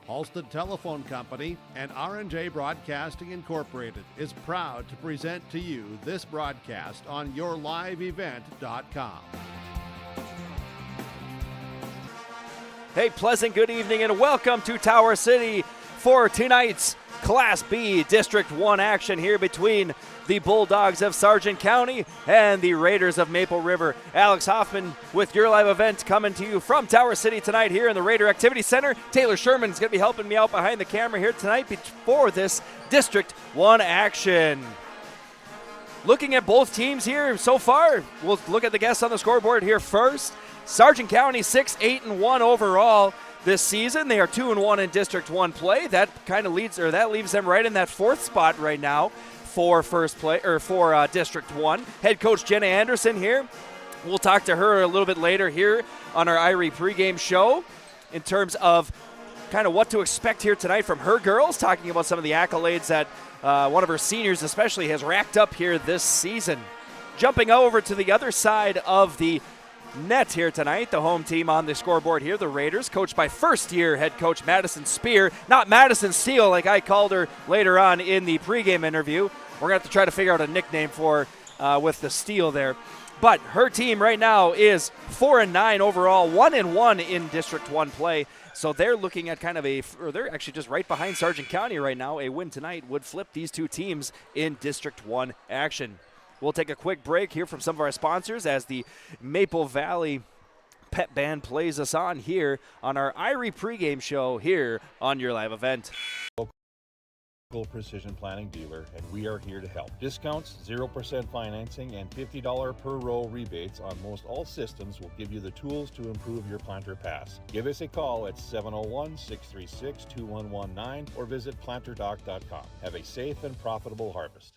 Halstead Telephone Company and R&J Broadcasting Incorporated is proud to present to you this broadcast on yourliveevent.com. Hey, pleasant good evening and welcome to Tower City for tonight's Class B District 1 action here between the Bulldogs of Sargent County and the Raiders of Maple River. Alex Hoffman with your live event coming to you from Tower City tonight here in the Raider Activity Center. Taylor Sherman's going to be helping me out behind the camera here tonight before this District 1 action. Looking at both teams here so far, we'll look at the guests on the scoreboard here first. Sargent County 6-8-1 overall this season. They are 2-1 in District 1 play. That kind of leaves them right in that fourth spot right now for District 1. Head coach Jenna Anderson here. We'll talk to her a little bit later here on our Irie pregame show in terms of kind of what to expect here tonight from her girls, talking about some of the accolades that one of her seniors especially has racked up here this season. Jumping over to the other side of the net here tonight, the home team on the scoreboard here, the Raiders, coached by first-year head coach Mattie Spear, not Madison Steele like I called her later on in the pregame interview. We're going to have to try to figure out a nickname for with the Steele there. But her team right now is 4-9 overall, 1-1 in District 1 play. So they're looking at they're actually just right behind Sargent County right now. A win tonight would flip these two teams in District 1 action. We'll take a quick break here from some of our sponsors as the Maple Valley Pet Band plays us on here on our Irie pregame show here on your live event. Local precision planning dealer, and we are here to help. Discounts, 0% financing, and $50 per row rebates on most all systems will give you the tools to improve your planter pass. Give us a call at 701-636-2119 or visit planterdoc.com. Have a safe and profitable harvest.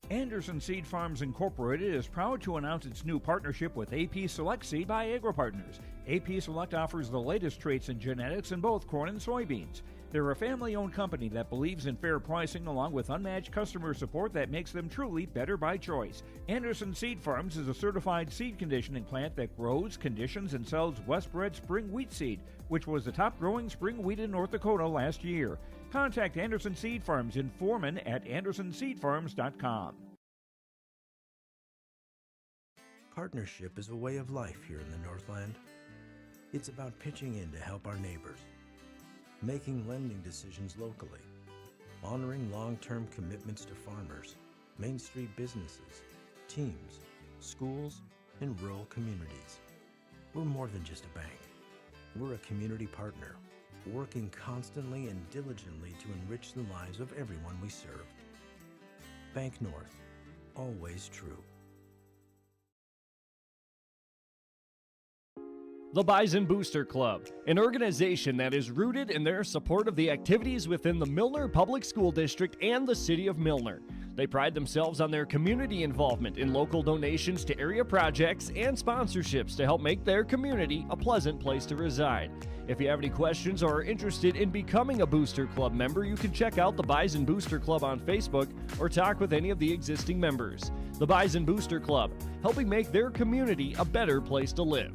Anderson Seed Farms Incorporated is proud to announce its new partnership with AP Select Seed by AgroPartners. AP Select offers the latest traits and genetics in both corn and soybeans. They're a family-owned company that believes in fair pricing along with unmatched customer support that makes them truly better by choice. Anderson Seed Farms is a certified seed conditioning plant that grows, conditions, and sells Westbred spring wheat seed, which was the top-growing spring wheat in North Dakota last year. Contact Anderson Seed Farms in Foreman at andersonseedfarms.com. Partnership is a way of life here in the Northland. It's about pitching in to help our neighbors, making lending decisions locally, honoring long-term commitments to farmers, Main Street businesses, teams, schools, and rural communities. We're more than just a bank. We're a community partner, working constantly and diligently to enrich the lives of everyone we serve. Bank North, always true. The Bison Booster Club, an organization that is rooted in their support of the activities within the Milner Public School District and the City of Milner. They pride themselves on their community involvement in local donations to area projects and sponsorships to help make their community a pleasant place to reside. If you have any questions or are interested in becoming a Booster Club member, you can check out the Bison Booster Club on Facebook or talk with any of the existing members. The Bison Booster Club, helping make their community a better place to live.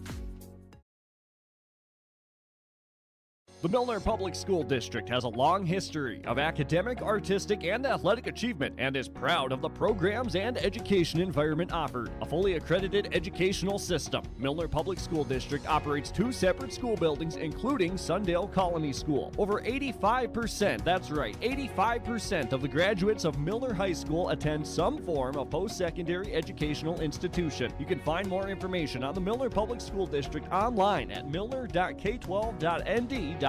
The Milner Public School District has a long history of academic, artistic, and athletic achievement and is proud of the programs and education environment offered. A fully accredited educational system, Milner Public School District operates 2 separate school buildings, including Sundale Colony School. Over 85%, that's right, 85% of the graduates of Milner High School attend some form of post-secondary educational institution. You can find more information on the Milner Public School District online at milner.k12.nd.us.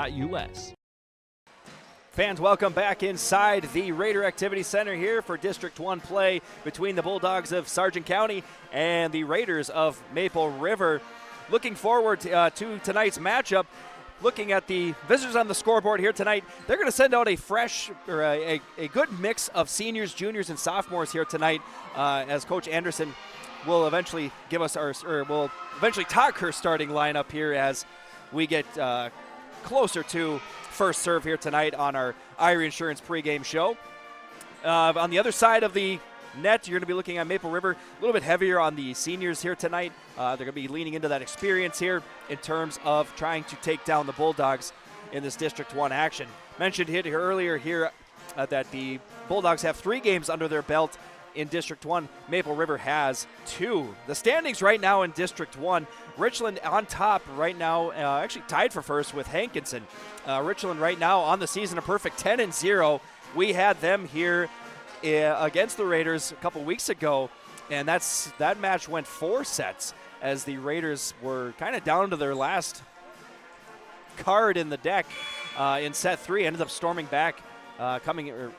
Fans, welcome back inside the Raider Activity Center here for District 1 play between the Bulldogs of Sargent County and the Raiders of Maple River. Looking forward to tonight's matchup. Looking at the visitors on the scoreboard here tonight, they're going to send out a fresh or a good mix of seniors, juniors, and sophomores here tonight as Coach Anderson will eventually give us will eventually talk her starting lineup here as we get closer to first serve here tonight on our Irie Insurance pregame show. On the other side of the net. You're going to be looking at Maple River a little bit heavier on the seniors here tonight. They're going to be leaning into that experience here in terms of trying to take down the Bulldogs in this District 1 action. Mentioned here earlier here that the Bulldogs have 3 games under their belt in District 1. Maple River has 2. The standings right now in District 1, Richland on top right now, actually tied for first with Hankinson. Richland right now on the season a perfect 10-0. We had them here against the Raiders a couple weeks ago, and that match went 4 sets as the Raiders were kind of down to their last card in the deck in set 3, ended up storming back,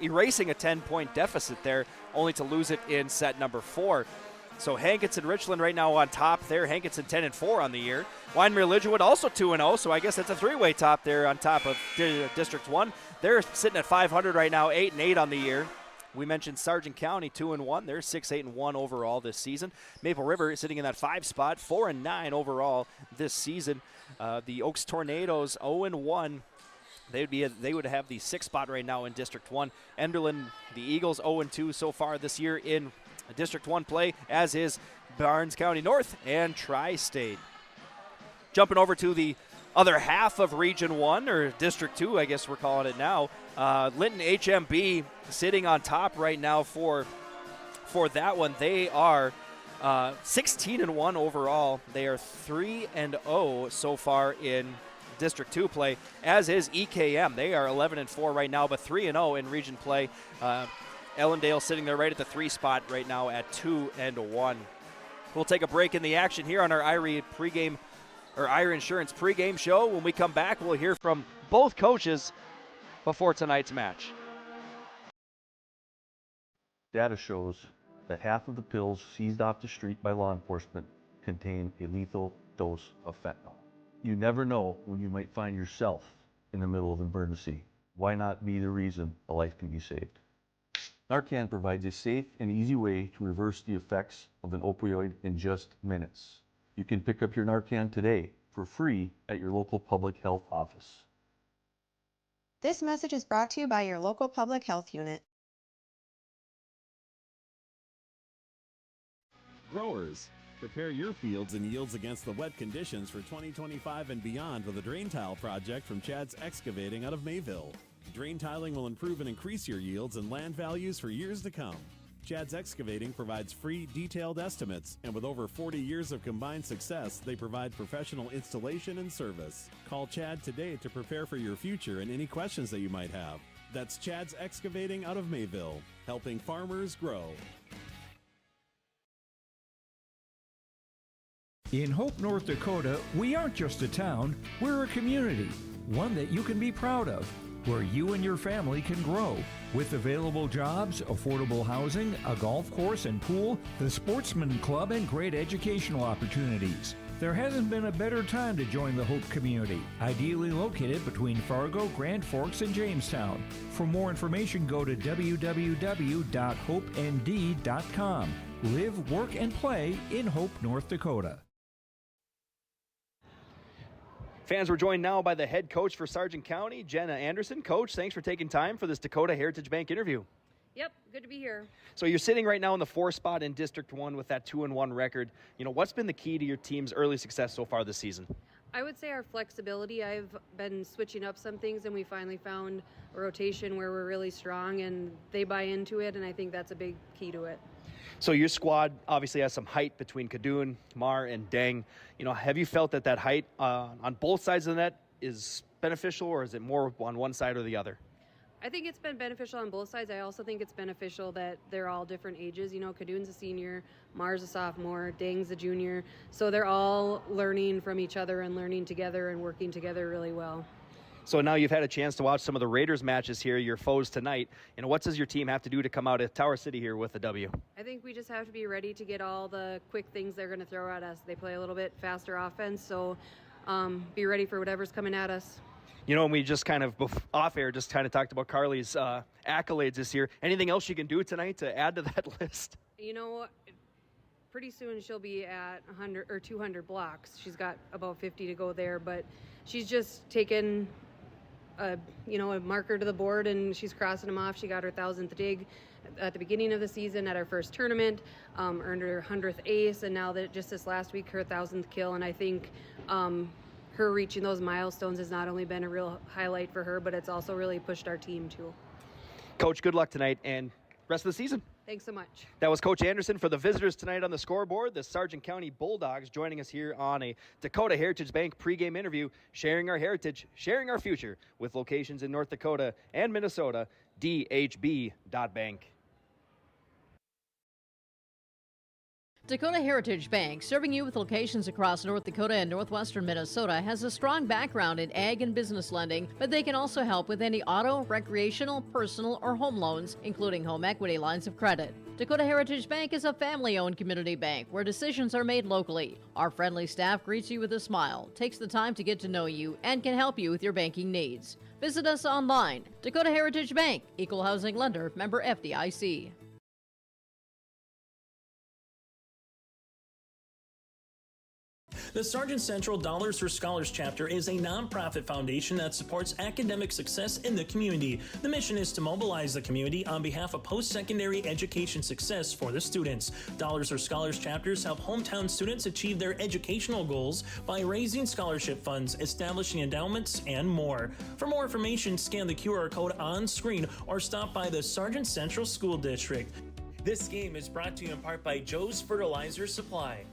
erasing a 10-point deficit there, only to lose it in set number 4. So Hankinson Richland right now on top there. Hankinson 10-4 on the year. Wyndmere Lidgerwood also 2-0, so I guess that's a 3-way top there on top of District 1. They're sitting at 500 right now, 8-8 on the year. We mentioned Sargent County 2-1. They're 6-8-1 overall this season. Maple River is sitting in that 5 spot, 4-9 overall this season. The Oaks Tornadoes 0-1. They would have the 6th spot right now in District 1. Enderlin, the Eagles 0-2 so far this year in District 1 play, as is Barnes County North and Tri-State. Jumping over to the other half of Region 1, or District 2, I guess we're calling it now. Linton HMB sitting on top right now for that one. They are 16-1 overall. They are 3-0 so far in District 2 play, as is EKM. They are 11-4 right now, but 3-0 in region play. Ellendale sitting there right at the 3 spot right now at 2-1. We'll take a break in the action here on our Irie Insurance pregame show. When we come back, we'll hear from both coaches before tonight's match. Data shows that half of the pills seized off the street by law enforcement contain a lethal dose of fentanyl. You never know when you might find yourself in the middle of an emergency. Why not be the reason a life can be saved? Narcan provides a safe and easy way to reverse the effects of an opioid in just minutes. You can pick up your Narcan today for free at your local public health office. This message is brought to you by your local public health unit. Growers, prepare your fields and yields against the wet conditions for 2025 and beyond with a drain tile project from Chad's Excavating out of Mayville. Drain tiling will improve and increase your yields and land values for years to come. Chad's Excavating provides free, detailed estimates, and with over 40 years of combined success, they provide professional installation and service. Call Chad today to prepare for your future and any questions that you might have. That's Chad's Excavating out of Mayville, helping farmers grow. In Hope, North Dakota, we aren't just a town, we're a community, one that you can be proud of, where you and your family can grow. With available jobs, affordable housing, a golf course and pool, the Sportsman Club, and great educational opportunities. There hasn't been a better time to join the Hope community, ideally located between Fargo, Grand Forks, and Jamestown. For more information, go to www.hopend.com. Live, work, and play in Hope, North Dakota. Fans, we're joined now by the head coach for Sargent County, Jenna Anderson. Coach, thanks for taking time for this Dakota Heritage Bank interview. Yep, good to be here. So you're sitting right now in the 4 spot in District 1 with that 2-1 record. What's been the key to your team's early success so far this season? I would say our flexibility. I've been switching up some things, and we finally found a rotation where we're really strong, and they buy into it, and I think that's a big key to it. So your squad obviously has some height between Kadoon, Mar, and Deng. Have you felt that height on both sides of the net is beneficial, or is it more on one side or the other? I think it's been beneficial on both sides. I also think it's beneficial that they're all different ages. Kadoon's a senior, Mar's a sophomore, Deng's a junior. So they're all learning from each other and learning together and working together really well. So now you've had a chance to watch some of the Raiders matches here, your foes tonight. What does your team have to do to come out at Tower City here with a W? I think we just have to be ready to get all the quick things they're going to throw at us. They play a little bit faster offense, so be ready for whatever's coming at us. And we just kind of off air just kind of talked about Carly's accolades this year. Anything else you can do tonight to add to that list? Pretty soon she'll be at 100 or 200 blocks. She's got about 50 to go there, but she's just taken a marker to the board and she's crossing them off. She got her 1,000th dig at the beginning of the season at our first tournament, earned her 100th ace, and now that just this last week, her 1,000th kill. And I think her reaching those milestones has not only been a real highlight for her, but it's also really pushed our team too. Coach, good luck tonight and rest of the season. Thanks so much. That was Coach Anderson for the visitors tonight on the scoreboard. The Sargent County Bulldogs joining us here on a Dakota Heritage Bank pregame interview, sharing our heritage, sharing our future with locations in North Dakota and Minnesota. DHB.bank. Dakota Heritage Bank, serving you with locations across North Dakota and northwestern Minnesota, has a strong background in ag and business lending, but they can also help with any auto, recreational, personal, or home loans, including home equity lines of credit. Dakota Heritage Bank is a family-owned community bank where decisions are made locally. Our friendly staff greets you with a smile, takes the time to get to know you, and can help you with your banking needs. Visit us online. Dakota Heritage Bank, Equal Housing Lender, member FDIC. The Sargent Central Dollars for Scholars chapter is a nonprofit foundation that supports academic success in the community. The mission is to mobilize the community on behalf of post-secondary education success for the students. Dollars for Scholars chapters help hometown students achieve their educational goals by raising scholarship funds, establishing endowments, and more. For more information, scan the QR code on screen or stop by the Sargent Central School District. This game is brought to you in part by Joe's Fertilizer Supply.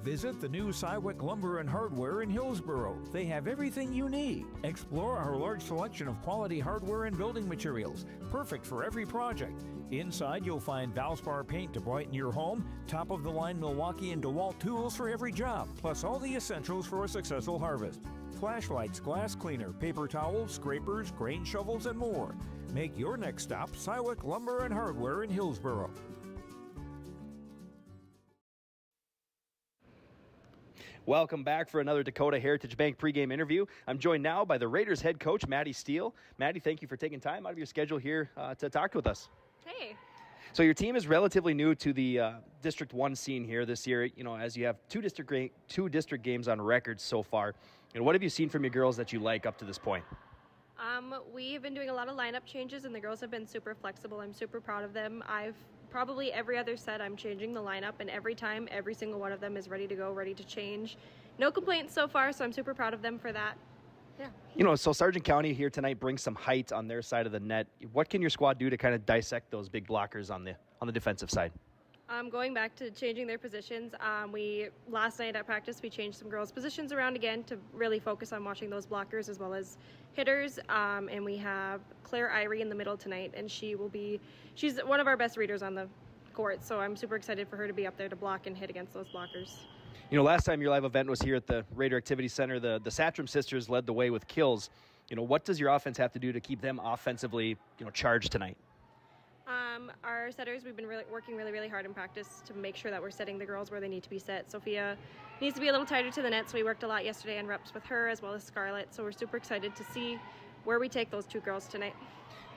Visit the new Cywick Lumber and Hardware in Hillsboro. They have everything you need. Explore our large selection of quality hardware and building materials, perfect for every project. Inside, you'll find Valspar paint to brighten your home, top-of-the-line Milwaukee and DeWalt tools for every job, plus all the essentials for a successful harvest. Flashlights, glass cleaner, paper towels, scrapers, grain shovels, and more. Make your next stop Cywick Lumber and Hardware in Hillsboro. Welcome back for another Dakota Heritage Bank pregame interview. I'm joined now by the Raiders head coach, Mattie Spear. Mattie, thank you for taking time out of your schedule here to talk with us. Hey. So your team is relatively new to the District 1 scene here this year, as you have two district games on record so far. What have you seen from your girls that you like up to this point? We've been doing a lot of lineup changes, and the girls have been super flexible. I'm super proud of them. Probably every other set I'm changing the lineup, and every time every single one of them is ready to go, ready to change. No complaints so far, so I'm super proud of them for that. Yeah. So Sargent County here tonight brings some height on their side of the net. What can your squad do to kind of dissect those big blockers on the defensive side? Going back to changing their positions, last night at practice we changed some girls' positions around again to really focus on watching those blockers as well as hitters. And we have Claire Irie in the middle tonight, and she's one of our best readers on the court. So I'm super excited for her to be up there to block and hit against those blockers. Last time your live event was here at the Raider Activity Center, the Satram sisters led the way with kills. What does your offense have to do to keep them offensively, charged tonight? Our setters, we've been working really hard in practice to make sure that we're setting the girls where they need to be set. Sophia needs to be a little tighter to the net, so we worked a lot yesterday on reps with her as well as Scarlett. So we're super excited to see where we take those two girls tonight.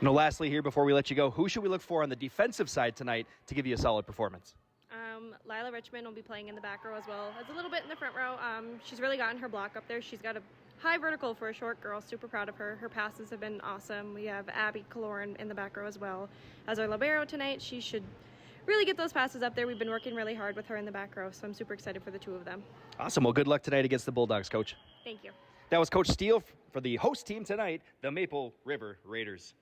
Lastly here, before we let you go, who should we look for on the defensive side tonight to give you a solid performance? Lila Richmond will be playing in the back row as well as a little bit in the front row. She's really gotten her block up there. She's got a high vertical for a short girl. Super proud of her. Her passes have been awesome. We have Abby Kaloran in the back row as well as our libero tonight. She should really get those passes up there. We've been working really hard with her in the back row, so I'm super excited for the two of them. Awesome. Well, good luck tonight against the Bulldogs, Coach. Thank you. That was Coach Steele for the host team tonight, the Maple River Raiders.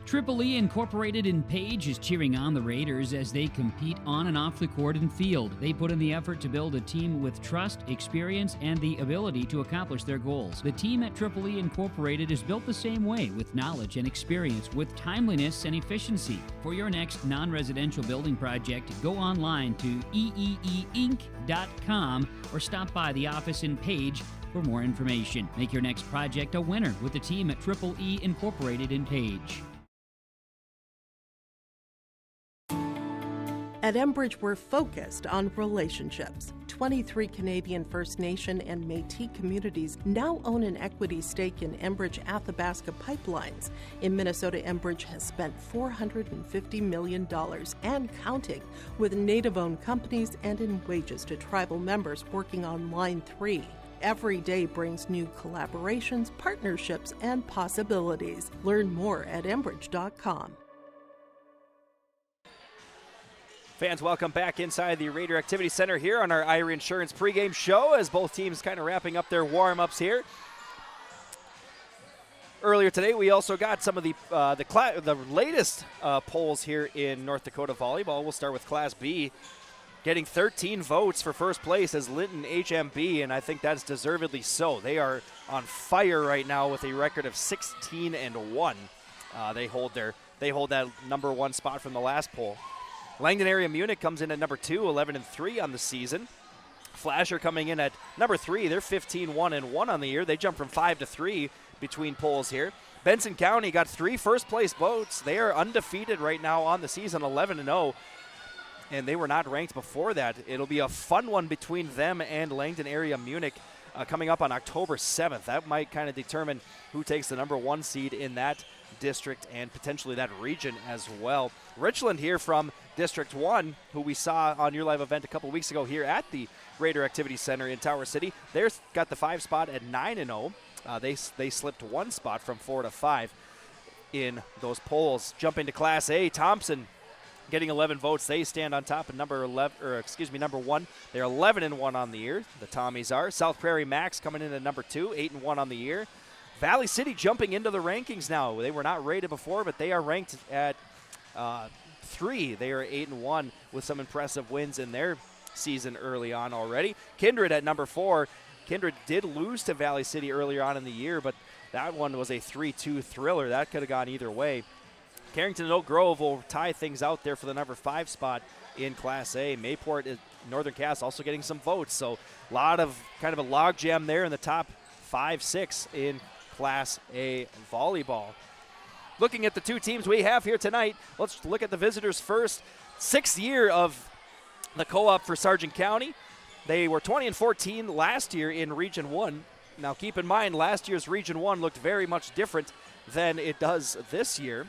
Triple E Incorporated in Page is cheering on the Raiders as they compete on and off the court and field. They put in the effort to build a team with trust, experience, and the ability to accomplish their goals. The team at Triple E Incorporated is built the same way, with knowledge and experience, with timeliness and efficiency. For your next non-residential building project, go online to eeeinc.com or stop by the office in Page for more information. Make your next project a winner with the team at Triple E Incorporated in Page. At Enbridge, we're focused on relationships. 23 Canadian First Nation and Métis communities now own an equity stake in Enbridge Athabasca Pipelines. In Minnesota, Enbridge has spent $450 million and counting with Native-owned companies and in wages to tribal members working on Line 3. every day brings new collaborations, partnerships, and possibilities. Learn more at Enbridge.com. Fans, welcome back inside the Raider Activity Center here on our Irie Insurance pregame show as both teams kind of wrapping up their warm-ups here. Earlier today, we also got some of the latest polls here in North Dakota Volleyball. We'll start with Class B, getting 13 votes for first place as Linton HMB, and I think that's deservedly so. They are on fire right now with a record of 16-1. They hold that number one spot from the last poll. Langdon Area Munich comes in at number 2, 11-3 on the season. Flasher coming in at number 3. They're 15-1-1 on the year. They jump from 5 to 3 between polls here. Benson County got 3 first-place votes. They are undefeated right now on the season, 11-0, and they were not ranked before that. It'll be a fun one between them and Langdon Area Munich coming up on October 7th. That might kind of determine who takes the number 1 seed in that district and potentially that region as well. Richland here from District 1, who we saw on your live event a couple weeks ago here at the Raider Activity Center in Tower City. They've got the 5 spot at 9-0. They slipped 1 spot from 4 to 5 in those polls. Jumping to Class A, Thompson getting 11 votes. They stand on top at number 1. They're 11-1 on the year. The Tommies are. South Prairie Max coming in at number 2, 8-1 on the year. Valley City jumping into the rankings now. They were not rated before, but they are ranked at 3. They are 8-1 with some impressive wins in their season early on already. Kindred at number 4. Kindred did lose to Valley City earlier on in the year, but that one was a 3-2 thriller. That could have gone either way. Carrington and Oak Grove will tie things out there for the number 5 spot in Class A. Mayport, Northern Cass also getting some votes, so a lot of kind of a logjam there in the top 5-6 in Class A volleyball. Looking at the 2 teams we have here tonight, let's look at the visitors first. 6th year of the co-op for Sargent County. They were 20-14 last year in Region 1. Now keep in mind, last year's Region 1 looked very much different than it does this year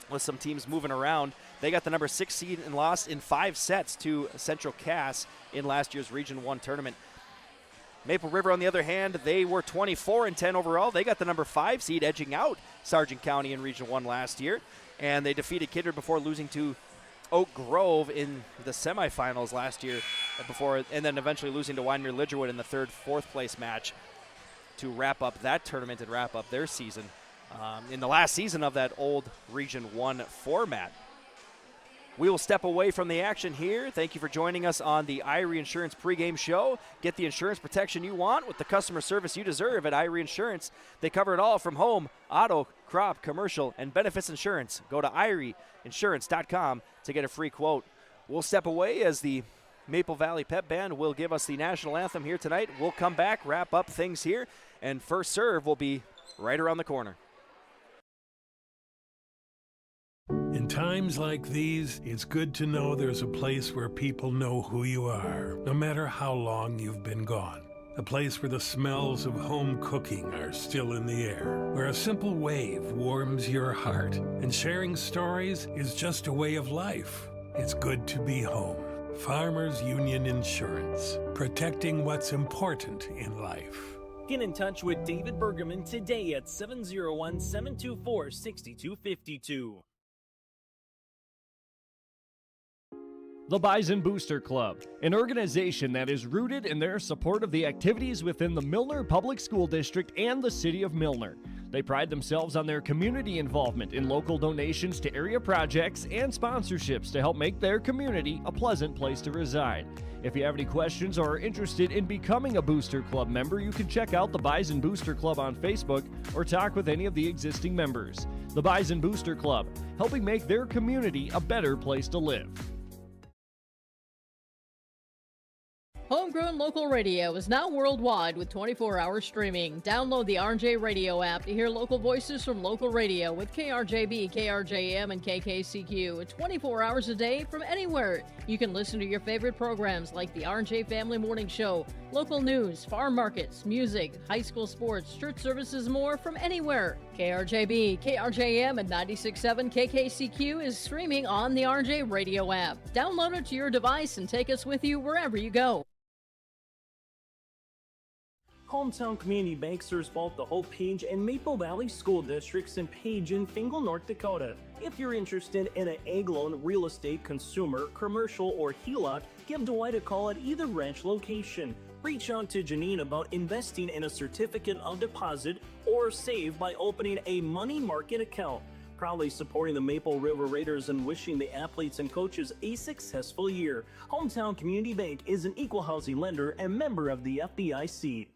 with some teams moving around. They got the number 6 seed and lost in 5 sets to Central Cass in last year's Region 1 tournament. Maple River, on the other hand, they were 24-10 overall. They got the number 5 seed, edging out Sargent County in Region 1 last year. And they defeated Kindred before losing to Oak Grove in the semifinals last year, and then eventually losing to Wyndmere Lidgerwood in the 3rd, 4th place match to wrap up that tournament and wrap up their season in the last season of that old Region 1 format. We will step away from the action here. Thank you for joining us on the Irie Insurance pregame show. Get the insurance protection you want with the customer service you deserve at Irie Insurance. They cover it all from home, auto, crop, commercial, and benefits insurance. Go to IrieInsurance.com to get a free quote. We'll step away as the Maple Valley Pep Band will give us the national anthem here tonight. We'll come back, wrap up things here, and first serve will be right around the corner. In times like these, it's good to know there's a place where people know who you are, no matter how long you've been gone. A place where the smells of home cooking are still in the air, where a simple wave warms your heart, and sharing stories is just a way of life. It's good to be home. Farmers Union Insurance, protecting what's important in life. Get in touch with David Bergerman today at 701-724-6252. The Bison Booster Club, an organization that is rooted in their support of the activities within the Milner Public School District and the City of Milner. They pride themselves on their community involvement in local donations to area projects and sponsorships to help make their community a pleasant place to reside. If you have any questions or are interested in becoming a Booster Club member, you can check out the Bison Booster Club on Facebook or talk with any of the existing members. The Bison Booster Club, helping make their community a better place to live. Homegrown local radio is now worldwide with 24-hour streaming. Download the RJ Radio app to hear local voices from local radio with KRJB, KRJM, and KKCQ 24 hours a day from anywhere. You can listen to your favorite programs like the RJ Family Morning Show, local news, farm markets, music, high school sports, church services, more from anywhere. KRJB, KRJM, and 96.7 KKCQ is streaming on the RJ Radio app. Download it to your device and take us with you wherever you go. Hometown Community Bank serves both the Hope Page and Maple Valley school districts in Page and Fingal, North Dakota. If you're interested in an ag loan, real estate, consumer, commercial, or HELOC, give Dwight a call at either branch location. Reach out to Janine about investing in a certificate of deposit or save by opening a money market account. Proudly supporting the Maple River Raiders and wishing the athletes and coaches a successful year. Hometown Community Bank is an equal housing lender and member of the FDIC.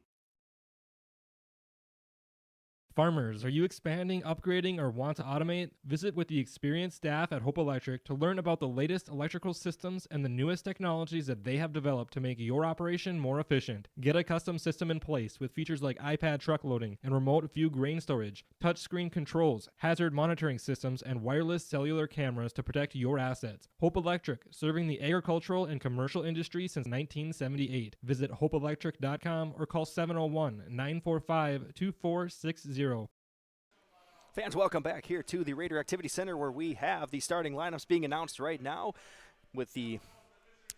Farmers, are you expanding, upgrading, or want to automate? Visit with the experienced staff at Hope Electric to learn about the latest electrical systems and the newest technologies that they have developed to make your operation more efficient. Get a custom system in place with features like iPad truck loading and remote view grain storage, touchscreen controls, hazard monitoring systems, and wireless cellular cameras to protect your assets. Hope Electric, serving the agricultural and commercial industry since 1978. Visit hopeelectric.com or call 701-945-2460. Fans, welcome back here to the Raider Activity Center, where we have the starting lineups being announced right now with the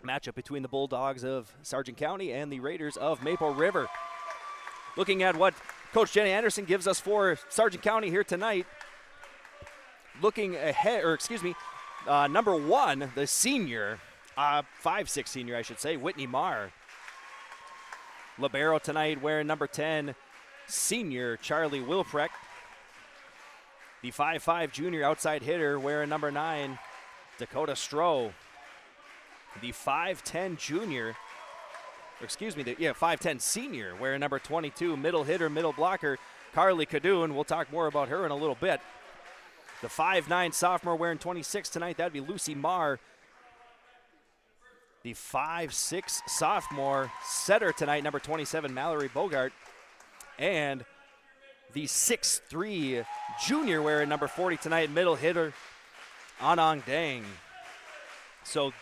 matchup between the Bulldogs of Sargent County and the Raiders of Maple River. Looking at what Coach Jenna Anderson gives us for Sargent County here tonight. Looking ahead, number one, the senior, 5'6" senior, I should say, Whitney Marr. Libero tonight wearing number 10, senior Charlie Wilprecht. The 5'5" junior outside hitter wearing number 9, Dakota Stroh. The 5'10" junior, 5'10" senior wearing number 22, middle hitter, middle blocker, Carly Cadoon. We'll talk more about her in a little bit. The 5'9" sophomore wearing 26 tonight, that'd be Lucy Marr. The 5'6" sophomore setter tonight, number 27, Mallory Bogart. And the 6'3" junior wearing number 40 tonight, middle hitter, Anong Dang. So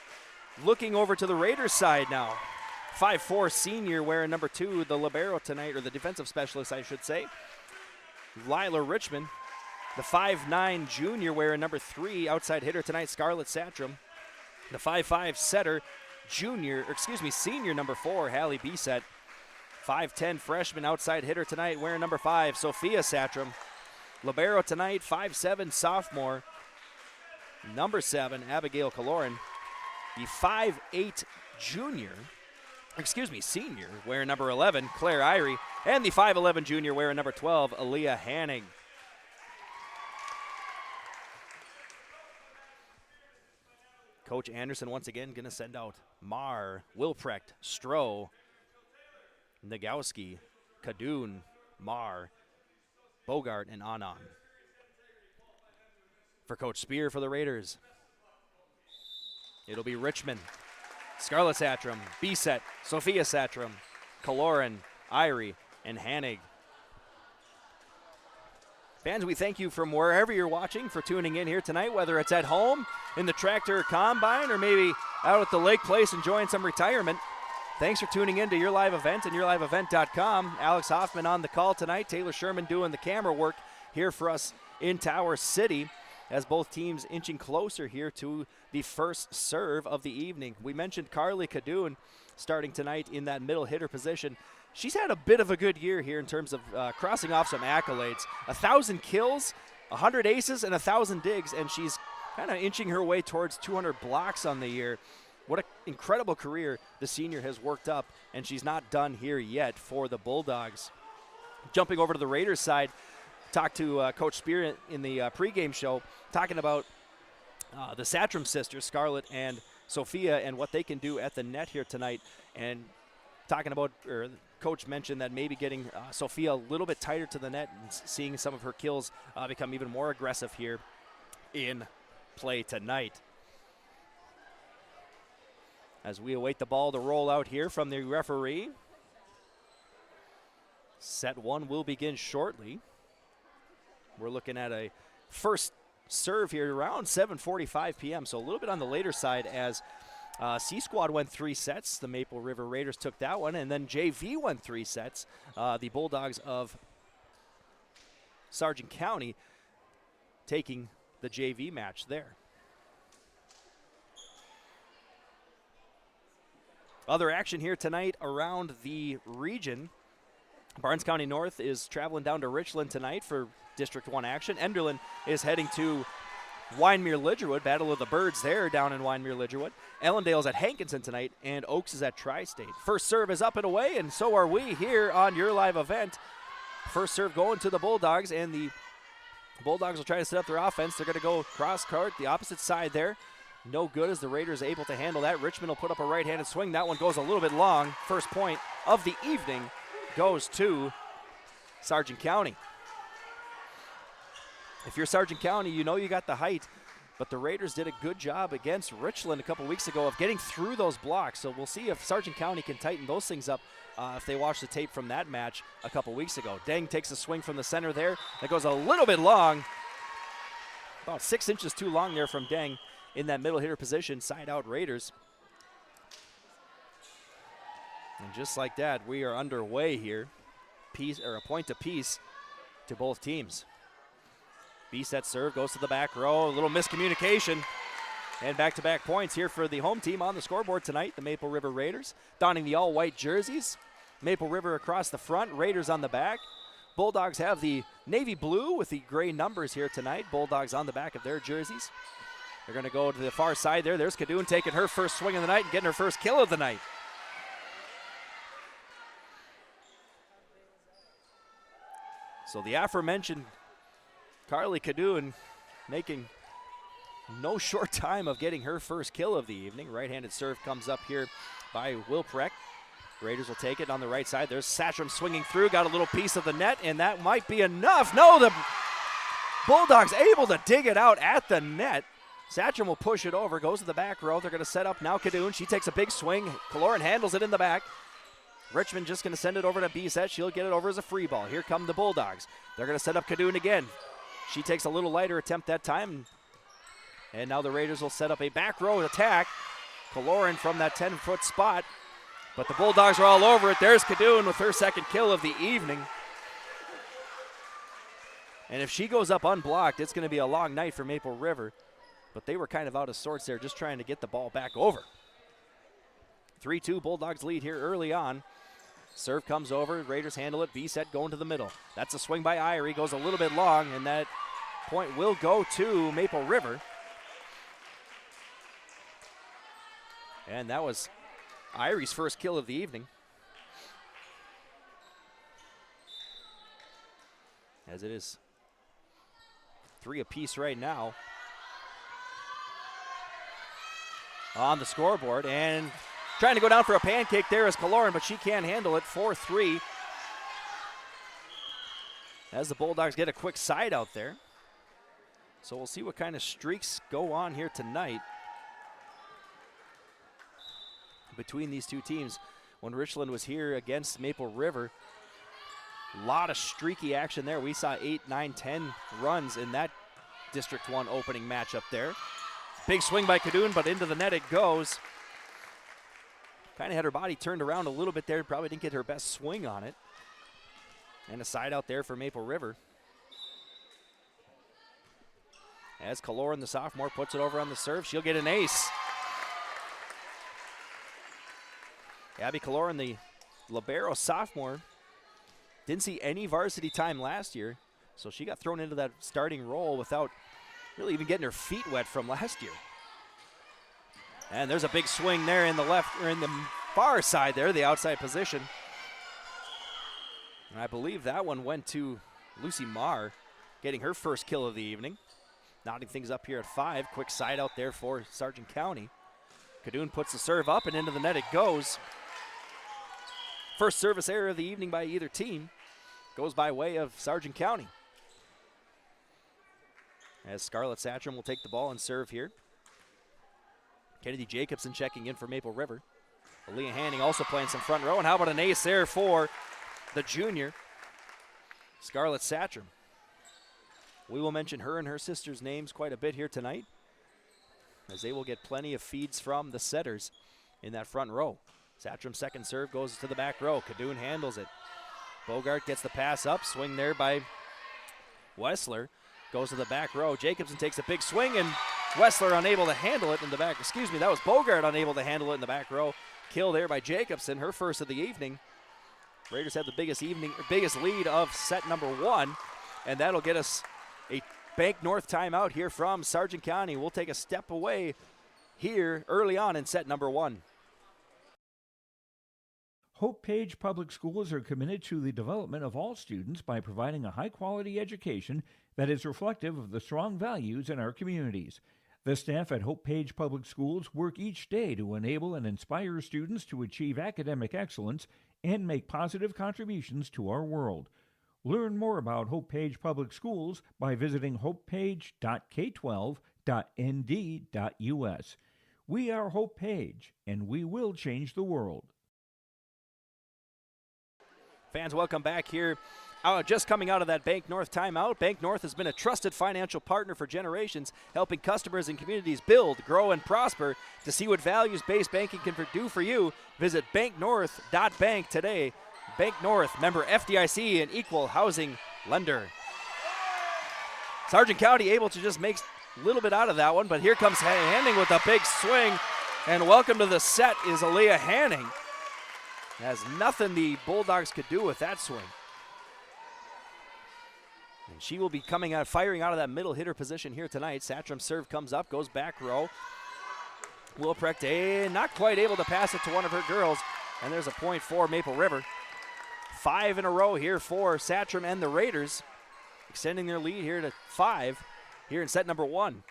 looking over to the Raiders side now, 5'4" senior wearing number 2, the libero tonight, or the defensive specialist, I should say, Lila Richmond. The 5'9" junior wearing number 3, outside hitter tonight, Scarlett Satcham. The 5'5" setter, senior number 4, Hallie Bisset. 5'10" freshman outside hitter tonight wearing number 5, Sophia Satcham. Libero tonight, 5'7" sophomore, number 7, Abigail Kaloran. The 5'8" senior wearing number 11, Claire Irie. And the 5'11" junior wearing number 12, Aaliyah Hanning. Coach Anderson once again going to send out Marr, Wilprecht, Stroh, Nagowski, Cadoon, Marr, Bogart, and Anand. For Coach Spear for the Raiders, it'll be Richmond, Scarlett Satcham, Bisset, Sophia Satcham, Kaloran, Irie, and Hannig. Fans, we thank you from wherever you're watching for tuning in here tonight, whether it's at home, in the tractor combine, or maybe out at the Lake Place enjoying some retirement. Thanks for tuning in to Your Live Event and YourLiveEvent.com. Alex Hoffman on the call tonight. Taylor Sherman doing the camera work here for us in Tower City, as both teams inching closer here to the first serve of the evening. We mentioned Carly Cadoon starting tonight in that middle hitter position. She's had a bit of a good year here in terms of crossing off some accolades. 1,000 kills, 100 aces, and 1,000 digs, and she's kind of inching her way towards 200 blocks on the year. What an incredible career the senior has worked up, and she's not done here yet for the Bulldogs. Jumping over to the Raiders side, talked to Coach Spear in the pregame show, talking about the Satcham sisters, Scarlett and Sophia, and what they can do at the net here tonight. And talking about, Coach mentioned that maybe getting Sophia a little bit tighter to the net and seeing some of her kills become even more aggressive here in play tonight. As we await the ball to roll out here from the referee. Set 1 will begin shortly. We're looking at a first serve here around 7:45 p.m., so a little bit on the later side, as C-Squad went 3 sets. The Maple River Raiders took that one, and then JV won 3 sets. The Bulldogs of Sargent County taking the JV match there. Other action here tonight around the region. Barnes County North is traveling down to Richland tonight for District 1 action. Enderlin is heading to Wyndmere-Lidgerwood, Battle of the Birds there down in Wyndmere-Lidgerwood. Ellendale's at Hankinson tonight, and Oaks is at Tri-State. First serve is up and away, and so are we here on your live event. First serve going to the Bulldogs, and the Bulldogs will try to set up their offense. They're going to go cross-court, the opposite side there. No good as the Raiders able to handle that. Richmond will put up a right-handed swing. That one goes a little bit long. First point of the evening goes to Sargent County. If you're Sargent County, you know you got the height, but the Raiders did a good job against Richland a couple weeks ago of getting through those blocks. So we'll see if Sargent County can tighten those things up if they watch the tape from that match a couple weeks ago. Deng takes a swing from the center there. That goes a little bit long, about 6 inches too long there from Deng in that middle hitter position. Side out Raiders. And just like that, we are underway here. A point apiece to both teams. B-set serve goes to the back row. A little miscommunication. And back-to-back points here for the home team on the scoreboard tonight. The Maple River Raiders donning the all-white jerseys. Maple River across the front, Raiders on the back. Bulldogs have the navy blue with the gray numbers here tonight. Bulldogs on the back of their jerseys. They're going to go to the far side there. There's Kadoon taking her first swing of the night and getting her first kill of the night. So the aforementioned Carly Kadoon making no short time of getting her first kill of the evening. Right-handed serve comes up here by Wilprecht. Raiders will take it on the right side. There's Satcham swinging through, got a little piece of the net, and that might be enough. No, the Bulldogs able to dig it out at the net. Satcham will push it over, goes to the back row. They're going to set up now Kadoon. She takes a big swing. Kaloran handles it in the back. Richmond just going to send it over to B-set. She'll get it over as a free ball. Here come the Bulldogs. They're going to set up Kadoon again. She takes a little lighter attempt that time. And now the Raiders will set up a back row attack. Kaloran from that 10-foot spot. But the Bulldogs are all over it. There's Kadoon with her second kill of the evening. And if she goes up unblocked, it's going to be a long night for Maple River. But they were kind of out of sorts there, just trying to get the ball back over. 3-2 Bulldogs lead here early on. Serve comes over, Raiders handle it, B-set going to the middle. That's a swing by Irie, goes a little bit long, and that point will go to Maple River. And that was Irie's first kill of the evening. As it is 3 apiece right now on the scoreboard, and trying to go down for a pancake there is Kaloran, but she can't handle it. 4-3. As the Bulldogs get a quick side out there. So we'll see what kind of streaks go on here tonight between these two teams. When Richland was here against Maple River, a lot of streaky action there. We saw 8, 9, 10 runs in that District 1 opening matchup there. Big swing by Kadoon, but into the net it goes. Kind of had her body turned around a little bit there. Probably didn't get her best swing on it. And a side out there for Maple River. As Kaloran, the sophomore, puts it over on the serve, she'll get an ace. Abby Kaloran, the libero sophomore, didn't see any varsity time last year, so she got thrown into that starting role without really even getting her feet wet from last year. And there's a big swing there in the left, or in the far side there, the outside position. And I believe that one went to Lucy Marr, getting her first kill of the evening. Knotting things up here at 5. Quick side out there for Sargent County. Kadoon puts the serve up, and into the net it goes. First service error of the evening by either team goes by way of Sargent County. As Scarlett Satcham will take the ball and serve here. Kennedy Jacobson checking in for Maple River. Aaliyah Hanning also playing some front row. And how about an ace there for the junior, Scarlett Satcham. We will mention her and her sister's names quite a bit here tonight, as they will get plenty of feeds from the setters in that front row. Satcham's second serve goes to the back row. Kadoon handles it. Bogart gets the pass up. Swing there by Wessler. Goes to the back row. Jacobson takes a big swing, and Wessler unable to handle it in the back. Excuse me, that was Bogart unable to handle it in the back row. Kill there by Jacobson, her first of the evening. Raiders have the biggest lead of set number 1, and that'll get us a Bank North timeout here from Sargent County. We'll take a step away here early on in set number 1. Hope Page Public Schools are committed to the development of all students by providing a high-quality education that is reflective of the strong values in our communities. The staff at Hope Page Public Schools work each day to enable and inspire students to achieve academic excellence and make positive contributions to our world. Learn more about Hope Page Public Schools by visiting hopepage.k12.nd.us. We are Hope Page, and we will change the world. Fans, welcome back here. Just coming out of that Bank North timeout, Bank North has been a trusted financial partner for generations, helping customers and communities build, grow, and prosper. To see what values-based banking can do for you, visit banknorth.bank today. Bank North, member FDIC, and equal housing lender. Sargent County able to just make a little bit out of that one, but here comes Hanning with a big swing, and welcome to the set is Aaliyah Hanning. Has nothing the Bulldogs could do with that swing. And she will be firing out of that middle hitter position here tonight. Satcham serve comes up, goes back row. Wilprecht not quite able to pass it to one of her girls, and there's a point for Maple River. 5 in a row here for Satcham and the Raiders, extending their lead here to 5 here in set number 1.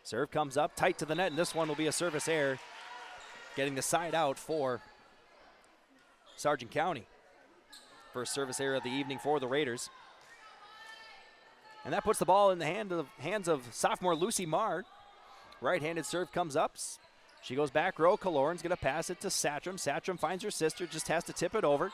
Serve comes up tight to the net, and this one will be a service error, getting the side out for Sargent County. First service error of the evening for the Raiders. And that puts the ball in the hands of sophomore Lucy Marr. Right-handed serve comes up. She goes back row. Kaloran's going to pass it to Satcham. Satcham finds her sister, just has to tip it over.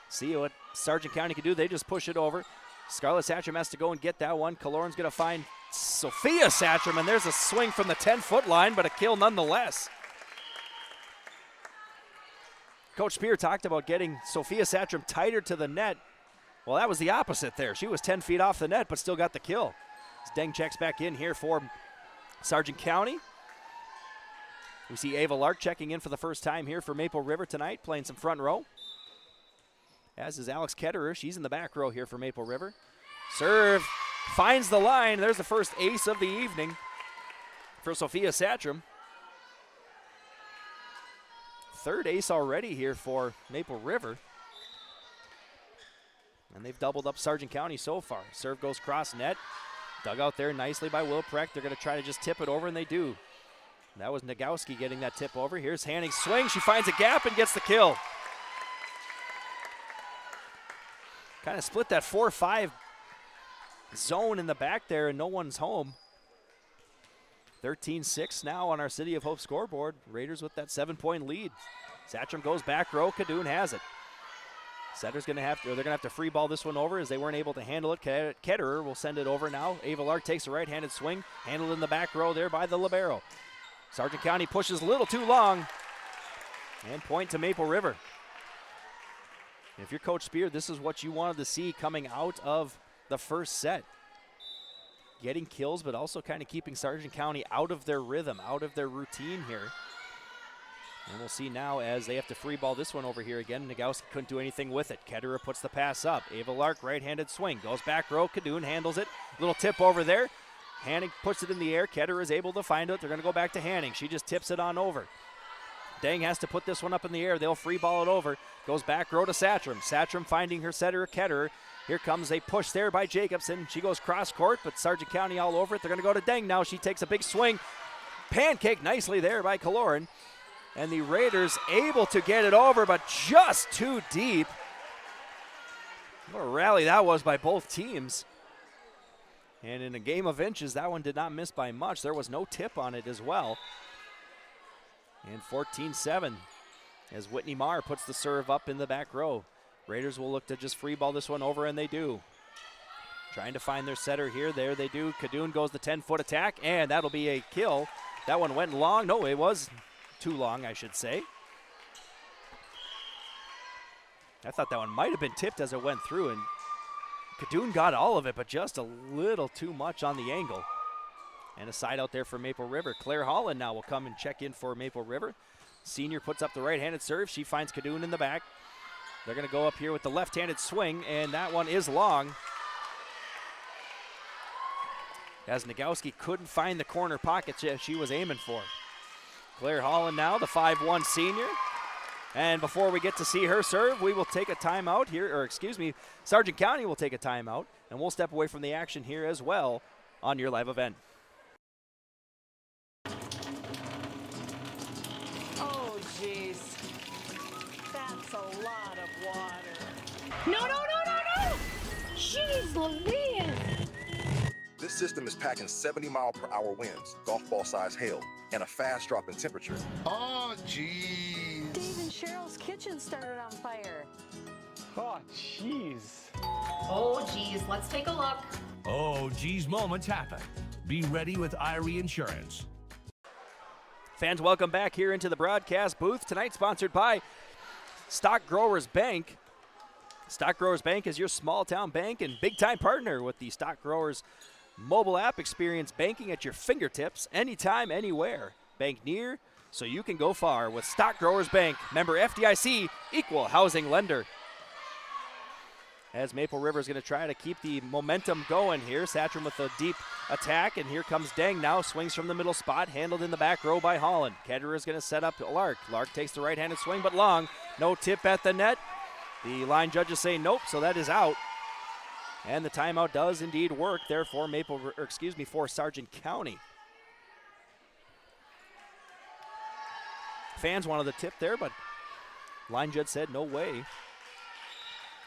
See what Sargent County can do. They just push it over. Scarlett Satcham has to go and get that one. Kaloran's going to find Sophia Satcham, and there's a swing from the 10-foot line, but a kill nonetheless. Coach Spear talked about getting Sophia Satcham tighter to the net. Well, that was the opposite there. She was 10 feet off the net, but still got the kill. As Deng checks back in here for Sargent County. We see Ava Lark checking in for the first time here for Maple River tonight, playing some front row. As is Alex Ketterer. She's in the back row here for Maple River. Serve finds the line. There's the first ace of the evening for Sophia Satcham. Third ace already here for Maple River. And they've doubled up Sargent County so far. Serve goes cross net. Dug out there nicely by Wilprecht. They're going to try to just tip it over, and they do. That was Nagowski getting that tip over. Here's Hanning's swing. She finds a gap and gets the kill. Kind of split that 4-5 zone in the back there, and no one's home. 13-6 now on our City of Hope scoreboard. Raiders with that 7-point lead. Satcham goes back row. Kadoon has it. Setter's going to have to, or they're going to have to free ball this one over as they weren't able to handle it. Ketterer will send it over now. Ava Lark takes a right-handed swing. Handled in the back row there by the libero. Sargent County pushes a little too long. And point to Maple River. If you're Coach Spear, this is what you wanted to see coming out of the first set. Getting kills, but also kind of keeping Sargent County out of their rhythm, out of their routine here. And we'll see now as they have to free ball this one over here again. Nagowski couldn't do anything with it. Ketterer puts the pass up. Ava Lark, right-handed swing. Goes back row. Kadoon handles it. Little tip over there. Hanning puts it in the air. Ketterer is able to find it. They're going to go back to Hanning. She just tips it on over. Deng has to put this one up in the air. They'll free ball it over. Goes back row to Satcham. Satcham finding her setter, Ketterer. Here comes a push there by Jacobson. She goes cross court, but Sargent County all over it. They're going to go to Deng now. She takes a big swing. Pancake nicely there by Kaloran. And the Raiders able to get it over, but just too deep. What a rally that was by both teams. And in a game of inches, that one did not miss by much. There was no tip on it as well. And 14-7 as Whitney Marr puts the serve up in the back row. Raiders will look to just free ball this one over, and they do. Trying to find their setter here. There they do. Kadoon goes the 10-foot attack, and that'll be a kill. That one went long. No, it was too long, I should say. I thought that one might have been tipped as it went through, and Kadoon got all of it, but just a little too much on the angle. And a side out there for Maple River. Claire Holland now will come and check in for Maple River. Senior puts up the right-handed serve. She finds Kadoon in the back. They're going to go up here with the left-handed swing, and that one is long. As Nagowski couldn't find the corner pocket she was aiming for. Claire Holland now, the 5'1 senior. And before we get to see her serve, we will take a timeout here, or excuse me, Sargent County will take a timeout, and we'll step away from the action here as well on your live event. Oh, jeez. That's a lot of water. No, no, no, no, no! Jeez Louise! This system is packing 70-mile-per-hour winds, golf ball-size hail, and a fast drop in temperature. Oh, jeez. Dave and Cheryl's kitchen started on fire. Oh, jeez. Oh, geez, let's take a look. Oh, geez, moments happen. Be ready with Irie Insurance. Fans, welcome back here into the broadcast booth. Tonight sponsored by Stock Growers Bank. Stock Growers Bank is your small-town bank and big-time partner with the Stock Growers mobile app. Experience banking at your fingertips anytime, anywhere. Bank near so you can go far with Stock Growers Bank. Member FDIC, equal housing lender. As Maple River is going to try to keep the momentum going here. Satcham with a deep attack, and here comes Deng now. Swings from the middle spot, handled in the back row by Holland. Ketterer is going to set up Lark. Lark takes the right-handed swing, but long. No tip at the net. The line judges say nope, so that is out. And the timeout does indeed work there for for Sargent County. Fans wanted the tip there, but line judge said no way.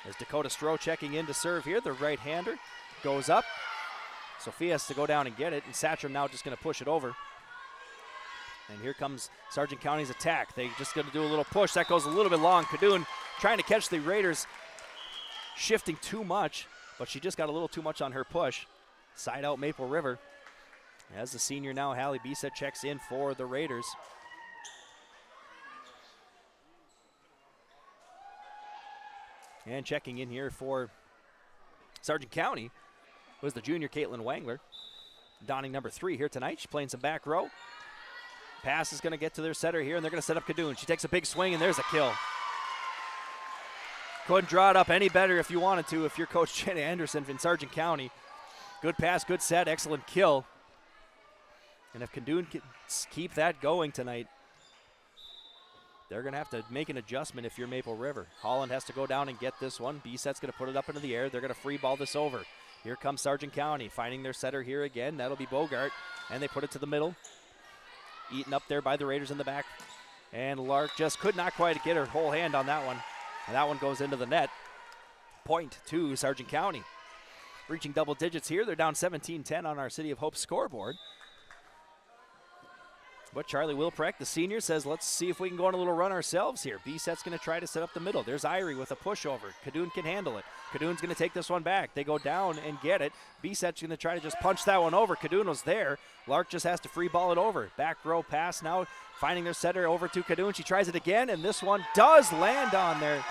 As Dakota Stroh checking in to serve here, the right-hander goes up. Sophia has to go down and get it, and Satcham now just going to push it over. And here comes Sargent County's attack. They just going to do a little push. That goes a little bit long. Kadoon trying to catch the Raiders, shifting too much, but she just got a little too much on her push. Side out Maple River. As the senior now, Hallie Bisa, checks in for the Raiders. And checking in here for Sargent County was the junior Caitlin Wangler, donning number 3 here tonight. She's playing some back row. Pass is going to get to their setter here, and they're going to set up Kadoon. She takes a big swing, and there's a kill. Couldn't draw it up any better if you wanted to, if you're Coach Jenna Anderson in Sargent County. Good pass, good set, excellent kill. And if Kadoon can keep that going tonight, they're going to have to make an adjustment if you're Maple River. Holland has to go down and get this one. B-Set's going to put it up into the air. They're going to free ball this over. Here comes Sargent County, finding their setter here again. That'll be Bogart, and they put it to the middle. Eaten up there by the Raiders in the back. And Lark just could not quite get her whole hand on that one. And that one goes into the net. Point to Sargent County. Reaching double digits here. They're down 17-10 on our City of Hope scoreboard. But Charlie Wilprecht, the senior, says, let's see if we can go on a little run ourselves here. B-Set's going to try to set up the middle. There's Irie with a pushover. Kadoon can handle it. Kadoon's going to take this one back. They go down and get it. B-Set's going to try to just punch that one over. Kadoon was there. Lark just has to free ball it over. Back row pass now, finding their setter over to Kadoon. She tries it again, and this one does land on there.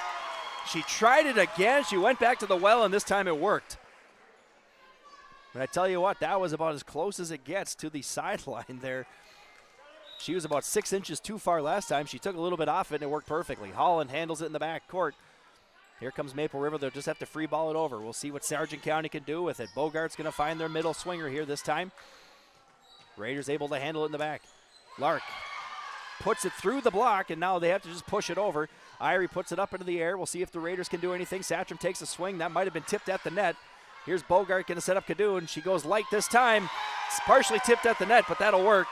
She tried it again. She went back to the well, and this time it worked. But I tell you what, that was about as close as it gets to the sideline there. She was about 6 inches too far last time. She took a little bit off it, and it worked perfectly. Holland handles it in the back court. Here comes Maple River. They'll just have to free ball it over. We'll see what Sargent County can do with it. Bogart's going to find their middle swinger here this time. Raiders able to handle it in the back. Lark puts it through the block, and now they have to just push it over. Irie puts it up into the air. We'll see if the Raiders can do anything. Satcham takes a swing. That might have been tipped at the net. Here's Bogart going to set up Kadoon. She goes light this time. It's partially tipped at the net, but that'll work.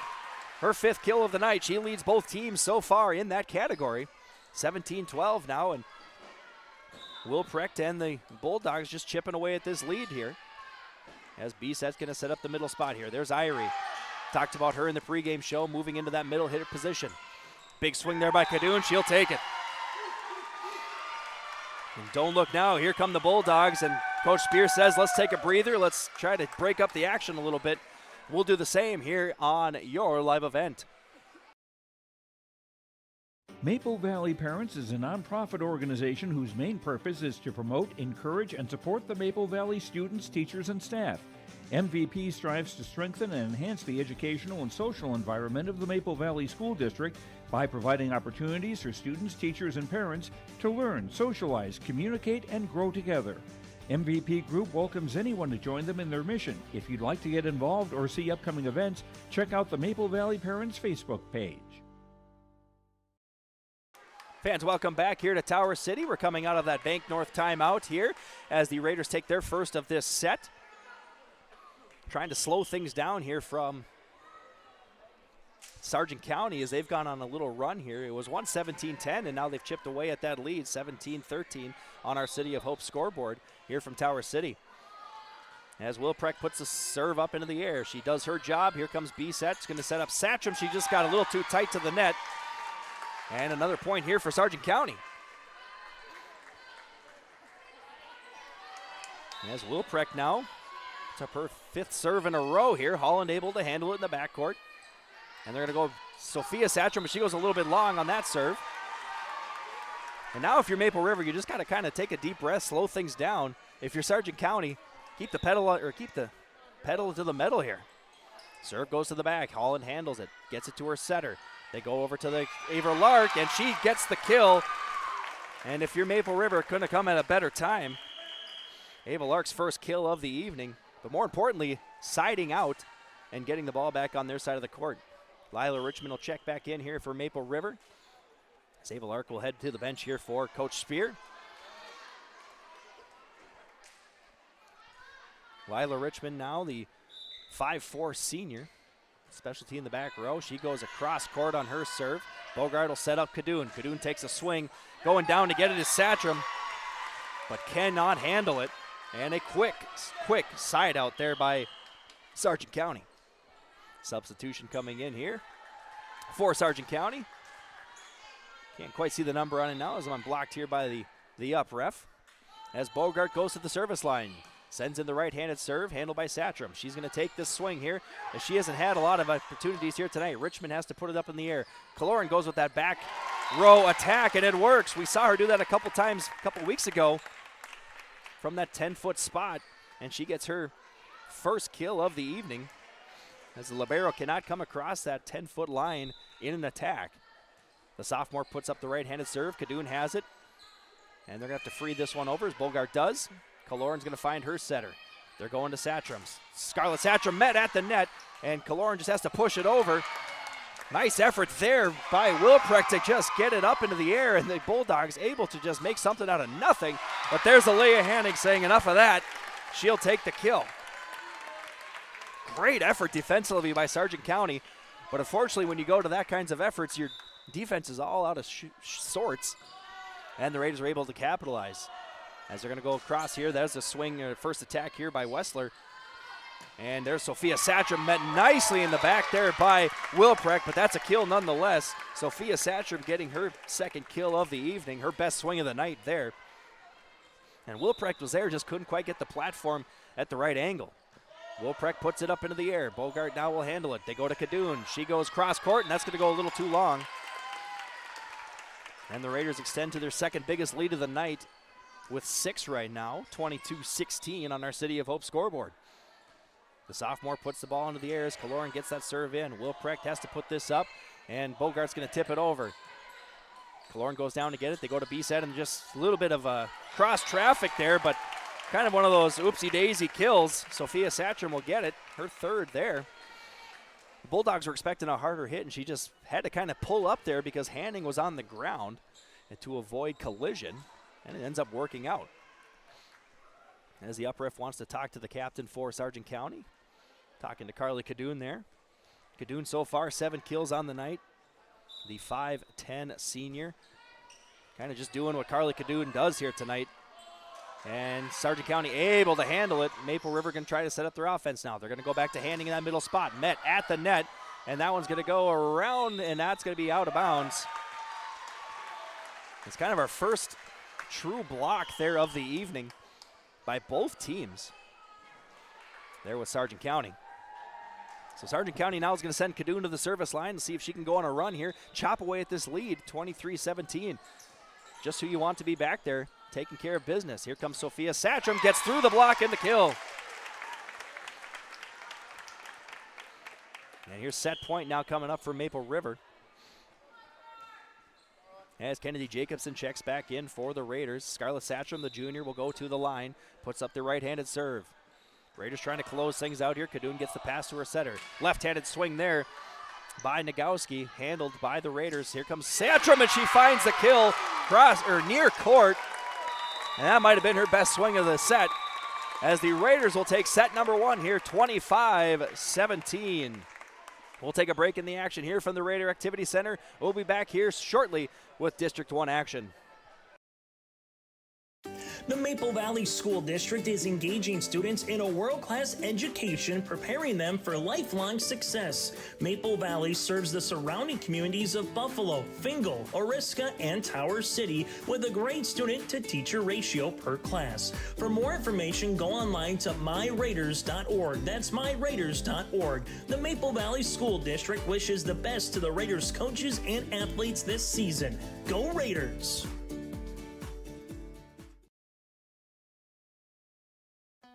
Her 5th kill of the night. She leads both teams so far in that category. 17-12 now, and Wilprecht and the Bulldogs just chipping away at this lead here. As B-Set's going to set up the middle spot here. There's Irie. Talked about her in the pregame show, moving into that middle hitter position. Big swing there by Kadoon. She'll take it. And don't look now. Here come the Bulldogs, and Coach Spear says, let's take a breather. Let's try to break up the action a little bit. We'll do the same here on your live event. Maple Valley Parents is a nonprofit organization whose main purpose is to promote, encourage, and support the Maple Valley students, teachers, and staff. MVP strives to strengthen and enhance the educational and social environment of the Maple Valley School District by providing opportunities for students, teachers, and parents to learn, socialize, communicate, and grow together. MVP Group welcomes anyone to join them in their mission. If you'd like to get involved or see upcoming events, check out the Maple Valley Parents Facebook page. Fans, welcome back here to Tower City. We're coming out of that Bank North timeout here as the Raiders take their first of this set. Trying to slow things down here from Sargent County as they've gone on a little run here. It was 1-17-10, and now they've chipped away at that lead, 17-13 on our City of Hope scoreboard here from Tower City. As Wilprecht puts the serve up into the air. She does her job. Here comes B-Set. It's going to set up Satcham. She just got a little too tight to the net. And another point here for Sargent County. As Wilprecht now puts up her 5th serve in a row here. Holland able to handle it in the backcourt. And they're going to go Sophia Satcham, but she goes a little bit long on that serve. And now if you're Maple River, you just got to kind of take a deep breath, slow things down. If you're Sargent County, keep the pedal to the metal here. Serve goes to the back. Holland handles it, gets it to her setter. They go over to the Ava Lark, and she gets the kill. And if you're Maple River, it couldn't have come at a better time. Ava Lark's first kill of the evening, but more importantly, siding out and getting the ball back on their side of the court. Lila Richmond will check back in here for Maple River. As Ava Lark will head to the bench here for Coach Spear. Lila Richmond now, the 5'4" senior. Specialty in the back row. She goes across court on her serve. Bogart will set up Kadoon. Kadoon takes a swing. Going down to get it is Satcham, but cannot handle it. And a quick side out there by Sargent County. Substitution coming in here for Sargent County. Can't quite see the number on it now as I'm blocked here by the up ref. As Bogart goes to the service line. Sends in the right-handed serve, handled by Satcham. She's going to take this swing here, as she hasn't had a lot of opportunities here tonight. Richmond has to put it up in the air. Kaloran goes with that back row attack, and it works. We saw her do that a couple times a couple weeks ago from that 10-foot spot, and she gets her first kill of the evening, as the libero cannot come across that 10-foot line in an attack. The sophomore puts up the right-handed serve. Kadoon has it, and they're going to have to free this one over, as Bogart does. Kaloran's going to find her setter. They're going to Satcham's. Scarlett Satcham met at the net, and Kaloran just has to push it over. Nice effort there by Wilprecht to just get it up into the air, and the Bulldogs able to just make something out of nothing. But there's Alea Hanning saying enough of that. She'll take the kill. Great effort defensively by Sargent County, but unfortunately when you go to that kinds of efforts, your defense is all out of sorts, and the Raiders are able to capitalize. As they're going to go across here, there's a swing, first attack here by Wessler. And there's Sophia Satcham, met nicely in the back there by Wilprecht, but that's a kill nonetheless. Sophia Satcham getting her second kill of the evening, her best swing of the night there. And Wilprecht was there, just couldn't quite get the platform at the right angle. Wilprecht puts it up into the air. Bogart now will handle it. They go to Kadoon. She goes cross court, and that's going to go a little too long. And the Raiders extend to their second biggest lead of the night, with 6 right now, 22-16 on our City of Hope scoreboard. The sophomore puts the ball into the air as Kaloran gets that serve in. Wilprecht has to put this up, and Bogart's going to tip it over. Kaloran goes down to get it. They go to B-set, and just a little bit of a cross traffic there, but kind of one of those oopsie-daisy kills. Sophia Satcham will get it, her third there. The Bulldogs were expecting a harder hit, and she just had to kind of pull up there because Hanning was on the ground and to avoid collision. And it ends up working out. As the up ref wants to talk to the captain for Sargent County. Talking to Carly Kadoon there. Kadoon so far 7 kills on the night. The 5'10" senior. Kind of just doing what Carly Kadoon does here tonight. And Sargent County able to handle it. Maple River going to try to set up their offense now. They're going to go back to handing in that middle spot. Met at the net. And that one's going to go around, and that's going to be out of bounds. It's kind of our first true block there of the evening by both teams. There with Sargent County. So Sargent County now is going to send Cadoon to the service line and see if she can go on a run here, chop away at this lead, 23-17. Just who you want to be back there, taking care of business. Here comes Sophia Satcham, gets through the block and the kill. And here's set point now coming up for Maple River. As Kennedy Jacobson checks back in for the Raiders. Scarlett Satcham, the junior, will go to the line, puts up the right-handed serve. Raiders trying to close things out here. Cadoon gets the pass to her setter. Left-handed swing there by Nagowski, handled by the Raiders. Here comes Satcham, and she finds the kill near court. And that might have been her best swing of the set, as the Raiders will take set number 1 here, 25-17. We'll take a break in the action here from the Raider Activity Center. We'll be back here shortly with District 1 action. The Maple Valley School District is engaging students in a world-class education, preparing them for lifelong success. Maple Valley serves the surrounding communities of Buffalo, Fingal, Oriska, and Tower City with a grade student-to-teacher ratio per class. For more information, go online to myraiders.org. That's myraiders.org. The Maple Valley School District wishes the best to the Raiders coaches and athletes this season. Go Raiders!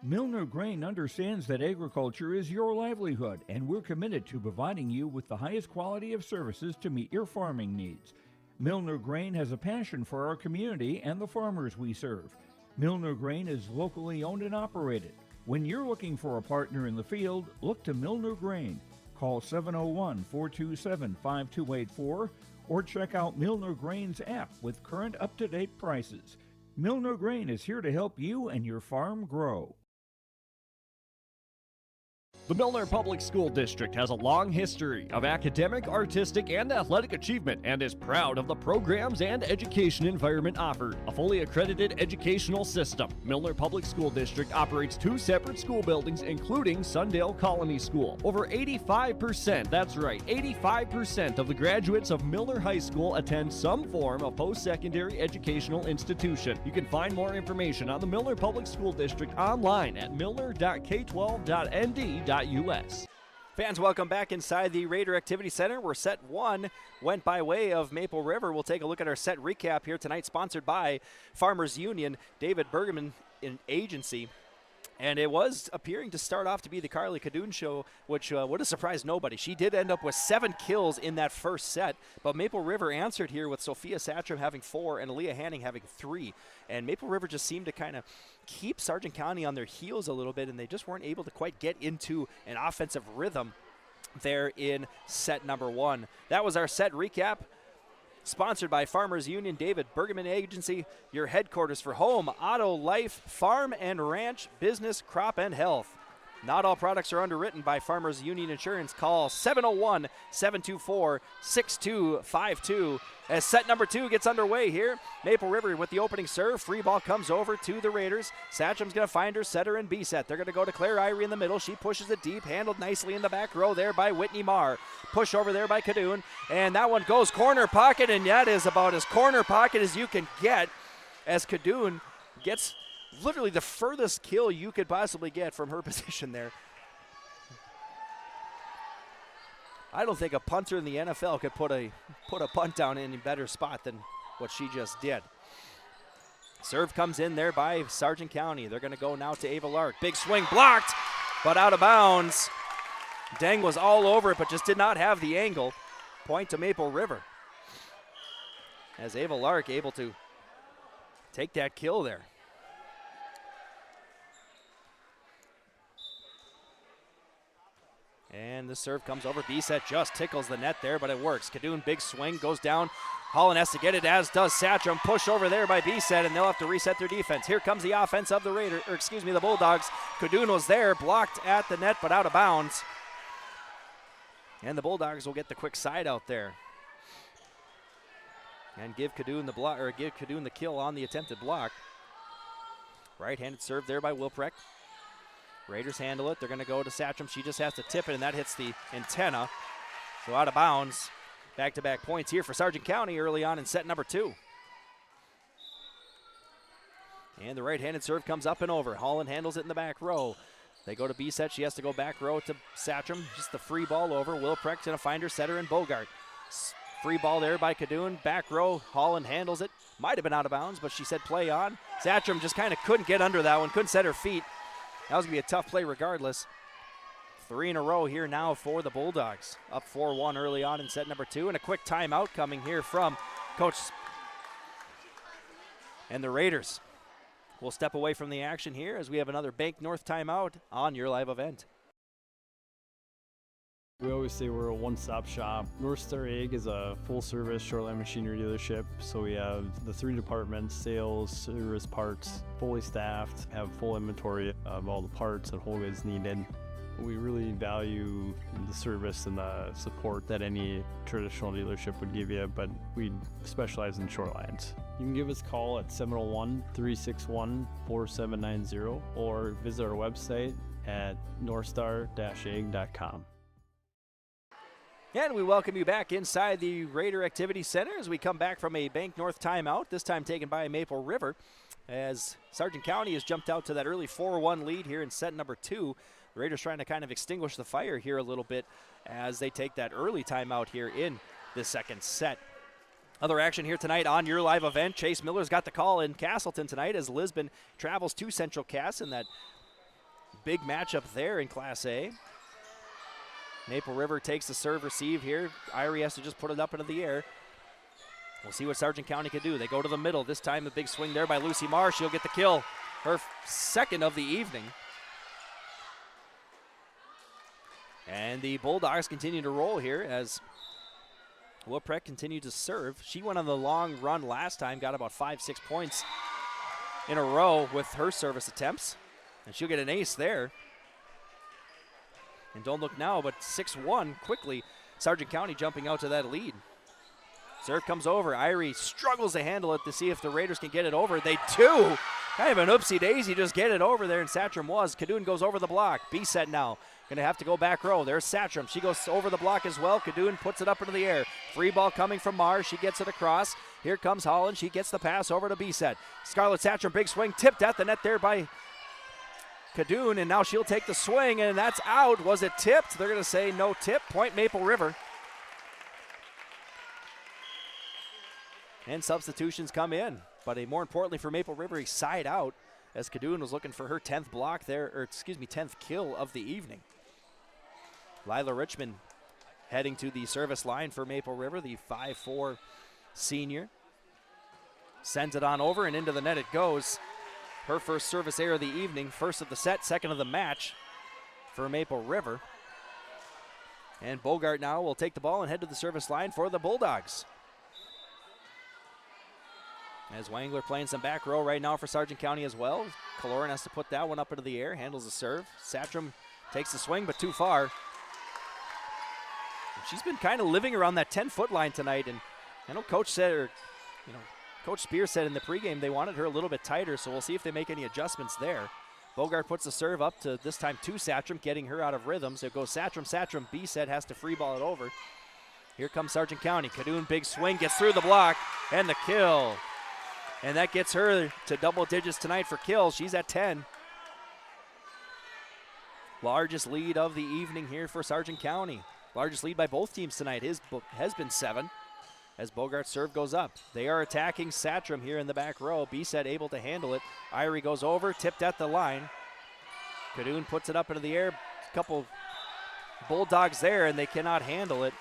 Milner Grain understands that agriculture is your livelihood, and we're committed to providing you with the highest quality of services to meet your farming needs. Milner Grain has a passion for our community and the farmers we serve. Milner Grain is locally owned and operated. When you're looking for a partner in the field, look to Milner Grain. Call 701-427-5284 or check out Milner Grain's app with current up-to-date prices. Milner Grain is here to help you and your farm grow. The Milner Public School District has a long history of academic, artistic, and athletic achievement and is proud of the programs and education environment offered. A fully accredited educational system, Milner Public School District operates 2 separate school buildings, including Sundale Colony School. Over 85%, that's right, 85% of the graduates of Milner High School attend some form of post-secondary educational institution. You can find more information on the Milner Public School District online at milner.k12.nd.us. Fans, welcome back inside the Raider Activity Center, where set 1 went by way of Maple River. We'll take a look at our set recap here tonight, sponsored by Farmers Union, David Bergman in agency. And it was appearing to start off to be the Carly Cadoon show, which would have surprised nobody. She did end up with 7 kills in that first set, but Maple River answered here with Sophia Satcham having 4 and Aaliyah Hanning having 3. And Maple River just seemed to kind of keep Sargent County on their heels a little bit, and they just weren't able to quite get into an offensive rhythm there in set number 1. That was our set recap. Sponsored by Farmers Union, David Bergman Agency, your headquarters for home, auto, life, farm and ranch, business, crop, and health. Not all products are underwritten by Farmers Union Insurance. Call 701-724-6252. As set number 2 gets underway here, Maple River with the opening serve. Free ball comes over to the Raiders. Satcham's going to find her setter in B set. They're going to go to Claire Irie in the middle. She pushes it deep, handled nicely in the back row there by Whitney Marr. Push over there by Cadoon, and that one goes corner pocket, and that is about as corner pocket as you can get, as Cadoon gets literally the furthest kill you could possibly get from her position there. I don't think a punter in the NFL could put a punt down in a better spot than what she just did. Serve comes in there by Sargent County. They're going to go now to Ava Lark. Big swing blocked, but out of bounds. Deng was all over it, but just did not have the angle. Point to Maple River, as Ava Lark able to take that kill there. And the serve comes over. B-set just tickles the net there, but it works. Cadoon, big swing, goes down. Holland has to get it, as does Satcham. Push over there by B-set, and they'll have to reset their defense. Here comes the offense of the Bulldogs. Cadoon was there, blocked at the net, but out of bounds. And the Bulldogs will get the quick side out there and give Cadoon the kill on the attempted block. Right-handed serve there by Wilprecht. Raiders handle it. They're going to go to Satcham. She just has to tip it, and that hits the antenna. So out of bounds. Back-to-back points here for Sargent County early on in set number 2. And the right-handed serve comes up and over. Holland handles it in the back row. They go to B set. She has to go back row to Satcham. Just the free ball over. Wilprecht's going to find her setter in Bogart. Free ball there by Kadoon. Back row. Holland handles it. Might have been out of bounds, but she said play on. Satcham just kind of couldn't get under that one. Couldn't set her feet. That was going to be a tough play regardless. 3 in a row here now for the Bulldogs. Up 4-1 early on in set number 2. And a quick timeout coming here from Coach. And the Raiders will step away from the action here as we have another Bank North timeout on your live event. We always say we're a one-stop shop. North Star Ag is a full-service shoreline machinery dealership, so we have the 3 departments: sales, service, parts, fully staffed, have full inventory of all the parts and whole goods needed. We really value the service and the support that any traditional dealership would give you, but we specialize in shorelines. You can give us a call at 701-361-4790 or visit our website at northstar-ag.com. And we welcome you back inside the Raider Activity Center as we come back from a Bank North timeout, this time taken by Maple River, as Sargent County has jumped out to that early 4-1 lead here in set number 2. The Raiders trying to kind of extinguish the fire here a little bit as they take that early timeout here in the second set. Other action here tonight on your live event. Chase Miller's got the call in Castleton tonight as Lisbon travels to Central Cass in that big matchup there in Class A. Maple River takes the serve receive here. Irie has to just put it up into the air. We'll see what Sargent County can do. They go to the middle. This time a big swing there by Lucy Marr. She'll get the kill. Her second of the evening. And the Bulldogs continue to roll here as Wilprecht continued to serve. She went on the long run last time, got about 5-6 points in a row with her service attempts. And she'll get an ace there. And don't look now, but 6-1 quickly. Sargent County jumping out to that lead. Serve comes over. Irie struggles to handle it to see if the Raiders can get it over. They do. Kind of an oopsie-daisy, just get it over there, and Satcham was. Kadoon goes over the block. B set now. Going to have to go back row. There's Satcham. She goes over the block as well. Kadoon puts it up into the air. Free ball coming from Mars. She gets it across. Here comes Holland. She gets the pass over to B set. Scarlett Satcham, big swing, tipped at the net there by Kadoon, and now she'll take the swing, and that's out. Was it tipped? They're going to say no tip. Point Maple River. And substitutions come in. But more importantly for Maple River, a side out as Kadoon was looking for her 10th block there, or 10th kill of the evening. Lila Richmond heading to the service line for Maple River, the 5'4" senior. Sends it on over and into the net it goes. Her first service error of the evening, first of the set, second of the match for Maple River. And Bogart now will take the ball and head to the service line for the Bulldogs. As Wangler playing some back row right now for Sargent County as well. Kaloran has to put that one up into the air, handles the serve. Satcham takes the swing, but too far. And she's been kind of living around that 10-foot line tonight, and I know Coach said, or Coach Spear said in the pregame they wanted her a little bit tighter, so we'll see if they make any adjustments there. Bogart puts the serve up to this time to Satcham, getting her out of rhythm. So it goes Satcham, B set has to free ball it over. Here comes Sargent County. Kadoon, big swing, gets through the block, and the kill. And that gets her to double digits tonight for kills. She's at 10. Largest lead of the evening here for Sargent County. Largest lead by both teams tonight has been 7 as Bogart's serve goes up. They are attacking Satcham here in the back row. B-set able to handle it. Irie goes over, tipped at the line. Kadoon puts it up into the air. A couple Bulldogs there, and they cannot handle it.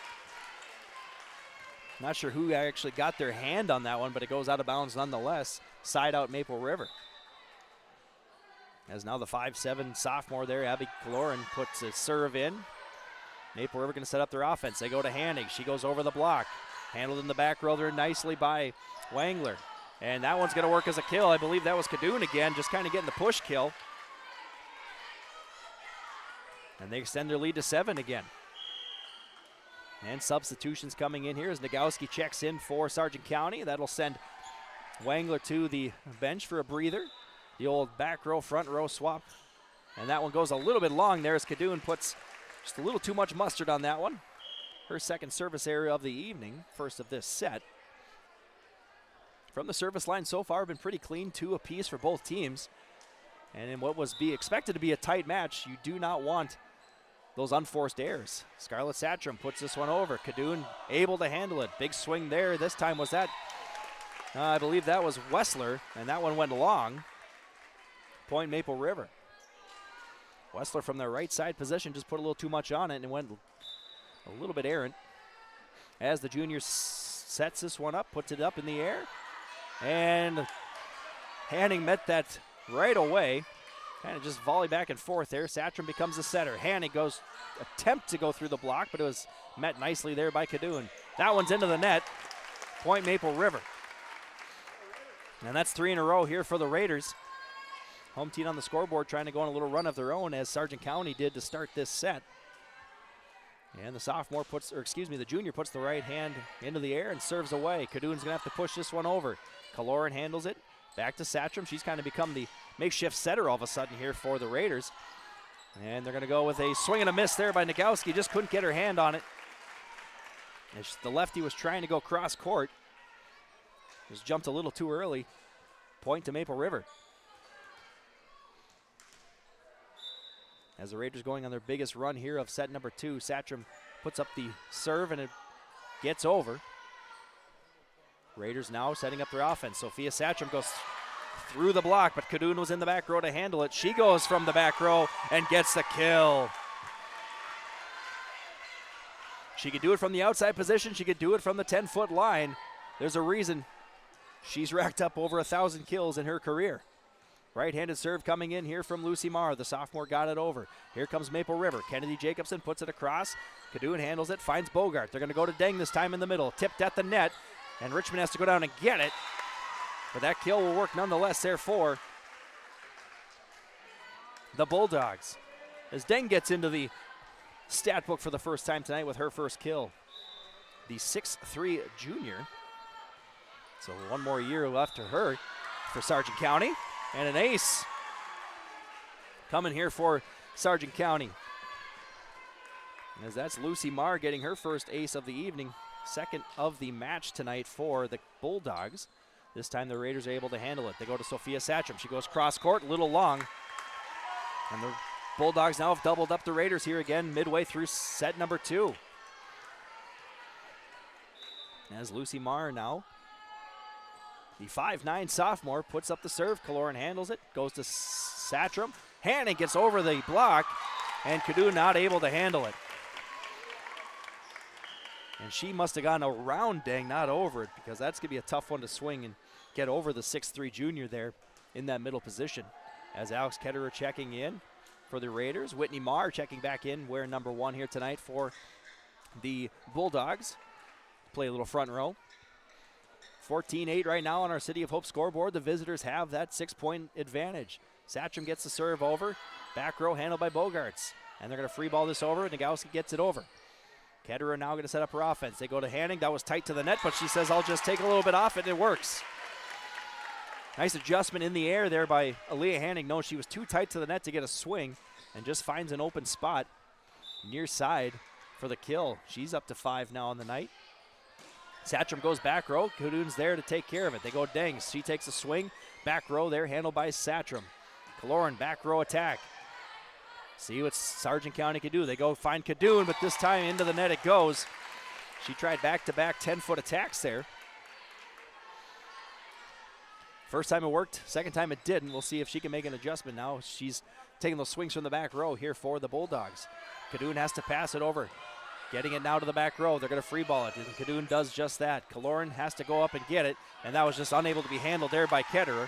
Not sure who actually got their hand on that one, but it goes out of bounds nonetheless. Side out Maple River. As now the 5'7" sophomore there, Abby Kaloran, puts a serve in. Maple River going to set up their offense. They go to Hannig. She goes over the block. Handled in the back row there nicely by Wangler. And that one's going to work as a kill. I believe that was Kadoon again, just kind of getting the push kill. And they extend their lead to 7 again. And substitutions coming in here as Nagowski checks in for Sargent County. That'll send Wangler to the bench for a breather. The old back row, front row swap. And that one goes a little bit long there as Kadoon puts just a little too much mustard on that one. Her second service area of the evening, first of this set. From the service line so far, been pretty clean, 2 apiece for both teams. And in what was expected to be a tight match, you do not want those unforced errors. Scarlett Satcham puts this one over. Cadoon able to handle it. Big swing there. This time was that, I believe that was Wessler, and that one went long. Point Maple River. Wessler from their right side position just put a little too much on it and went a little bit errant. As the junior sets this one up, puts it up in the air. And Hanning met that right away. Kind of just volley back and forth there. Satcham becomes the setter. Hanning goes, attempt to go through the block, but it was met nicely there by Cadoon. That one's into the net. Point Maple River. And that's 3 in a row here for the Raiders. Home team on the scoreboard trying to go on a little run of their own, as Sargent County did to start this set. And the junior puts the right hand into the air and serves away. Cadoon's gonna have to push this one over. Kaloran handles it. Back to Satcham. She's kind of become the makeshift setter all of a sudden here for the Raiders. And they're gonna go with a swing and a miss there by Nagowski. Just couldn't get her hand on it. As the lefty was trying to go cross court. Just jumped a little too early. Point to Maple River. As the Raiders going on their biggest run here of set number 2, Satcham puts up the serve and it gets over. Raiders now setting up their offense. Sophia Satcham goes through the block, but Cadoon was in the back row to handle it. She goes from the back row and gets the kill. She could do it from the outside position. She could do it from the 10-foot line. There's a reason she's racked up over 1,000 kills in her career. Right-handed serve coming in here from Lucy Marr. The sophomore got it over. Here comes Maple River. Kennedy Jacobson puts it across. Cadoon handles it, finds Bogart. They're going to go to Deng this time in the middle. Tipped at the net, and Richmond has to go down and get it. But that kill will work nonetheless there for the Bulldogs. As Deng gets into the stat book for the first time tonight with her first kill. The 6'3" junior. So one more year left to her for Sargent County. And an ace coming here for Sargent County. As that's Lucy Marr getting her first ace of the evening, second of the match tonight for the Bulldogs. This time the Raiders are able to handle it. They go to Sophia Satcham. She goes cross court, a little long. And the Bulldogs now have doubled up the Raiders here again midway through set number 2. As Lucy Marr now, the 5'9" sophomore, puts up the serve. Kaloran handles it, goes to Satcham. Hanning gets over the block, and Cadoon not able to handle it. And she must have gone around Deng, not over it, because that's going to be a tough one to swing and get over the 6'3" junior there in that middle position. As Alex Ketterer checking in for the Raiders. Whitney Marr checking back in, wearing number 1 here tonight for the Bulldogs. Play a little front row. 14-8 right now on our City of Hope scoreboard. The visitors have that 6-point advantage. Satcham gets the serve over. Back row handled by Bogarts. And they're going to free ball this over. Nagowski gets it over. Ketterer now going to set up her offense. They go to Hanning. That was tight to the net, but she says, I'll just take a little bit off it. It works. Nice adjustment in the air there by Aaliyah Hanning. No, she was too tight to the net to get a swing and just finds an open spot near side for the kill. She's up to 5 now on the night. Satcham goes back row. Cadoon's there to take care of it. They go Deng. She takes a swing. Back row there, handled by Satcham. Kaloran, back row attack. See what Sargent County can do. They go find Cadoon, but this time into the net it goes. She tried back-to-back 10-foot attacks there. First time it worked, second time it didn't. We'll see if she can make an adjustment now. She's taking those swings from the back row here for the Bulldogs. Cadoon has to pass it over. Getting it now to the back row. They're going to free ball it, and Cadoon does just that. Kaloran has to go up and get it, and that was just unable to be handled there by Ketterer.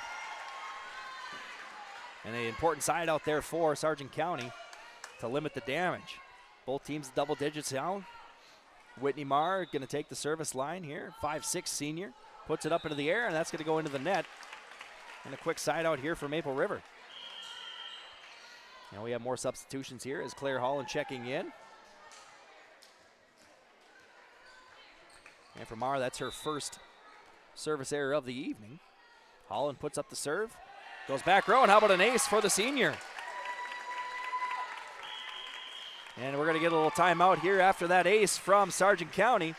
And an important side out there for Sargent County to limit the damage. Both teams double digits now. Whitney Marr going to take the service line here. 5'6" senior. Puts it up into the air, and that's going to go into the net. And a quick side out here for Maple River. Now we have more substitutions here as Claire Holland checking in. And for Marr, that's her first service error of the evening. Holland puts up the serve. Goes back row, and how about an ace for the senior? And we're going to get a little timeout here after that ace from Sargent County.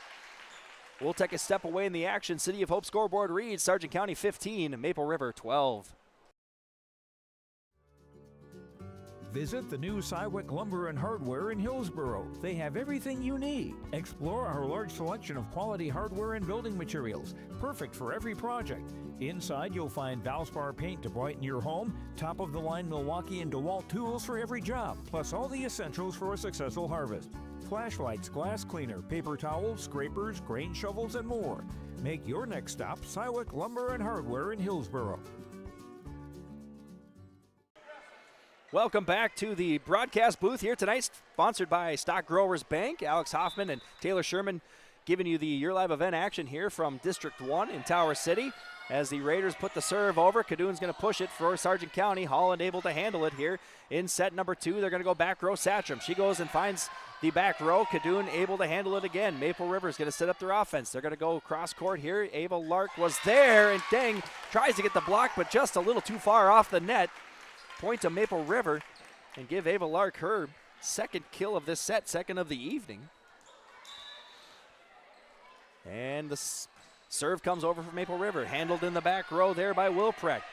We'll take a step away in the action. City of Hope scoreboard reads Sargent County 15, Maple River 12. Visit the new Cywick Lumber and Hardware in Hillsboro. They have everything you need. Explore our large selection of quality hardware and building materials, perfect for every project. Inside, you'll find Valspar paint to brighten your home, top-of-the-line Milwaukee and DeWalt tools for every job, plus all the essentials for a successful harvest. Flashlights, glass cleaner, paper towels, scrapers, grain shovels, and more. Make your next stop Cywick Lumber and Hardware in Hillsboro. Welcome back to the broadcast booth here tonight, sponsored by Stock Growers Bank. Alex Hoffman and Taylor Sherman giving you the Your Live event action here from District 1 in Tower City. As the Raiders put the serve over, Cadoon's going to push it for Sargent County. Holland able to handle it here in set number 2. They're going to go back row Satcham. She goes and finds the back row. Cadoon able to handle it again. Maple River's going to set up their offense. They're going to go cross court here. Ava Lark was there, and Deng tries to get the block, but just a little too far off the net. Point to Maple River and give Ava Lark her second kill of this set, second of the evening. And the serve comes over from Maple River, handled in the back row there by Wilprecht.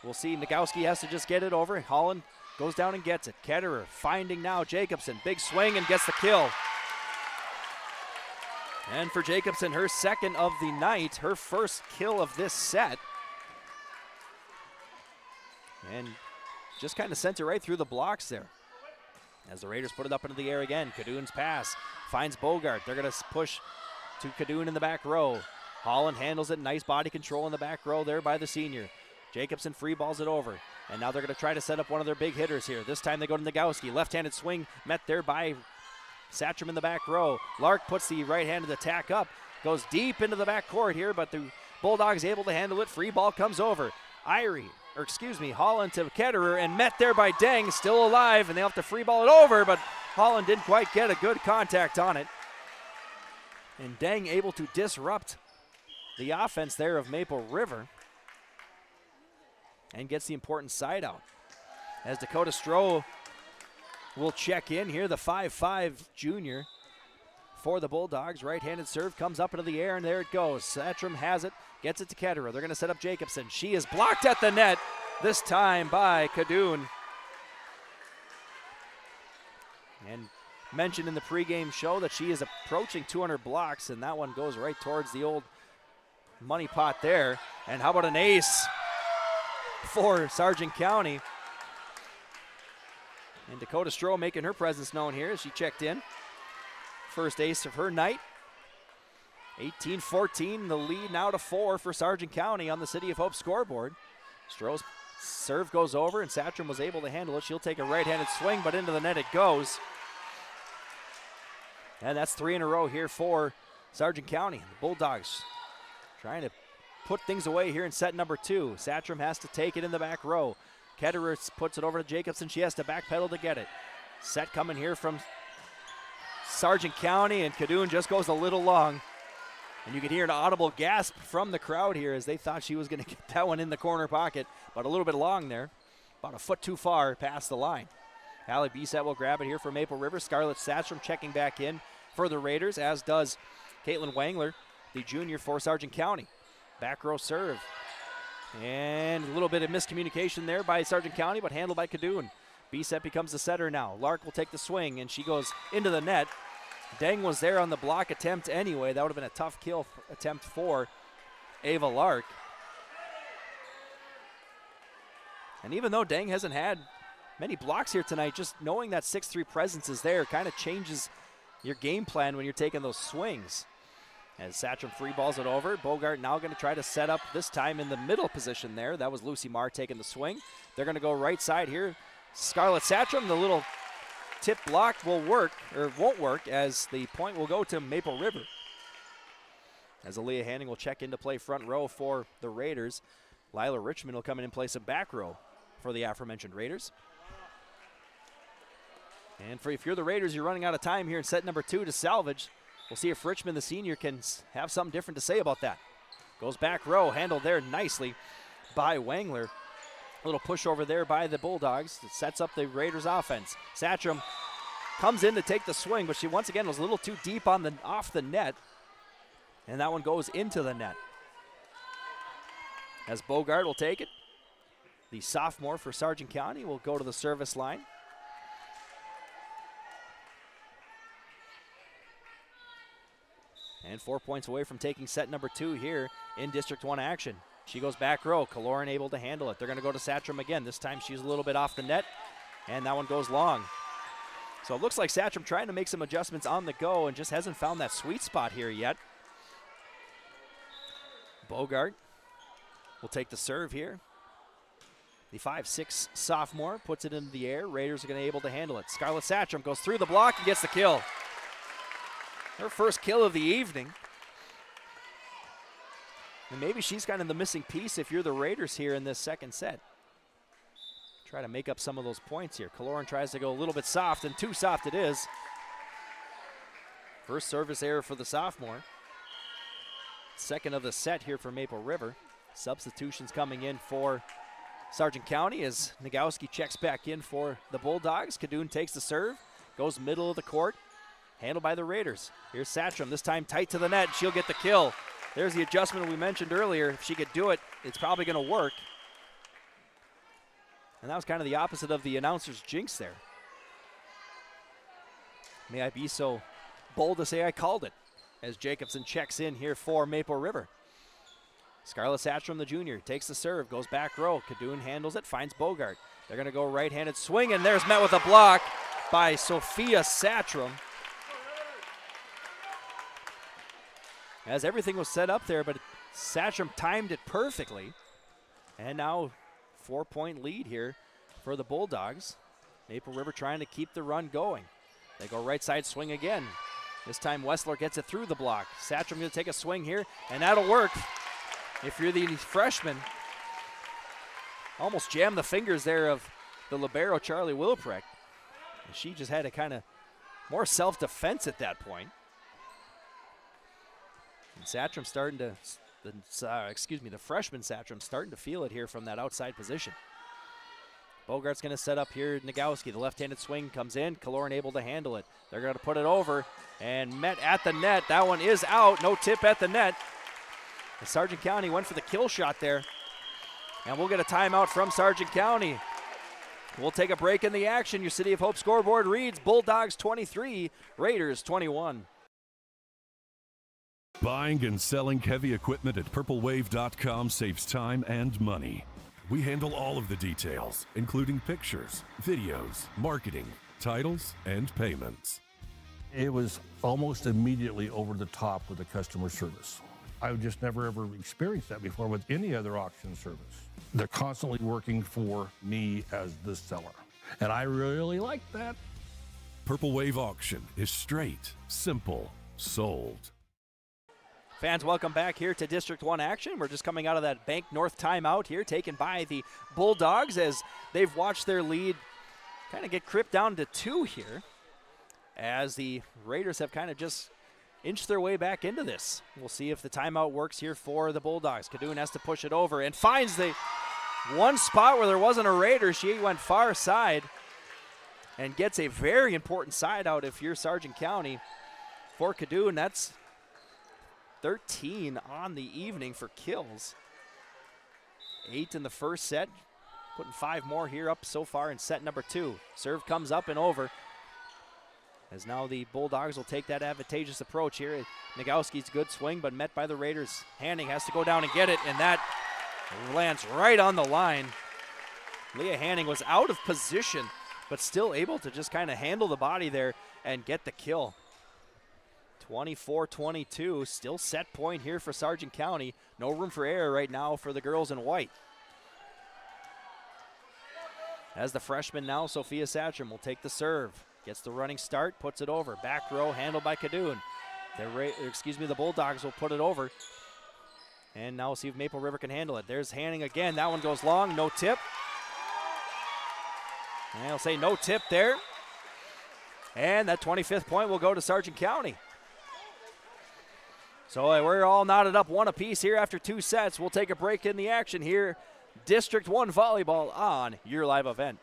We'll see Nagowski has to just get it over. Holland goes down and gets it. Ketterer finding now Jacobson. Big swing and gets the kill. And for Jacobson, her second of the night, her first kill of this set. And just kind of sent it right through the blocks there. As the Raiders put it up into the air again, Cadoon's pass finds Bogart. They're going to push to Cadoon in the back row. Holland handles it. Nice body control in the back row there by the senior. Jacobson free balls it over. And now they're going to try to set up one of their big hitters here. This time they go to Nagowski. Left-handed swing met there by Satcham in the back row. Lark puts the right-handed attack up. Goes deep into the back court here, but the Bulldogs able to handle it. Free ball comes over. Holland to Ketterer, and met there by Deng, still alive, and they'll have to free ball it over, but Holland didn't quite get a good contact on it. And Deng able to disrupt the offense there of Maple River and gets the important side out. As Dakota Stroh will check in here, the 5'5 junior for the Bulldogs. Right-handed serve comes up into the air, and there it goes. Satcham has it, gets it to Ketterer. They're going to set up Jacobson. She is blocked at the net, this time by Cadoon. And mentioned in the pregame show that she is approaching 200 blocks, and that one goes right towards the old money pot there. And how about an ace for Sargent County? And Dakota Stroh making her presence known here as she checked in. First ace of her night. 18-14, the lead now to 4 for Sargent County on the City of Hope scoreboard. Stroh's serve goes over, and Satcham was able to handle it. She'll take a right-handed swing, but into the net it goes. And that's 3 in a row here for Sargent County. The Bulldogs trying to put things away here in set number 2. Satcham has to take it in the back row. Ketterer puts it over to Jacobson. She has to backpedal to get it. Set coming here from Sargent County, and Cadoon just goes a little long. And you can hear an audible gasp from the crowd here as they thought she was going to get that one in the corner pocket, but a little bit long there, about a foot too far past the line. Allie Bisset will grab it here for Maple River. Scarlett Satcham checking back in for the Raiders, as does Caitlin Wangler, the junior for Sargent County. Back row serve. And a little bit of miscommunication there by Sargent County, but handled by Cadoon. Bisset becomes the setter now. Lark will take the swing, and she goes into the net. Deng was there on the block attempt anyway. That would have been a tough kill attempt for Ava Lark. And even though Deng hasn't had many blocks here tonight, just knowing that 6'3 presence is there kind of changes your game plan when you're taking those swings. As Satcham free balls it over, Bogart now going to try to set up, this time in the middle position there. That was Lucy Marr taking the swing. They're going to go right side here. Scarlett Satcham, the little tip block will work, or won't work, as the point will go to Maple River. As Aaliyah Hanning will check into play front row for the Raiders. Lila Richmond will come in and play some back row for the aforementioned Raiders. And if you're the Raiders, you're running out of time here in set number 2 to salvage. We'll see if Richmond, the senior, can have something different to say about that. Goes back row, handled there nicely by Wangler. A little push over there by the Bulldogs. It sets up the Raiders offense. Satcham comes in to take the swing, but she once again was a little too deep on off the net. And that one goes into the net. As Bogart will take it. The sophomore for Sargent County will go to the service line. and 4 points away from taking set number 2 here in District 1 action. She goes back row. Kaloran able to handle it. They're going to go to Satcham again. This time she's a little bit off the net, and that one goes long. So it looks like Satcham trying to make some adjustments on the go and just hasn't found that sweet spot here yet. Bogart will take the serve here. The 5'6" sophomore puts it into the air. Raiders are going to be able to handle it. Scarlett Satcham goes through the block and gets the kill. Her first kill of the evening. And maybe she's kind of the missing piece if you're the Raiders here in this second set. Try to make up some of those points here. Kaloran tries to go a little bit soft, and too soft it is. First service error for the sophomore. Second of the set here for Maple River. Substitutions coming in for Sargent County as Nagowski checks back in for the Bulldogs. Kadoon takes the serve, goes middle of the court, handled by the Raiders. Here's Satcham, this time tight to the net. She'll get the kill. There's the adjustment we mentioned earlier. If she could do it, it's probably going to work. And that was kind of the opposite of the announcer's jinx there. May I be so bold to say I called it, as Jacobson checks in here for Maple River. Scarlett Satcham, the junior, takes the serve, goes back row. Kadoon handles it, finds Bogart. They're going to go right-handed swing, and there's met with a block by Sophia Satcham. As everything was set up there, but Satcham timed it perfectly. And now 4-point lead here for the Bulldogs. Maple River trying to keep the run going. They go right side swing again. This time Wessler gets it through the block. Satcham going to take a swing here, and that'll work. If you're the freshman, almost jammed the fingers there of the libero, Charlie Wilprecht. And she just had a kind of more self-defense at that point. And Satcham starting to, the freshman Satcham starting to feel it here from that outside position. Bogart's going to set up here. Nagowski, the left-handed swing comes in. Kaloran able to handle it. They're going to put it over and met at the net. That one is out. No tip at the net. And Sargent County went for the kill shot there. And we'll get a timeout from Sargent County. We'll take a break in the action. Your City of Hope scoreboard reads Bulldogs 23, Raiders 21. Buying and selling heavy equipment at purplewave.com saves time and money. We handle all of the details, including pictures, videos, marketing, titles, and payments. It was almost immediately over the top with the customer service. I've just never ever experienced that before with any other auction service. They're constantly working for me as the seller, and I really like that. Purple Wave Auction is straight, simple, sold. Fans, welcome back here to District 1 action. We're just coming out of that Bank North timeout here, taken by the Bulldogs as they've watched their lead kind of get crimped down to 2 here, as the Raiders have kind of just inched their way back into this. We'll see if the timeout works here for the Bulldogs. Kadoon has to push it over and finds the one spot where there wasn't a Raider. She went far side and gets a very important side out if you're Sargent County. For Kadoon, that's 13 on the evening for kills. 8 in the first set, putting 5 more here up so far in set number 2. Serve comes up and over, as now the Bulldogs will take that advantageous approach here. Nagowski's good swing, but met by the Raiders. Hanning has to go down and get it, and that lands right on the line. Leah Hanning was out of position, but still able to just kind of handle the body there and get the kill. 24-22, still set point here for Sargent County. No room for error right now for the girls in white. As the freshman now, Sophia Satcham will take the serve. Gets the running start, puts it over. Back row handled by Kadoon. The Bulldogs will put it over. And now we'll see if Maple River can handle it. There's Hanning again. That one goes long, no tip. And I'll say no tip there. And that 25th point will go to Sargent County. So we're all knotted up 1 apiece here after 2 sets. We'll take a break in the action here. District 1 Volleyball on your live event.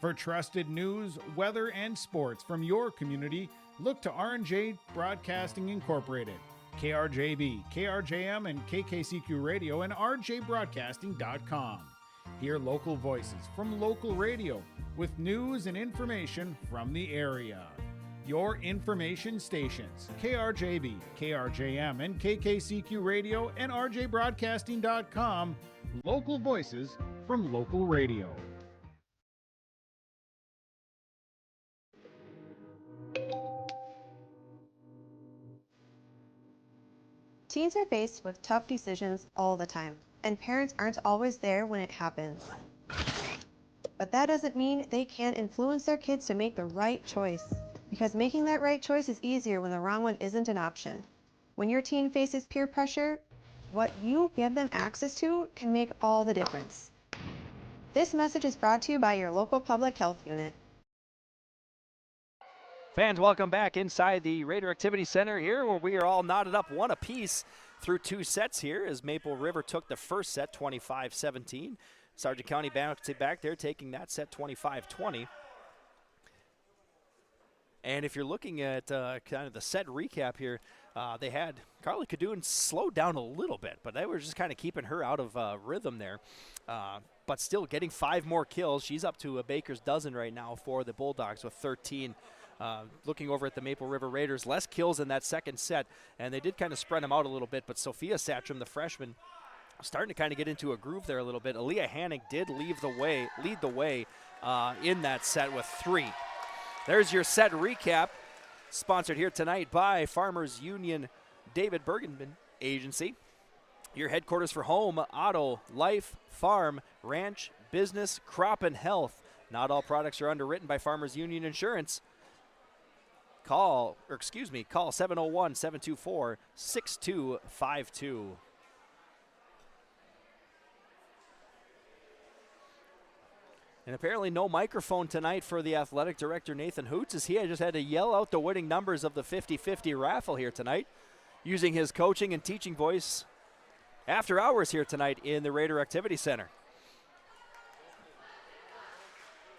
For trusted news, weather, and sports from your community, look to R&J Broadcasting Incorporated, KRJB, KRJM, and KKCQ Radio, and rjbroadcasting.com. Hear local voices from local radio with news and information from the area. your information stations, KRJB, KRJM, and KKCQ Radio, and RJBroadcasting.com, local voices from local radio. Teens are faced with tough decisions all the time, and parents aren't always there when it happens. But that doesn't mean they can't influence their kids to make the right choice, because making that right choice is easier when the wrong one isn't an option. When your teen faces peer pressure, what you give them access to can make all the difference. This message is brought to you by your local public health unit. Fans, welcome back inside the Raider Activity Center here, where we are all knotted up one apiece through 2 sets here as Maple River took the first set 25-17. Sargent County back there taking that set 25-20. And if you're looking at kind of the set recap here, they had Carly Cadoon slowed down a little bit, but they were just kind of keeping her out of rhythm there. But still getting 5 more kills. She's up to a baker's dozen right now for the Bulldogs with 13. Looking over at the Maple River Raiders, less kills in that second set, and they did kind of spread them out a little bit, but Sophia Satcham, the freshman, starting to kind of get into a groove there a little bit. Aaliyah Hannig did lead the way in that set with 3. There's your set recap, sponsored here tonight by Farmers Union David Bergenman Agency. Your headquarters for home, auto, life, farm, ranch, business, crop, and health. Not all products are underwritten by Farmers Union Insurance. Call 701-724-6252. And apparently no microphone tonight for the athletic director, Nathan Hoots, as he just had to yell out the winning numbers of the 50-50 raffle here tonight, using his coaching and teaching voice after hours here tonight in the Raider Activity Center.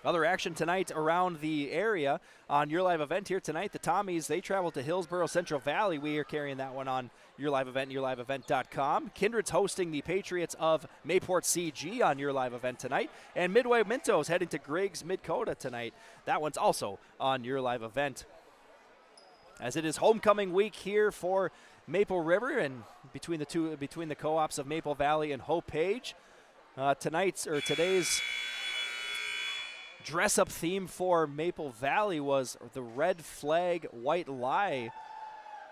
Other action tonight around the area on Your Live Event here tonight. The Tommies, they travel to Hillsborough Central Valley. We are carrying that one on Your Live Event, yourliveevent.com. Kindred's hosting the Patriots of Mayport CG on Your Live Event tonight. And Midway Mintos heading to Griggs Midcoda tonight. That one's also on Your Live Event. As it is homecoming week here for Maple River and between the co-ops of Maple Valley and Hope Page. Today's dress-up theme for Maple Valley was the red flag, white lie,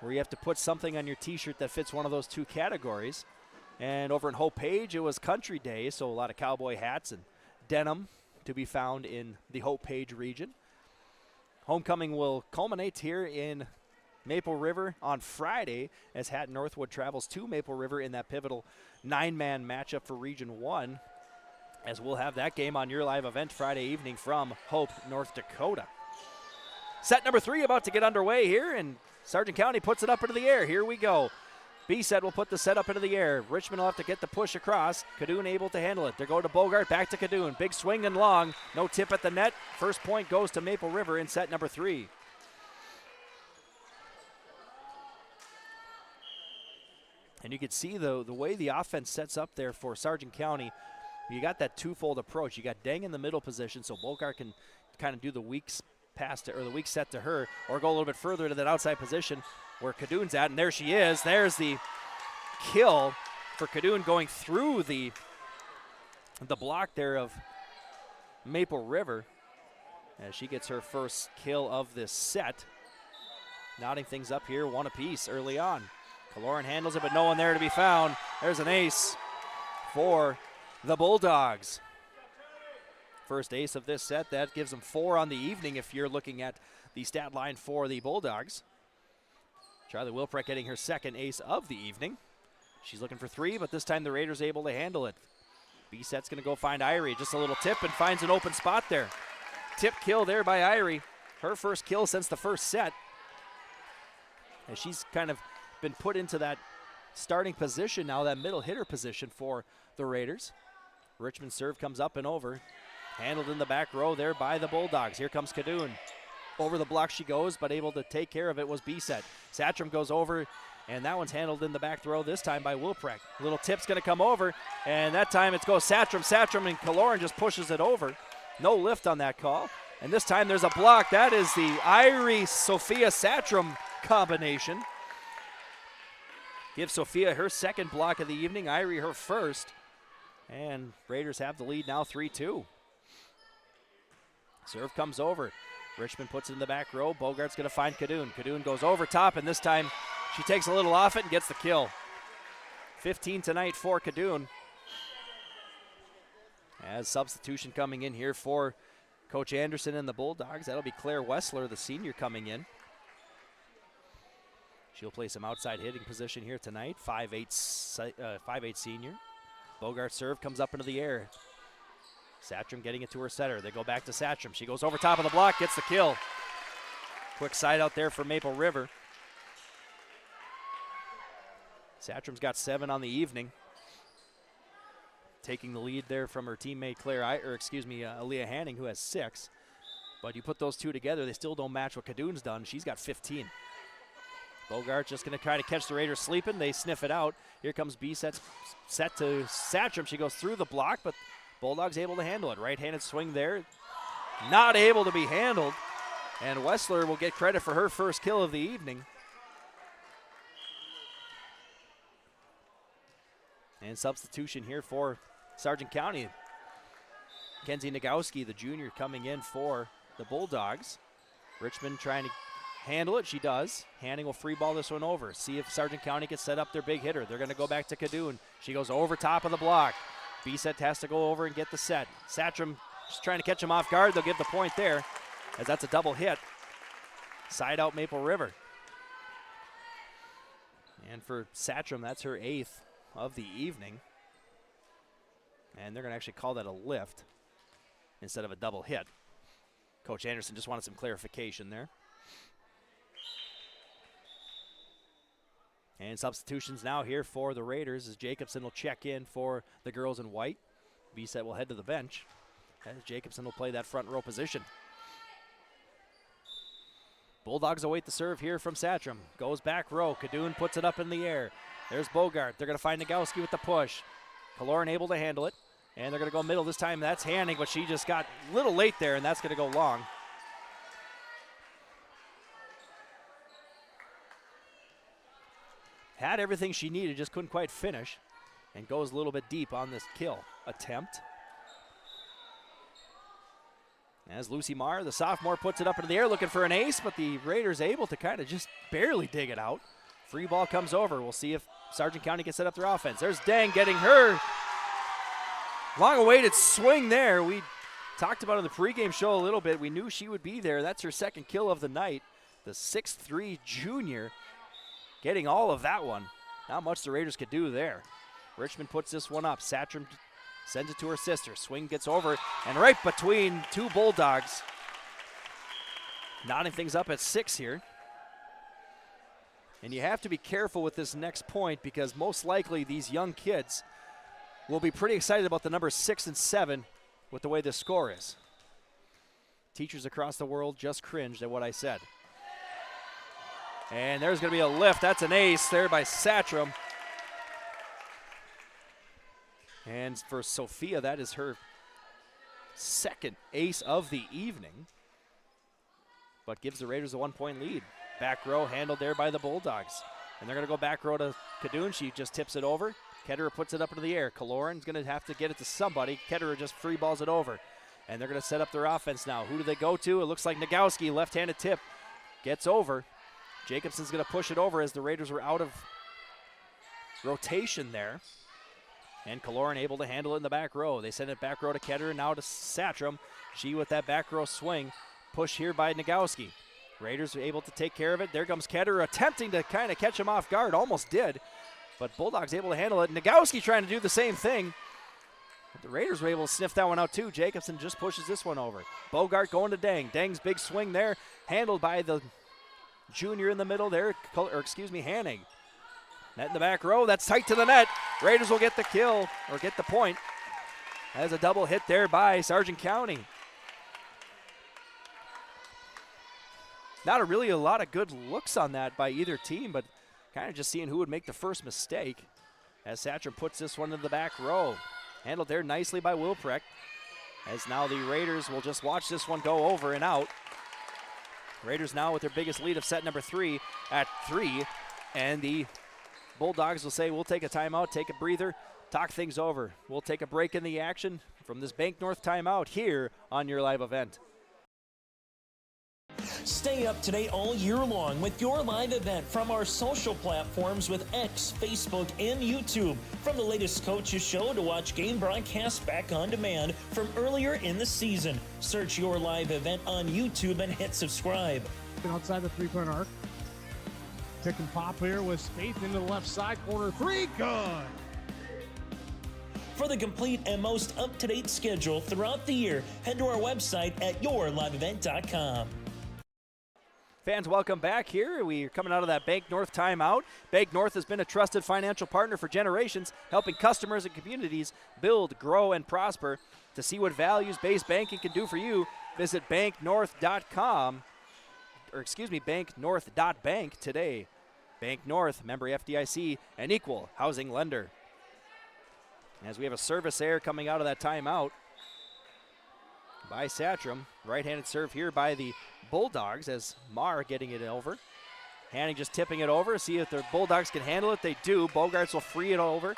where you have to put something on your t-shirt that fits one of those 2 categories. And over in Hope Page, it was Country Day, so a lot of cowboy hats and denim to be found in the Hope Page region. Homecoming will culminate here in Maple River on Friday as Hatton Northwood travels to Maple River in that pivotal 9-man matchup for Region 1. As we'll have that game on Your Live Event Friday evening from Hope, North Dakota. Set number 3 about to get underway here, and Sargent County puts it up into the air. Here we go. B set will put the set up into the air. Richmond will have to get the push across. Cadoon able to handle it. They go to Bogart, back to Cadoon. Big swing and long. No tip at the net. First point goes to Maple River in set number 3. And you can see the way the offense sets up there for Sargent County. You got that twofold approach. You got Deng in the middle position, so Bogart can kind of do the weak pass to, or the weak set to her, or go a little bit further to that outside position where Cadoon's at, and there she is. There's the kill for Cadoon going through the block there of Maple River as she gets her first kill of this set. Knotting things up here, 1 apiece early on. Kaloran handles it, but no one there to be found. There's an ace for the Bulldogs. First ace of this set. That gives them 4 on the evening if you're looking at the stat line for the Bulldogs. Charlie Wilprecht getting her second ace of the evening. She's looking for 3, but this time the Raiders able to handle it. B-set's going to go find Irie. Just a little tip and finds an open spot there. Tip kill there by Irie. Her first kill since the first set. And she's kind of been put into that starting position now, that middle hitter position for the Raiders. Richmond's serve comes up and over. Handled in the back row there by the Bulldogs. Here comes Cadoon. Over the block she goes, but able to take care of it was B-set. Satcham goes over, and that one's handled in the back throw this time by Wilprecht. Little tip's going to come over, and that time it goes Satcham. Satcham and Kaloran just pushes it over. No lift on that call. And this time there's a block. That is the Irie-Sophia Satcham combination. Gives Sophia her second block of the evening, Irie her first. And Raiders have the lead now 3-2. Serve comes over. Richmond puts it in the back row. Bogart's going to find Kadoon. Kadoon goes over top, and this time she takes a little off it and gets the kill. 15 tonight for Kadoon. As substitution coming in here for Coach Anderson and the Bulldogs. That'll be Claire Wessler, the senior, coming in. She'll play some outside hitting position here tonight. 5'8" senior. Bogart serve comes up into the air. Satcham getting it to her setter. They go back to Satcham. She goes over top of the block, gets the kill. Quick side out there for Maple River. Satcham's got 7 on the evening. Taking the lead there from her teammate Aaliyah Hanning, who has 6. But you put those two together, they still don't match what Kadoon's done. She's got 15. Bogart just going to try to catch the Raiders sleeping. They sniff it out. Here comes B set to Satcham. She goes through the block, but Bulldogs able to handle it. Right-handed swing there. Not able to be handled. And Wessler will get credit for her first kill of the evening. And substitution here for Sargent County. Kenzie Nagowski, the junior, coming in for the Bulldogs. Richmond trying to handle it. She does. Hanning will free ball this one over. See if Sargent County can set up their big hitter. They're going to go back to Kadoon. She goes over top of the block. B-Set has to go over and get the set. Satcham just trying to catch him off guard. They'll give the point there, as that's a double hit. Side out Maple River. And for Satcham, that's her 8th of the evening. And they're going to actually call that a lift instead of a double hit. Coach Anderson just wanted some clarification there. And substitutions now here for the Raiders as Jacobson will check in for the girls in white. B-Set will head to the bench as Jacobson will play that front row position. Bulldogs await the serve here from Satcham. Goes back row. Kadoon puts it up in the air. There's Bogart. They're going to find Nagowski with the push. Kaloran able to handle it. And they're going to go middle this time. That's Hanning, but she just got a little late there, and that's going to go long. Had everything she needed, just couldn't quite finish. And goes a little bit deep on this kill attempt. As Lucy Marr, the sophomore, puts it up into the air looking for an ace, but the Raiders able to kind of just barely dig it out. Free ball comes over. We'll see if Sargent County can set up their offense. There's Dang getting her long-awaited swing there. We talked about it in the pregame show a little bit. We knew she would be there. That's her second kill of the night. The 6'3" junior getting all of that one. Not much the Raiders could do there. Richmond puts this one up. Satcham sends it to her sister. Swing gets over, and right between two Bulldogs. Knotting things up at 6 here. And you have to be careful with this next point because most likely these young kids will be pretty excited about the numbers 6 and 7 with the way this score is. Teachers across the world just cringed at what I said. And there's going to be a lift. That's an ace there by Satcham. And for Sophia, that is her second ace of the evening. But gives the Raiders a 1-point lead. Back row handled there by the Bulldogs. And they're going to go back row to Kadoon. She just tips it over. Ketterer puts it up into the air. Kaloran's going to have to get it to somebody. Ketterer just free balls it over. And they're going to set up their offense now. Who do they go to? It looks like Nagowski, left-handed tip, gets over. Jacobson's going to push it over as the Raiders were out of rotation there. And Kaloran able to handle it in the back row. They send it back row to Ketterer, now to Satcham. She with that back row swing. Push here by Nagowski. Raiders are able to take care of it. There comes Ketterer attempting to kind of catch him off guard. Almost did. But Bulldogs able to handle it. Nagowski trying to do the same thing. But the Raiders were able to sniff that one out too. Jacobson just pushes this one over. Bogart going to Dang. Dang's big swing there. Handled by the junior in the middle there. Hanning. Net in the back row. That's tight to the net. Raiders will get the kill or get the point. As a double hit there by Sargent County. Not really a lot of good looks on that by either team, but kind of just seeing who would make the first mistake as Satcham puts this one in the back row. Handled there nicely by Wilprecht. As now the Raiders will just watch this one go over and out. Raiders now with their biggest lead of set number 3 at 3. And the Bulldogs will say, we'll take a timeout, take a breather, talk things over. We'll take a break in the action from this Bank North timeout here on your live event. Stay up to date all year long with your live event from our social platforms with X, Facebook, and YouTube. From the latest coaches show to watch game broadcasts back on demand from earlier in the season. Search your live event on YouTube and hit subscribe. Outside the three-point arc. Pick and pop here with Spaeth into the left side corner. 3, good. For the complete and most up-to-date schedule throughout the year, head to our website at yourliveevent.com. Fans, welcome back here. We're coming out of that Bank North timeout. Bank North has been a trusted financial partner for generations, helping customers and communities build, grow, and prosper. To see what values-based banking can do for you, visit banknorth.com, or excuse me, banknorth.bank today. Bank North, member FDIC, an equal housing lender. As we have a service error coming out of that timeout by Satcham. Right-handed serve here by the Bulldogs as Marr getting it over. Hanning just tipping it over. See if the Bulldogs can handle it. They do. Bogarts will free it over.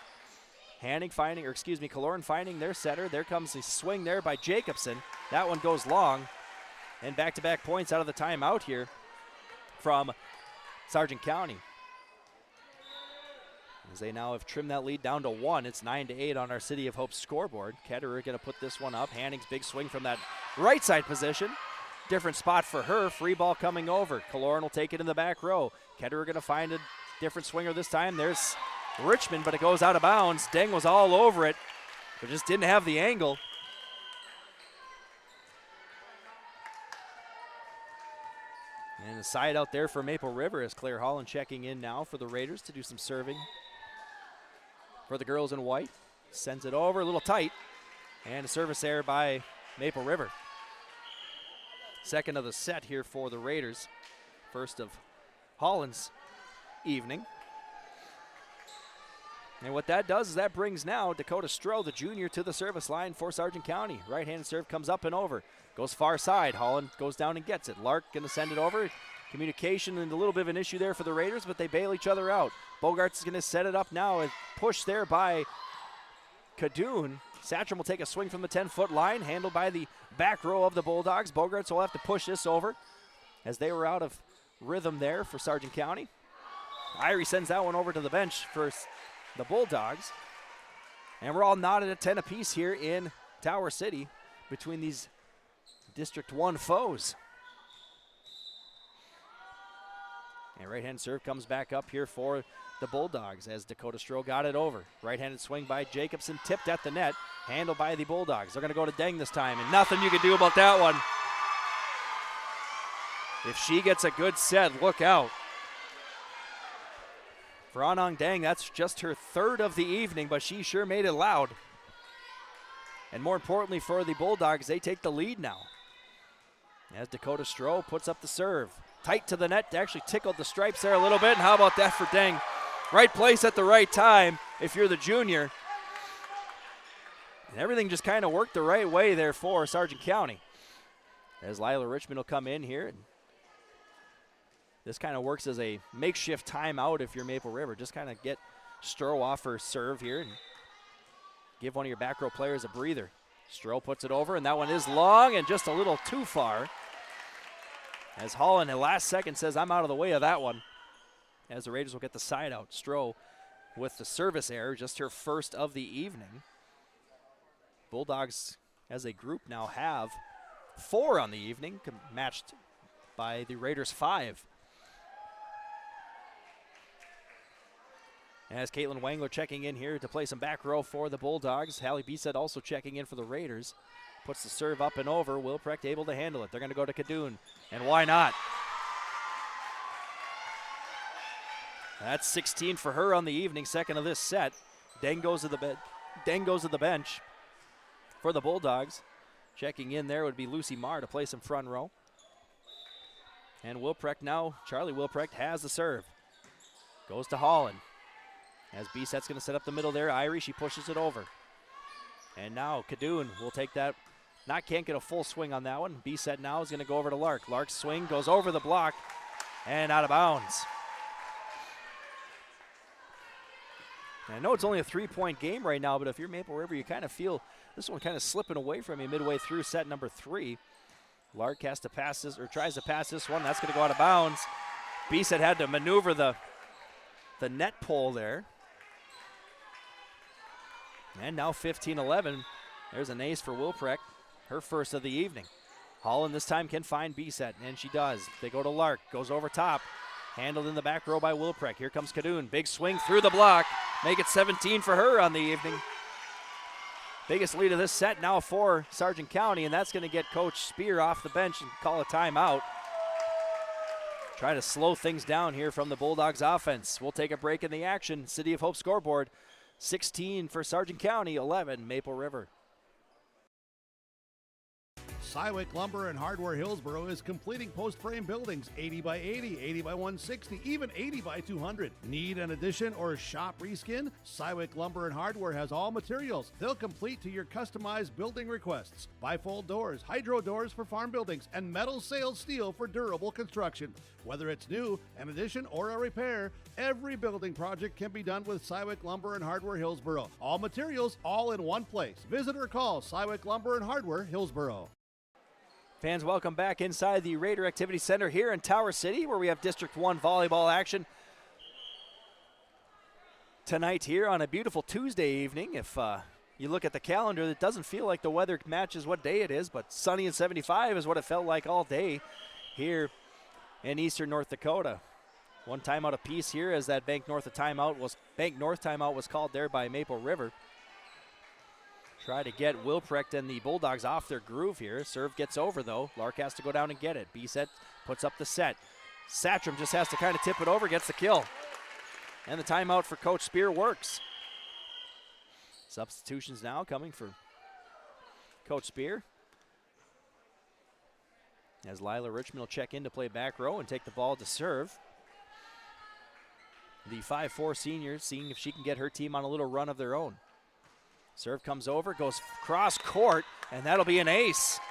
Hanning finding, or excuse me, Kaloran finding their setter. There comes the swing there by Jacobson. That one goes long. And back-to-back points out of the timeout here from Sargent County. As they now have trimmed that lead down to 1. It's 9-8 on our City of Hope scoreboard. Ketterer going to put this one up. Hanning's big swing from that right side position. Different spot for her. Free ball coming over. Kaloran will take it in the back row. Ketterer going to find a different swinger this time. There's Richmond, but it goes out of bounds. Deng was all over it, but just didn't have the angle. And the side out there for Maple River is Claire Holland checking in now for the Raiders to do some serving for the girls in white. Sends it over, a little tight. And a service error by Maple River. Second of the set here for the Raiders. First of Holland's evening. And what that does is that brings now Dakota Stroh, the junior, to the service line for Sargent County. Right-handed serve comes up and over. Goes far side. Holland goes down and gets it. Lark going to send it over. Communication and a little bit of an issue there for the Raiders, but they bail each other out. Bogarts is going to set it up now. A push there by Kadoon. Satcham will take a swing from the 10-foot line, handled by the back row of the Bulldogs. Bogarts will have to push this over as they were out of rhythm there for Sargent County. Irie sends that one over to the bench for the Bulldogs. And we're all knotted at 10 apiece here in Tower City between these District 1 foes. And right-hand serve comes back up here for the Bulldogs as Dakota Stroh got it over. Right-handed swing by Jacobson, tipped at the net, handled by the Bulldogs. They're going to go to Deng this time, and nothing you can do about that one. If she gets a good set, look out. For Anong Deng, that's just her third of the evening, but she sure made it loud. And more importantly for the Bulldogs, they take the lead now. As Dakota Stroh puts up the serve. Tight to the net, actually tickled the stripes there a little bit. And how about that for Deng? Right place at the right time if you're the junior. And everything just kind of worked the right way there for Sargent County. As Lila Richmond will come in here. And this kind of works as a makeshift timeout if you're Maple River. Just kind of get Stroh off her serve here and give one of your back row players a breather. Stroh puts it over, and that one is long and just a little too far. As Holland, in the last second, says, I'm out of the way of that one. As the Raiders will get the side out. Stroh with the service error, just her first of the evening. Bulldogs, as a group, now have 4 on the evening, matched by the Raiders' 5. As Caitlin Wangler checking in here to play some back row for the Bulldogs. Hallie Bisset also checking in for the Raiders. Puts the serve up and over. Wilprecht able to handle it. They're going to go to Kadoon. And why not? That's 16 for her on the evening, second of this set. Deng goes to the bench for the Bulldogs. Checking in there would be Lucy Marr to play some front row. And Wilprecht now, Charlie Wilprecht has the serve. Goes to Holland. As Bisset's going to set up the middle there. Irie, she pushes it over. And now Kadoon will take that Can't get a full swing on that one. B-set now is going to go over to Lark. Lark's swing goes over the block and out of bounds. And I know it's only a 3-point game right now, but if you're Maple River, you kind of feel this one kind of slipping away from you midway through set number 3. Lark has to pass this, or tries to pass this one. That's going to go out of bounds. B-set had to maneuver the net pole there. And now 15-11. There's an ace for Wilprecht, her first of the evening. Holland this time can find B-set, and she does. They go to Lark, goes over top. Handled in the back row by Wilprecht. Here comes Kadoon. Big swing through the block. Make it 17 for her on the evening. Biggest lead of this set now for Sargent County, and that's going to get Coach Spear off the bench and call a timeout. Try to slow things down here from the Bulldogs offense. We'll take a break in the action. City of Hope scoreboard, 16 for Sargent County, 11 Maple River. Cywick Lumber and Hardware Hillsboro is completing post-frame buildings 80 by 80, 80 by 160, even 80 by 200. Need an addition or shop reskin? Cywick Lumber and Hardware has all materials. They'll complete to your customized building requests. Bifold doors, hydro doors for farm buildings, and metal sail steel for durable construction. Whether it's new, an addition, or a repair, every building project can be done with Cywick Lumber and Hardware Hillsboro. All materials, all in one place. Visit or call Cywick Lumber and Hardware Hillsboro. Fans, welcome back inside the Raider Activity Center here in Tower City, where we have District 1 volleyball action tonight here on a beautiful Tuesday evening. If you look at the calendar, it doesn't feel like the weather matches what day it is, but sunny and 75 is what it felt like all day here in eastern North Dakota. One timeout apiece here as that Bank North timeout was called there by Maple River. Try to get Wilprecht and the Bulldogs off their groove here. Serve gets over, though. Lark has to go down and get it. B-set puts up the set. Satcham just has to kind of tip it over, gets the kill. And the timeout for Coach Spear works. Substitutions now coming for Coach Spear. As Lila Richmond will check in to play back row and take the ball to serve. The 5'4 senior seeing if she can get her team on a little run of their own. Serve comes over, goes cross court, and that'll be an ace.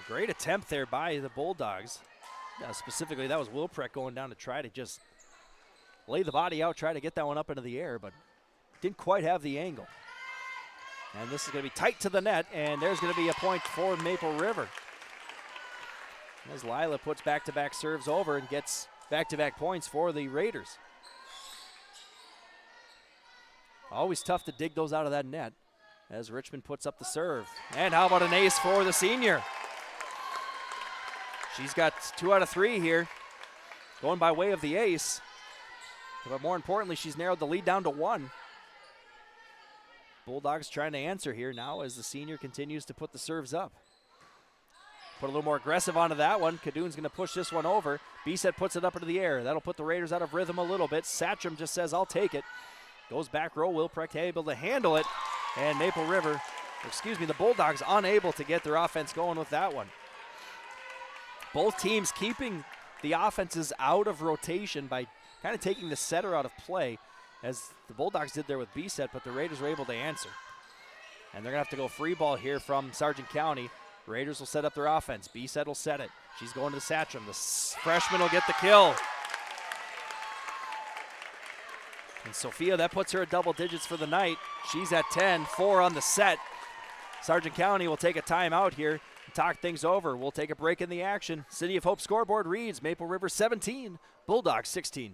Great attempt there by the Bulldogs. Specifically, that was Wilprecht going down to try to just lay the body out, try to get that one up into the air, but didn't quite have the angle. And this is going to be tight to the net, and there's going to be a point for Maple River. As Lila puts back-to-back serves over and gets back-to-back points for the Raiders. Always tough to dig those out of that net as Richmond puts up the serve. And how about an ace for the senior? She's got 2 out of 3 here, going by way of the ace. But more importantly, she's narrowed the lead down to 1. Bulldogs trying to answer here now as the senior continues to put the serves up. Put a little more aggressive onto that one. Kadoon's going to push this one over. B-set puts it up into the air. That'll put the Raiders out of rhythm a little bit. Satcham just says, I'll take it. Goes back row, Wilprecht able to handle it, and the Bulldogs unable to get their offense going with that one. Both teams keeping the offenses out of rotation by kind of taking the setter out of play, as the Bulldogs did there with B-set, but the Raiders were able to answer. And they're going to have to go free ball here from Sargent County. Raiders will set up their offense. B-set will set it. She's going to Satcham. The freshman will get the kill. And Sophia, that puts her at double digits for the night. She's at 10, 4 on the set. Sargent County will take a timeout here and talk things over. We'll take a break in the action. City of Hope scoreboard reads Maple River 17, Bulldogs 16.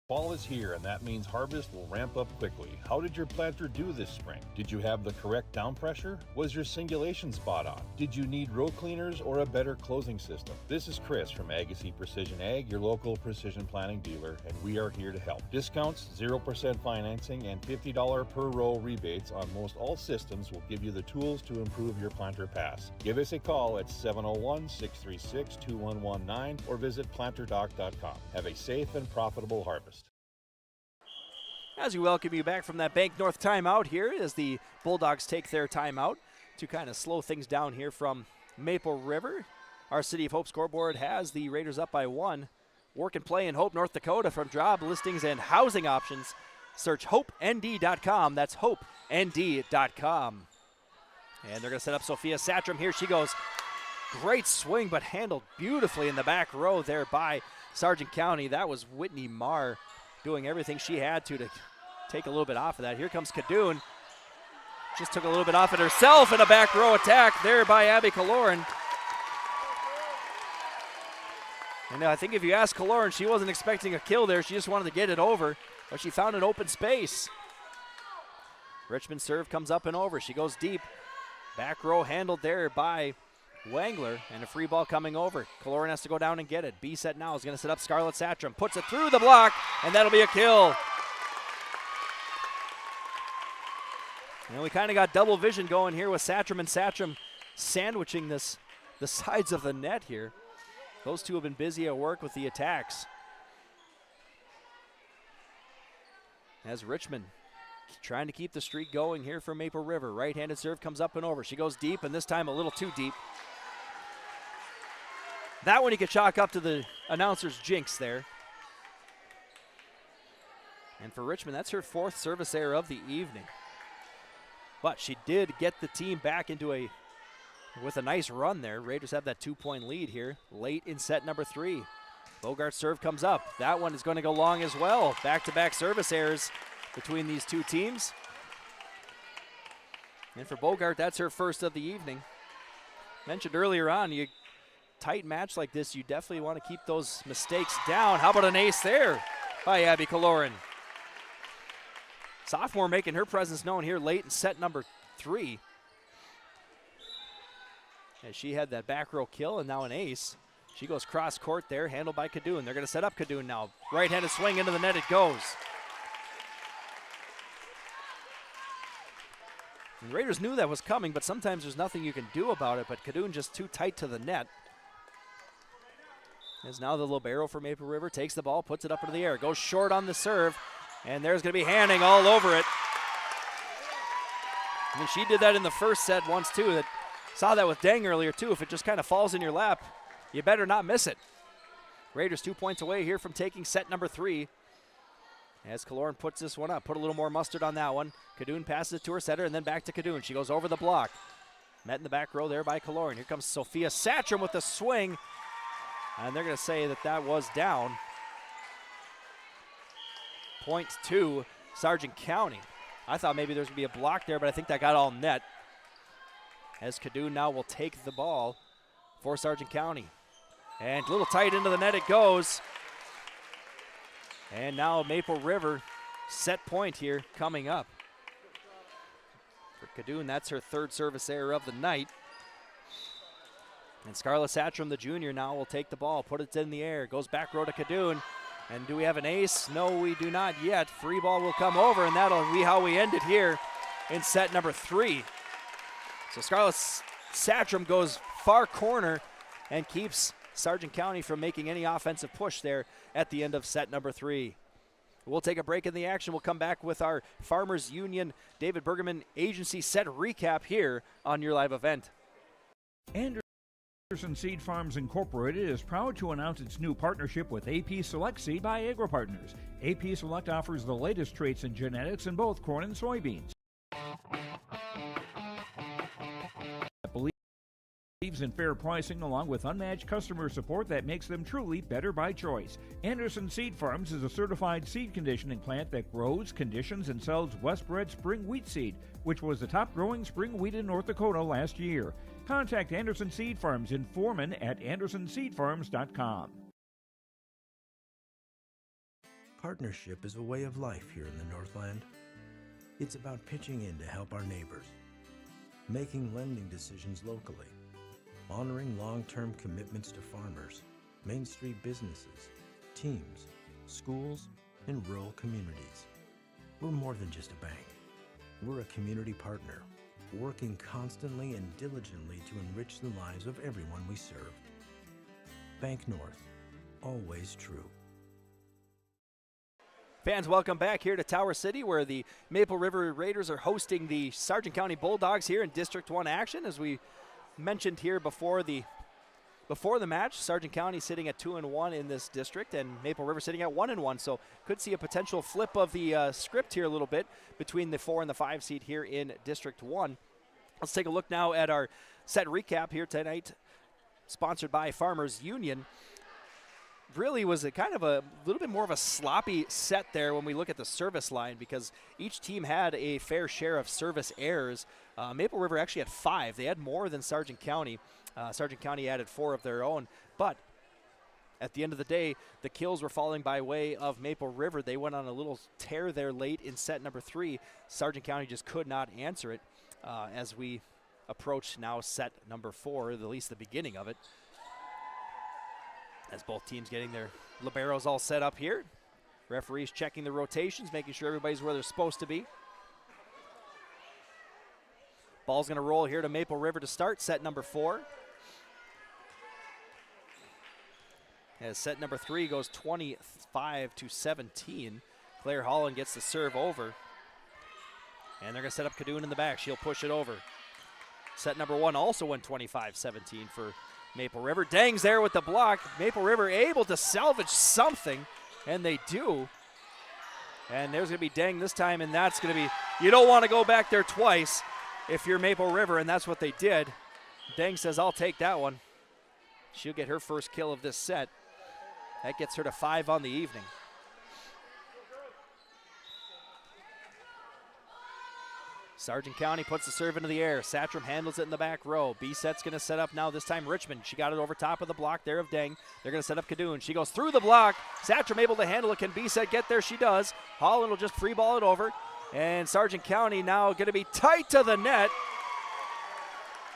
Fall is here, and that means harvest will ramp up quickly. How did your planter do this spring? Did you have the correct down pressure? Was your singulation spot on? Did you need row cleaners or a better closing system? This is Chris from Agassiz Precision Ag, your local precision planting dealer, and we are here to help. Discounts, 0% financing, and $50 per row rebates on most all systems will give you the tools to improve your planter pass. Give us a call at 701-636-2119 or visit planterdoc.com. Have a safe and profitable harvest. As we welcome you back from that Bank North timeout here as the Bulldogs take their timeout to kind of slow things down here from Maple River. Our City of Hope scoreboard has the Raiders up by 1. Work and play in Hope, North Dakota from job listings and housing options. search HopeND.com. That's HopeND.com. And they're going to set up Sophia Satram here. She goes, great swing, but handled beautifully in the back row there by Sargent County. That was Whitney Marr doing everything she had to take a little bit off of that. Here comes Kadoon. Just took a little bit off it herself in a back row attack there by Abby Kaloran. And I think if you ask Kaloran, she wasn't expecting a kill there. She just wanted to get it over, but she found an open space. Richmond serve comes up and over. She goes deep. Back row handled there by Wangler, and a free ball coming over. Kaloran has to go down and get it. B set now is going to set up Scarlett Satram. Puts it through the block, and that'll be a kill. And we kind of got double vision going here with Satram, and Satram sandwiching the sides of the net here. Those two have been busy at work with the attacks. As Richmond trying to keep the streak going here for Maple River. Right-handed serve comes up and over. She goes deep, and this time a little too deep. That one you could chalk up to the announcer's jinx there. And for Richmond, that's her 4th service error of the evening. But she did get the team back into with a nice run there. Raiders have that 2-point lead here late in set number 3. Bogart's serve comes up. That one is going to go long as well. Back-to-back service errors between these two teams. And for Bogart, that's her 1st of the evening. Mentioned earlier on, you tight match like this, you definitely want to keep those mistakes down. How about an ace there by Abby Kaloran? Sophomore making her presence known here late in set number 3. As she had that back row kill and now an ace. She goes cross court there, handled by Kadoon. They're going to set up Kadoon now. Right-handed swing into the net, it goes. And the Raiders knew that was coming, but sometimes there's nothing you can do about it, but Kadoon just too tight to the net. As now the libero for Maple River takes the ball, puts it up into the air, goes short on the serve, and there's going to be Hanning all over it. I mean, she did that in the first set once too. That saw that with Deng earlier too. If it just kind of falls in your lap, you better not miss it. Raiders 2 points away here from taking set number 3. As Kaloran puts this one up, put a little more mustard on that one. Kadoon passes it to her setter and then back to Kadoon. She goes over the block. Met in the back row there by Kaloran. Here comes Sophia Satram with the swing. And they're going to say that was down. Point to Sargent County. I thought maybe there's going to be a block there, but I think that got all net. As Kadoon now will take the ball for Sargent County. And a little tight into the net it goes. And now Maple River set point here coming up. For Kadoon, that's her 3rd service error of the night. And Scarlett Satram, the junior, now will take the ball, put it in the air, goes back row to Kadoon. And do we have an ace? No, we do not yet. Free ball will come over, and that'll be how we end it here in set number 3. So Scarlett Satram goes far corner and keeps Sargent County from making any offensive push there at the end of set number 3. We'll take a break in the action. We'll come back with our Farmers Union David Bergerman Agency set recap here on your live event. Anderson Seed Farms Incorporated is proud to announce its new partnership with AP Select Seed by AgroPartners. AP Select offers the latest traits in genetics in both corn and soybeans. Believes in fair pricing along with unmatched customer support that makes them truly better by choice. Anderson Seed Farms is a certified seed conditioning plant that grows, conditions, and sells Westbred spring wheat seed, which was the top growing spring wheat in North Dakota last year. Contact Anderson Seed Farms in Foreman at andersonseedfarms.com. Partnership is a way of life here in the Northland. It's about pitching in to help our neighbors, making lending decisions locally, honoring long-term commitments to farmers, Main Street businesses, teams, schools, and rural communities. We're more than just a bank. We're a community partner, working constantly and diligently to enrich the lives of everyone we serve. Bank North, always true. Fans, welcome back here to Tower City, where the Maple River Raiders are hosting the Sargent County Bulldogs here in District 1 action. As we mentioned here before the before the match, Sargent County sitting at 2-1 in this district, and Maple River sitting at 1-1. So could see a potential flip of the script here a little bit between the 4 and the 5 seed here in District 1. Let's take a look now at our set recap here tonight, sponsored by Farmers Union. Really was a kind of a little bit more of a sloppy set there when we look at the service line, because each team had a fair share of service errors. Maple River actually had 5. They had more than Sargent County. Sargent County added 4 of their own, but at the end of the day, the kills were falling by way of Maple River. They went on a little tear there late in set number 3. Sargent County just could not answer it as we approach now set number 4, at least the beginning of it. As both teams getting their liberos all set up here. Referees checking the rotations, making sure everybody's where they're supposed to be. Ball's going to roll here to Maple River to start set number 4. As set number 3 goes 25-17. Claire Holland gets the serve over. And they're going to set up Kadoon in the back. She'll push it over. Set number 1 also went 25-17 for Maple River. Dang's there with the block. Maple River able to salvage something, and they do. And there's going to be Dang this time, and that's going to be, you don't want to go back there twice if you're Maple River, and that's what they did. Dang says, I'll take that one. She'll get her first kill of this set. That gets her to 5 on the evening. Sargent County puts the serve into the air. Satcham handles it in the back row. B-set's going to set up now, this time Richmond. She got it over top of the block there of Dang. They're going to set up Kadoon. She goes through the block. Satcham able to handle it. Can B-set get there? She does. Holland will just free ball it over. And Sargent County now going to be tight to the net.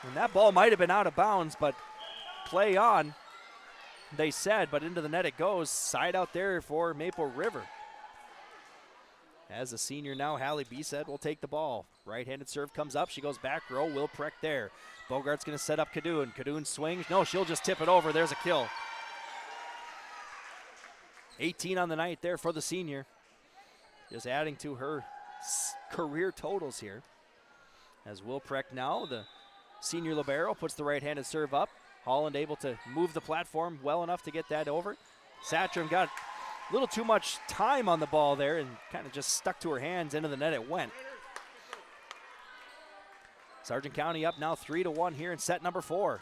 And that ball might have been out of bounds, but play on, they said, but into the net it goes. Side out there for Maple River. As a senior now, Hallie Bisset will take the ball. Right-handed serve comes up. She goes back row. Will Preck there. Bogart's going to set up Kadoon. Kadoon swings. No, she'll just tip it over. There's a kill. 18 on the night there for the senior. Just adding to her career totals here. As Will Preck now, the senior libero, puts the right-handed serve up. Holland able to move the platform well enough to get that over. Satcham got a little too much time on the ball there and kind of just stuck to her hands. Into the net it went. Sargent County up now 3-1 here in set number 4.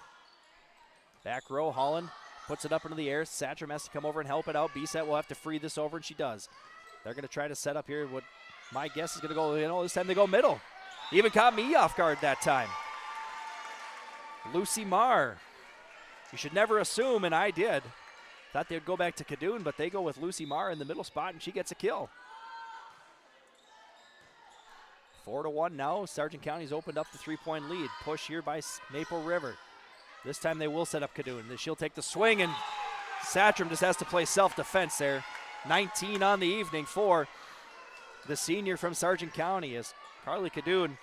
Back row, Holland puts it up into the air. Satcham has to come over and help it out. B-set will have to free this over, and she does. They're going to try to set up here what my guess is going to go, this time they go middle. Even caught me off guard that time. Lucy Marr. You should never assume, and I did. Thought they'd go back to Kadoon, but they go with Lucy Marr in the middle spot, and she gets a kill. 4-1 now. Sargent County's opened up the 3-point lead. Push here by Maple River. This time they will set up Kadoon. She'll take the swing, and Satcham just has to play self-defense there. 19 on the evening for the senior from Sargent County as Carly Kadoon.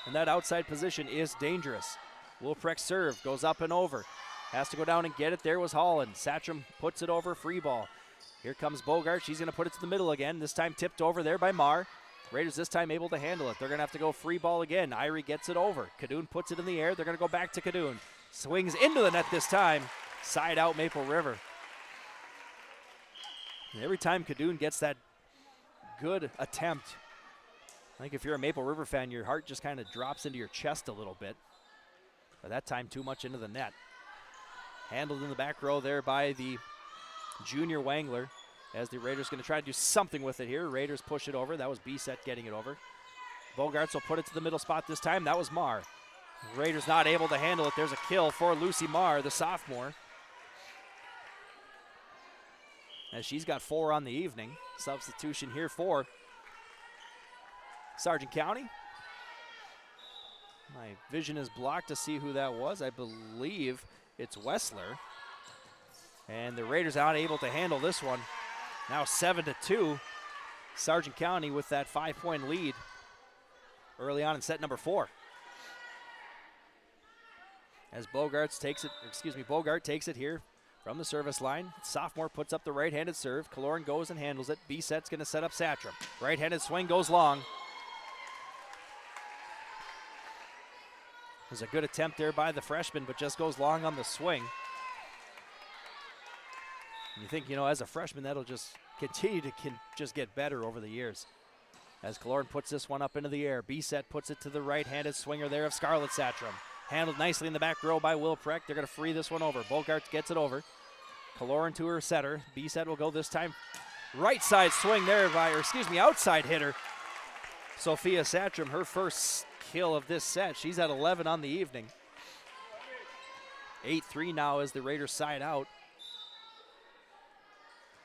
And that outside position is dangerous. Wilpreck serve goes up and over. Has to go down and get it. There was Holland. Satcham puts it over, free ball. Here comes Bogart. She's going to put it to the middle again. This time tipped over there by Marr. Raiders this time able to handle it. They're going to have to go free ball again. Irie gets it over. Kadoon puts it in the air. They're going to go back to Kadoon. Swings into the net this time. Side out Maple River. And every time Kadoon gets that good attempt, I think if you're a Maple River fan, your heart just kind of drops into your chest a little bit. But that time too much into the net. Handled in the back row there by the junior Wangler, as the Raiders going to try to do something with it here. Raiders push it over. That was B-set getting it over. Bogarts will put it to the middle spot this time. That was Marr. Raiders not able to handle it. There's a kill for Lucy Marr, the sophomore. As she's got 4 on the evening. Substitution here for Sargent County. My vision is blocked to see who that was. I believe it's Wessler. And the Raiders not able to handle this one. Now 7-2. Sargent County with that 5-point lead early on in set number 4. As Bogart takes it here from the service line. Sophomore puts up the right-handed serve. Kaloran goes and handles it. B-set's going to set up Satcham. Right-handed swing goes long. There's a good attempt there by the freshman, but just goes long on the swing. You think, as a freshman, that'll just continue to just get better over the years. As Kaloran puts this one up into the air. B-set puts it to the right-handed swinger there of Scarlett Satcham. Handled nicely in the back row by Will Preck. They're going to free this one over. Bogart gets it over. Kaloran to her setter. B-set will go this time. Right side swing there outside hitter. Sophia Satcham, her first kill of this set. She's at 11 on the evening. 8-3 now as the Raiders side out.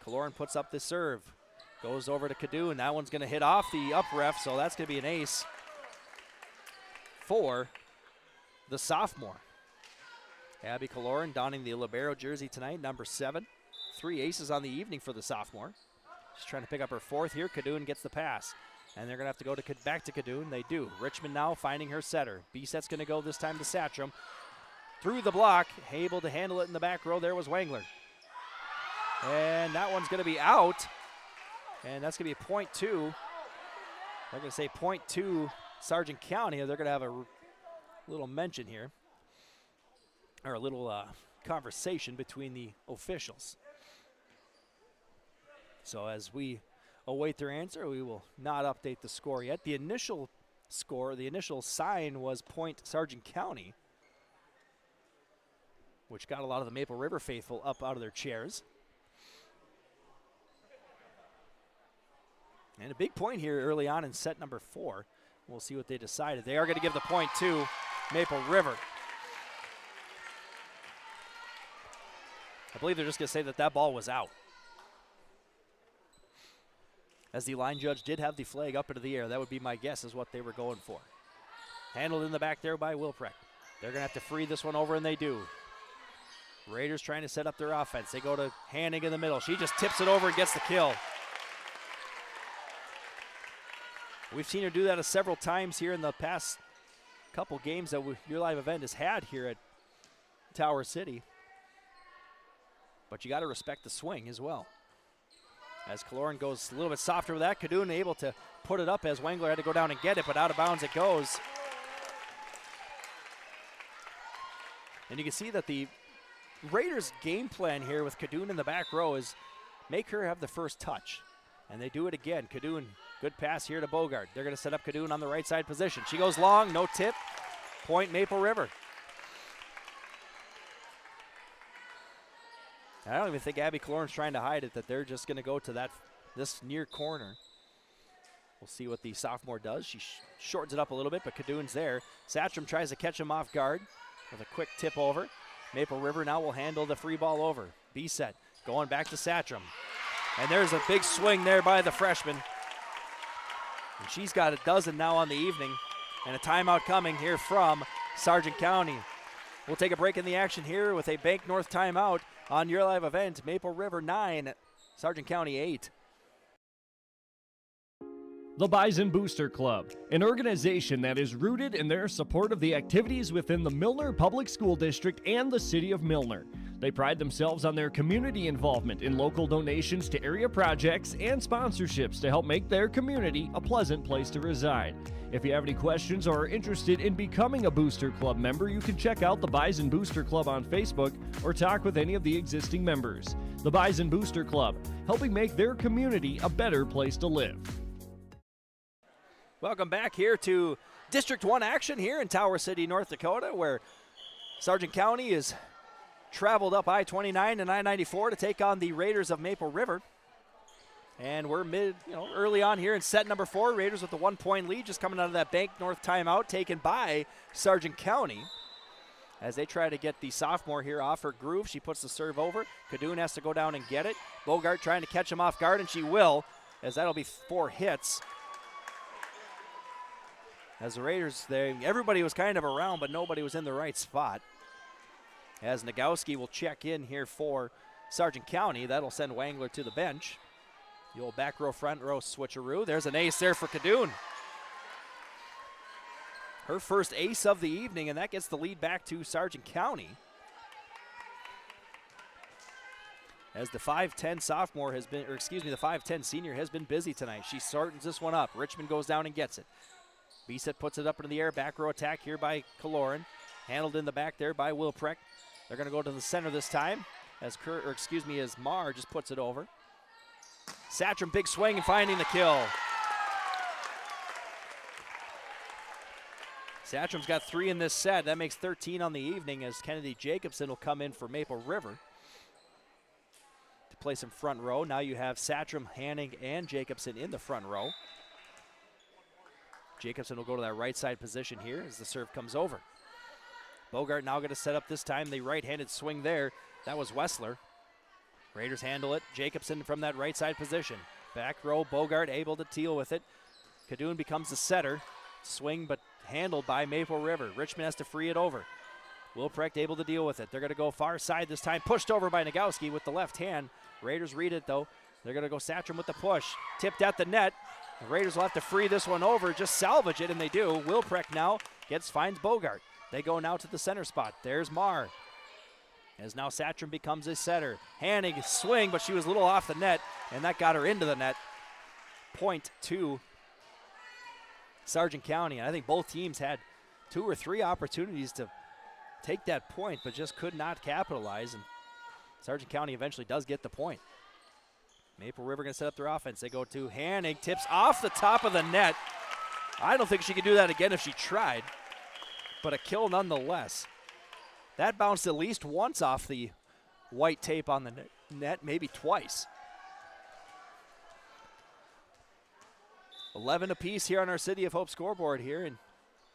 Kaloran puts up the serve. Goes over to Kadoon. That one's going to hit off the up ref, so that's going to be an ace for the sophomore. Abby Kaloran donning the libero jersey tonight, number 7. 3 aces on the evening for the sophomore. She's trying to pick up her 4th here. Kadoon gets the pass. And they're going to have to go back to Kadoon. They do. Richmond now finding her setter. B-set's going to go this time to Satcham. Through the block. Able to handle it in the back row. There was Wangler. And that one's going to be out. And that's going to be a .2. They're going to say .2 Sargent County. They're going to have a little mention here. Or a little conversation between the officials. So as we await their answer, we will not update the score yet. The initial score, the initial sign was Sargent County, which got a lot of the Maple River faithful up out of their chairs. And a big point here early on in set number 4. We'll see what they decided. They are going to give the point to Maple River. I believe they're just going to say that ball was out. As the line judge did have the flag up into the air. That would be my guess is what they were going for. Handled in the back there by Wilprecht. They're going to have to free this one over, and they do. Raiders trying to set up their offense. They go to Hanning in the middle. She just tips it over and gets the kill. We've seen her do that several times here in the past couple games that your live event has had here at Tower City. But you got to respect the swing as well. As Kaloran goes a little bit softer with that, Kadoon able to put it up as Wangler had to go down and get it, but out of bounds it goes. And you can see that the Raiders' game plan here with Kadoon in the back row is make her have the first touch. And they do it again. Kadoon, good pass here to Bogart. They're going to set up Kadoon on the right side position. She goes long, no tip. Point Maple River. I don't even think Abby Kaloran's trying to hide it, that they're just going to go to this near corner. We'll see what the sophomore does. She shortens it up a little bit, but Kadoon's there. Satcham tries to catch him off guard with a quick tip over. Maple River now will handle the free ball over. B-set going back to Satcham. And there's a big swing there by the freshman. And she's got a dozen now on the evening. And a timeout coming here from Sargent County. We'll take a break in the action here with a Bank North timeout on your live event. Maple River 9, Sargent County 8. The Bison Booster Club, an organization that is rooted in their support of the activities within the Milner Public School District and the City of Milner. They pride themselves on their community involvement in local donations to area projects and sponsorships to help make their community a pleasant place to reside. If you have any questions or are interested in becoming a Booster Club member, you can check out the Bison Booster Club on Facebook or talk with any of the existing members. The Bison Booster Club, helping make their community a better place to live. Welcome back here to District 1 action here in Tower City, North Dakota, where Sargent County is traveled up I-29 and I-94 to take on the Raiders of Maple River. And we're early on here in set number 4. Raiders with the 1-point lead, just coming out of that Bank North timeout taken by Sargent County. As they try to get the sophomore here off her groove, she puts the serve over. Kadoon has to go down and get it. Bogart trying to catch him off guard, and she will, as that'll be 4 hits. As the Raiders, everybody was kind of around, but nobody was in the right spot. As Nagowski will check in here for Sargent County, that'll send Wangler to the bench. The old back row, front row switcheroo. There's an ace there for Kadoon. Her first ace of the evening, and that gets the lead back to Sargent County. As the 5'10 sophomore has been, the 5'10 senior has been busy tonight. She shortens this one up. Richmond goes down and gets it. B-set puts it up into the air. Back row attack here by Kaloran. Handled in the back there by Wilprecht. They're going to go to the center this time. as Marr just puts it over. Satcham, big swing and finding the kill. Satcham's got 3 in this set. That makes 13 on the evening as Kennedy Jacobson will come in for Maple River to play some front row. Now you have Satcham, Hanning, and Jacobson in the front row. Jacobson will go to that right side position here as the serve comes over. Bogart now going to set up this time the right-handed swing there. That was Wessler. Raiders handle it. Jacobson from that right side position. Back row, Bogart able to deal with it. Kadoon becomes the setter. Swing but handled by Maple River. Richmond has to free it over. Wilprecht able to deal with it. They're going to go far side this time. Pushed over by Nagowski with the left hand. Raiders read it though. They're going to go Satcham with the push. Tipped at the net. The Raiders will have to free this one over. Just salvage it, and they do. Wilprecht now finds Bogart. They go now to the center spot. There's Marr. As now Satcham becomes his setter. Hanning swing, but she was a little off the net, and that got her into the net. Point to Sargent County. And I think both teams had 2 or 3 opportunities to take that point, but just could not capitalize. And Sargent County eventually does get the point. Maple River going to set up their offense. They go to Hanning, tips off the top of the net. I don't think she could do that again if she tried, but a kill nonetheless. That bounced at least once off the white tape on the net, maybe twice. 11 apiece here on our City of Hope scoreboard here in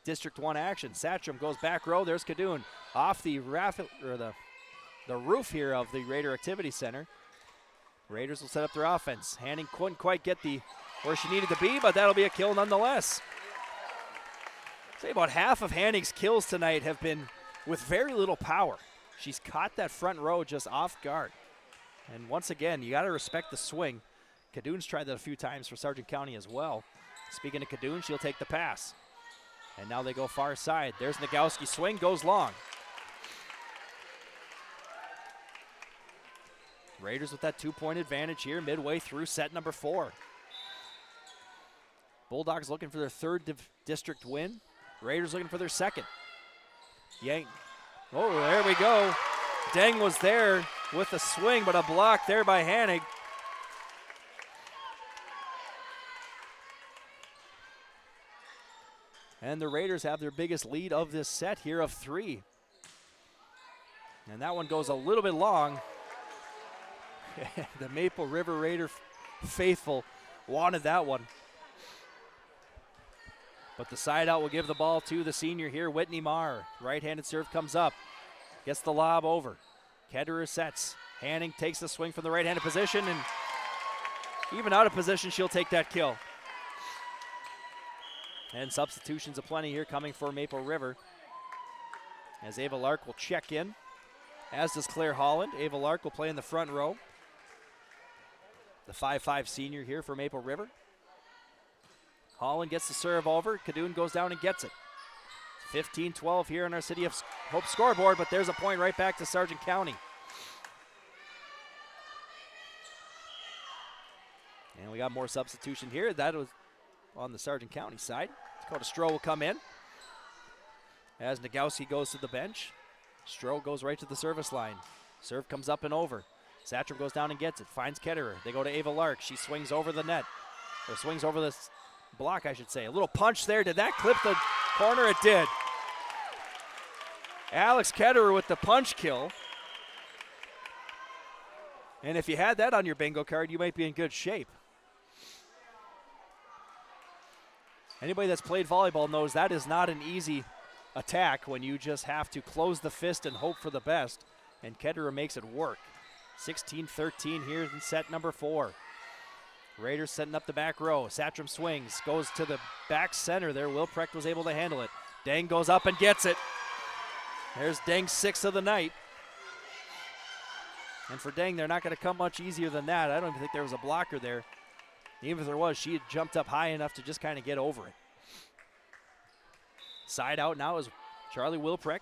District 1 action. Satcham goes back row. There's Kadoon off the roof here of the Raider Activity Center. Raiders will set up their offense. Hanning couldn't quite get where she needed to be, but that'll be a kill nonetheless. Say about half of Hanning's kills tonight have been with very little power. She's caught that front row just off guard. And once again, you got to respect the swing. Kadoon's tried that a few times for Sargent County as well. Speaking of Kadoon, she'll take the pass. And now they go far side. There's Nagowski, swing, goes long. Raiders with that 2-point advantage here midway through set number 4. Bulldogs looking for their 3rd district win. Raiders looking for their 2nd. Yank. Oh, there we go. Deng was there with a swing, but a block there by Hanning. And the Raiders have their biggest lead of this set here of 3. And that one goes a little bit long. The Maple River Raider faithful wanted that one. But the side out will give the ball to the senior here, Whitney Marr. Right-handed serve comes up. Gets the lob over. Ketterer sets. Hanning takes the swing from the right-handed position, and even out of position, she'll take that kill. And substitutions aplenty here coming for Maple River. As Ava Lark will check in, as does Claire Holland. Ava Lark will play in the front row. The 5'5" senior here for Maple River. Holland gets the serve over. Kadoon goes down and gets it. 15-12 here on our City of Hope scoreboard, but there's a point right back to Sargent County. And we got more substitution here. That was on the Sargent County side. Dakota Stroh will come in as Nagowski goes to the bench. Stroh goes right to the service line. Serve comes up and over. Satcham goes down and gets it. Finds Ketterer. They go to Ava Lark. She swings over the net. Or swings over the block, I should say. A little punch there. Did that clip the corner? It did. Alex Ketterer with the punch kill. And if you had that on your bingo card, you might be in good shape. Anybody that's played volleyball knows that is not an easy attack when you just have to close the fist and hope for the best. And Ketterer makes it work. 16-13 here in set number 4. Raiders setting up the back row. Satcham swings, goes to the back center there. Wilprecht was able to handle it. Deng goes up and gets it. There's Deng's 6th of the night. And for Deng, they're not going to come much easier than that. I don't even think there was a blocker there. Even if there was, she had jumped up high enough to just kind of get over it. Side out now is Charlie Wilprecht.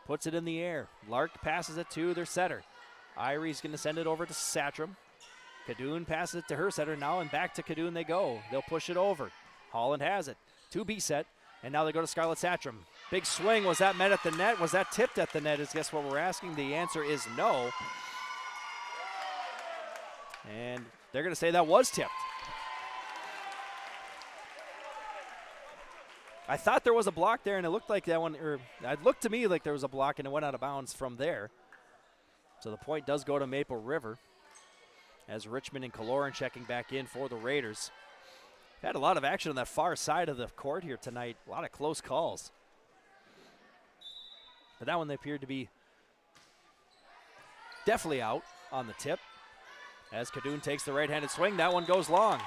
Puts it in the air. Lark passes it to their setter. Irie's going to send it over to Satcham. Kadoon passes it to her setter now, and back to Kadoon they go. They'll push it over. Holland has it. 2B set, and now they go to Scarlett Satcham. Big swing. Was that met at the net? Was that tipped at the net is guess what we're asking. The answer is no. And they're going to say that was tipped. I thought there was a block there, and it looked like that one, or it looked to me like there was a block, and it went out of bounds from there. So the point does go to Maple River as Richmond and Kaloran checking back in for the Raiders. Had a lot of action on that far side of the court here tonight. A lot of close calls. But that one they appeared to be definitely out on the tip. As Kadoon takes the right-handed swing, that one goes long.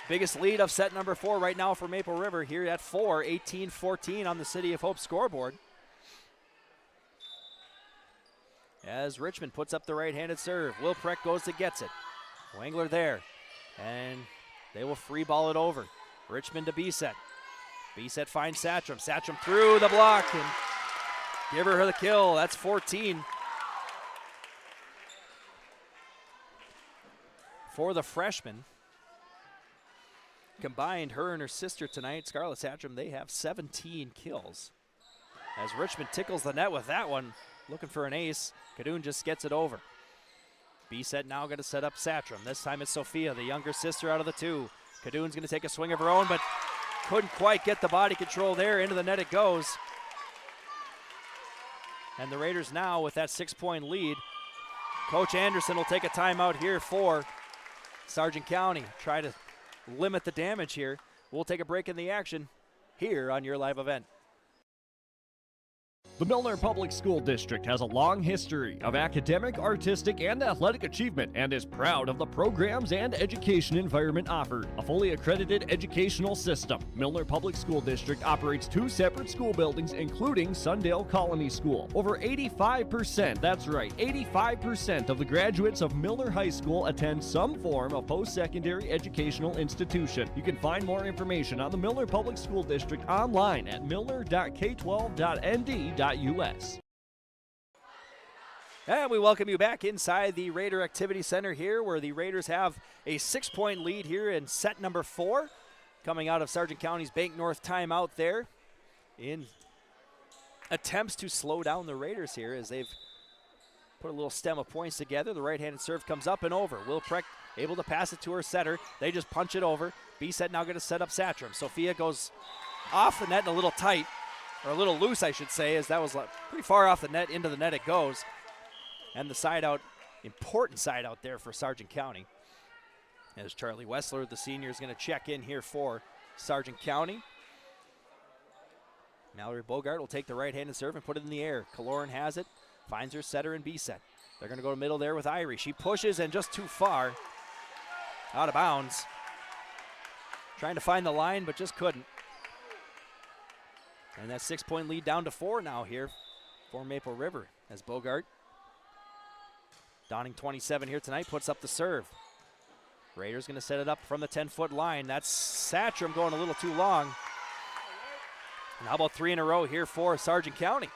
Biggest lead of set number 4 right now for Maple River here at 4, 18-14 on the City of Hope scoreboard. As Richmond puts up the right-handed serve, Wilprecht goes to gets it. Wengler there, and they will free ball it over. Richmond to B-set. B-set finds Satcham. Satcham through the block and give her the kill. That's 14. For the freshman. Combined, her and her sister tonight, Scarlett Satcham, they have 17 kills. As Richmond tickles the net with that one, looking for an ace. Kadoon just gets it over. B-set now going to set up Satcham. This time it's Sophia, the younger sister out of the two. Kadoon's going to take a swing of her own, but couldn't quite get the body control there. Into the net it goes. And the Raiders now with that 6-point lead. Coach Anderson will take a timeout here for Sargent County. Try to limit the damage here. We'll take a break in the action here on your live event. The Milner Public School District has a long history of academic, artistic, and athletic achievement and is proud of the programs and education environment offered. A fully accredited educational system, Milner Public School District operates 2 separate school buildings, including Sundale Colony School. Over 85%, that's right, 85% of the graduates of Milner High School attend some form of post-secondary educational institution. You can find more information on the Milner Public School District online at milner.k12.nd.us. And we welcome you back inside the Raider Activity Center here, where the Raiders have a 6-point lead here in set number 4, coming out of Sargent County's Bank North timeout there in attempts to slow down the Raiders here as they've put a little stem of points together. The right-handed serve comes up and over. Wilprecht able to pass it to her setter. They just punch it over. B-set now going to set up Satcham. Sophia goes off the net and a little tight, or a little loose, I should say, as that was pretty far off the net. Into the net it goes. And the side out, important side out there for Sargent County. As Charlie Wessler, the senior, is going to check in here for Sargent County. Mallory Bogart will take the right-handed serve and put it in the air. Kaloran has it, finds her setter and B-set. They're going to go to middle there with Irie. She pushes and just too far. Out of bounds. Trying to find the line, but just couldn't. And that 6-point lead down to 4 now here for Maple River as Bogart, donning 27 here tonight, puts up the serve. Raiders going to set it up from the 10-foot line. That's Satcham going a little too long. And how about 3 in a row here for Sargent County?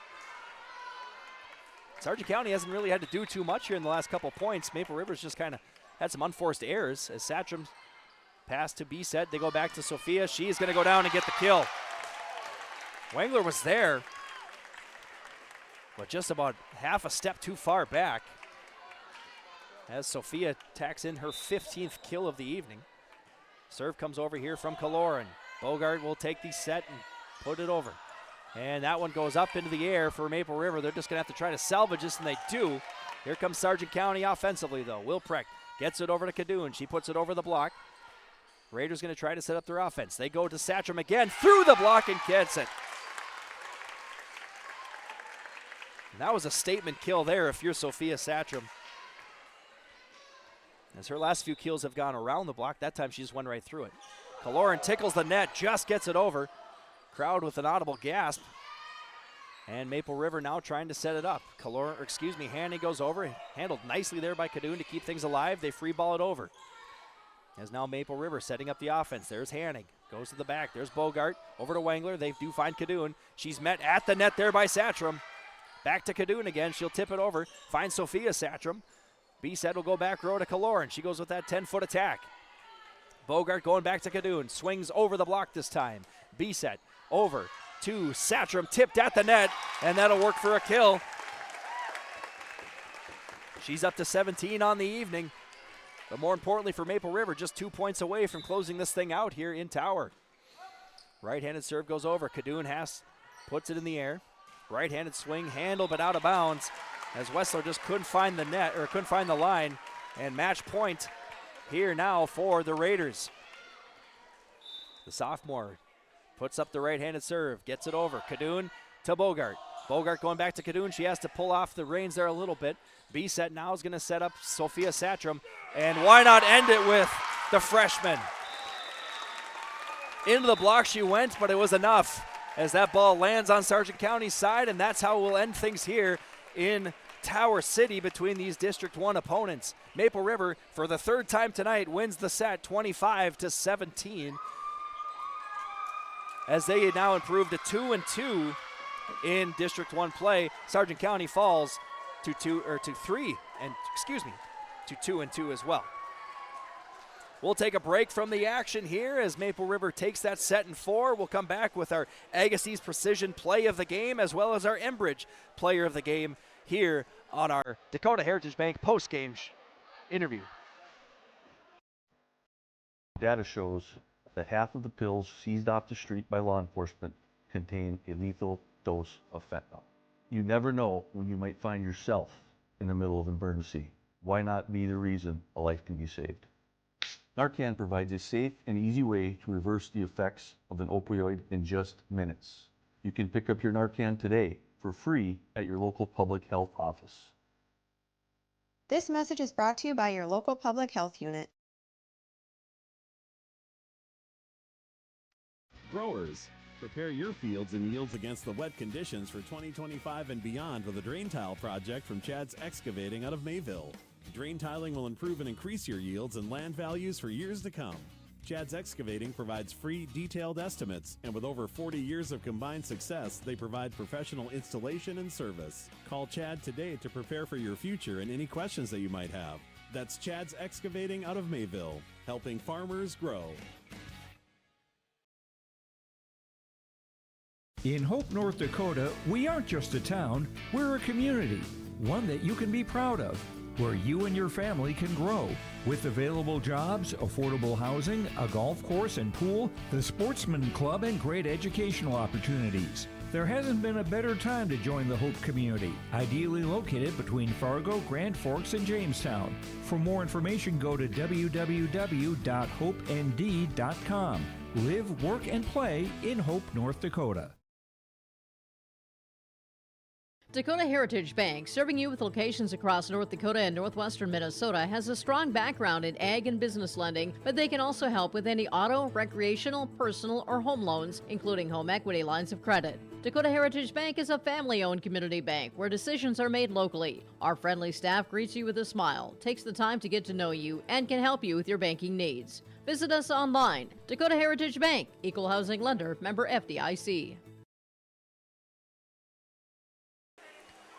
Sargent County hasn't really had to do too much here in the last couple points. Maple River's just kind of had some unforced errors as Satcham pass to B-set. They go back to Sophia. She's going to go down and get the kill. Wengler was there, but just about half a step too far back as Sophia tacks in her 15th kill of the evening. Serve comes over here from Kaloran. Bogart will take the set and put it over. And that one goes up into the air for Maple River. They're just going to have to try to salvage this, and they do. Here comes Sargent County offensively, though. Wilprecht gets it over to Kadoon. She puts it over the block. Raiders going to try to set up their offense. They go to Satcham again, through the block and gets it. And that was a statement kill there if you're Sophia Satcham. As her last few kills have gone around the block, that time she just went right through it. Kaloran tickles the net, just gets it over. Crowd with an audible gasp. And Maple River now trying to set it up. Haney goes over, handled nicely there by Kadoon to keep things alive. They free ball it over. As now Maple River setting up the offense. There's Hanning, goes to the back. There's Bogart, over to Wengler. They do find Kadoon. She's met at the net there by Satcham. Back to Kadoon again. She'll tip it over. Finds Sophia Satcham. B-set will go back row to Kaloran. She goes with that 10-foot attack. Bogart going back to Kadoon. Swings over the block this time. B-set over to Satcham. Tipped at the net, and that'll work for a kill. She's up to 17 on the evening. But more importantly for Maple River, just 2 points away from closing this thing out here in Tower. Right-handed serve goes over. Kadoon puts it in the air. Right-handed swing, handle, but out of bounds as Wessler just couldn't find the net, or couldn't find the line. And match point here now for the Raiders. The sophomore puts up the right-handed serve, gets it over. Kadoon to Bogart. Bogart going back to Kadoon. She has to pull off the reins there a little bit. B-set now is going to set up Sophia Satram. And why not end it with the freshman? Into the block she went, but it was enough as that ball lands on Sargent County's side, and that's how we'll end things here in Tower City between these District 1 opponents. Maple River, for the third time tonight, wins the set 25-17 as they now improve to 2-2 in District 1 play. Sargent County falls to 2-2 as well. We'll take a break from the action here as Maple River takes that set in 4. We'll come back with our Agassiz Precision Play of the Game as well as our Enbridge Player of the Game here on our Dakota Heritage Bank post-game interview. Data shows that half of the pills seized off the street by law enforcement contain a lethal dose of fentanyl. You never know when you might find yourself in the middle of an emergency. Why not be the reason a life can be saved? Narcan provides a safe and easy way to reverse the effects of an opioid in just minutes. You can pick up your Narcan today for free at your local public health office. This message is brought to you by your local public health unit. Growers, prepare your fields and yields against the wet conditions for 2025 and beyond with a drain tile project from Chad's Excavating out of Mayville. Drain tiling will improve and increase your yields and land values for years to come. Chad's Excavating provides free, detailed estimates, and with over 40 years of combined success, they provide professional installation and service. Call Chad today to prepare for your future and any questions that you might have. That's Chad's Excavating out of Mayville, helping farmers grow. In Hope, North Dakota, we aren't just a town, we're a community, one that you can be proud of, where you and your family can grow. With available jobs, affordable housing, a golf course and pool, the Sportsman Club, and great educational opportunities. There hasn't been a better time to join the Hope community, ideally located between Fargo, Grand Forks, and Jamestown. For more information, go to www.hopend.com. Live, work, and play in Hope, North Dakota. Dakota Heritage Bank, serving you with locations across North Dakota and northwestern Minnesota, has a strong background in ag and business lending, but they can also help with any auto, recreational, personal, or home loans, including home equity lines of credit. Dakota Heritage Bank is a family-owned community bank where decisions are made locally. Our friendly staff greets you with a smile, takes the time to get to know you, and can help you with your banking needs. Visit us online. Dakota Heritage Bank, Equal Housing Lender, member FDIC.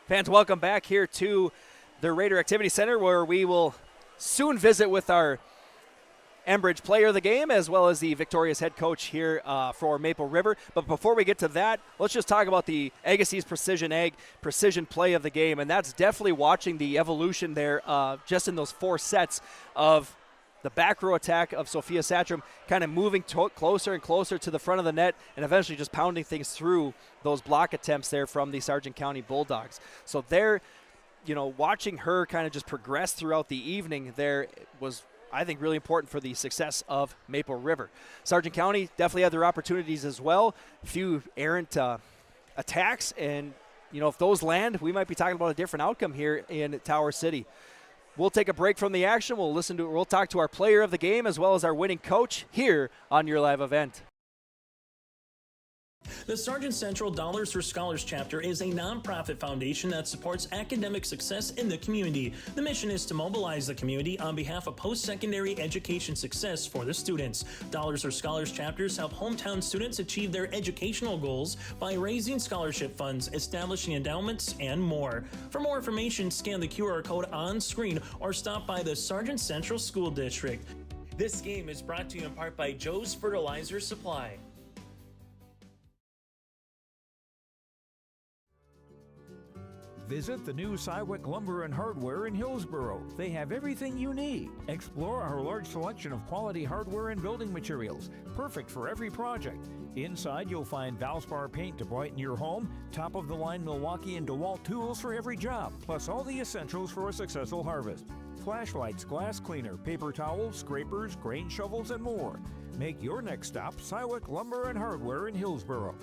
Fans, welcome back here to the Raider Activity Center, where we will soon visit with our Enbridge Player of the Game as well as the victorious head coach here for Maple River. But before we get to that, let's just talk about the Agassiz Precision Play of the Game, and that's definitely watching the evolution there just in those 4 sets of the back row attack of Sophia Satram kind of moving closer and closer to the front of the net and eventually just pounding things through those block attempts there from the Sargent County Bulldogs. So there, watching her kind of just progress throughout the evening there was, I think, really important for the success of Maple River. Sargent County definitely had their opportunities as well. A few errant attacks, and, if those land, we might be talking about a different outcome here in Tower City. We'll take a break from the action. We'll talk to our player of the game as well as our winning coach here on your live event. The Sargent Central Dollars for Scholars chapter is a nonprofit foundation that supports academic success in the community. The mission is to mobilize the community on behalf of post-secondary education success for the students. Dollars for Scholars chapters help hometown students achieve their educational goals by raising scholarship funds, establishing endowments, and more. For more information, scan the QR code on screen or stop by the Sargent Central School District. This game is brought to you in part by Joe's Fertilizer Supply. Visit the new Cywick Lumber and Hardware in Hillsboro. They have everything you need. Explore our large selection of quality hardware and building materials, perfect for every project. Inside, you'll find Valspar paint to brighten your home, top-of-the-line Milwaukee and DeWalt tools for every job, plus all the essentials for a successful harvest. Flashlights, glass cleaner, paper towels, scrapers, grain shovels, and more. Make your next stop Cywick Lumber and Hardware in Hillsboro.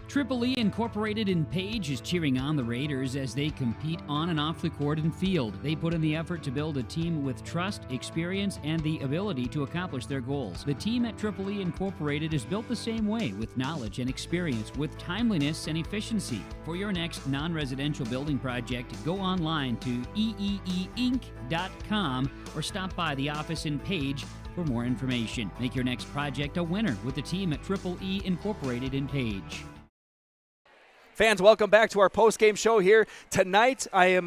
Triple E Incorporated in Page is cheering on the Raiders as they compete on and off the court and field. They put in the effort to build a team with trust, experience, and the ability to accomplish their goals. The team at Triple E Incorporated is built the same way, with knowledge and experience, with timeliness and efficiency. For your next non-residential building project, go online to eeeinc.com or stop by the office in Page for more information. Make your next project a winner with the team at Triple E Incorporated in Page. Fans, welcome back to our post-game show here. Tonight, I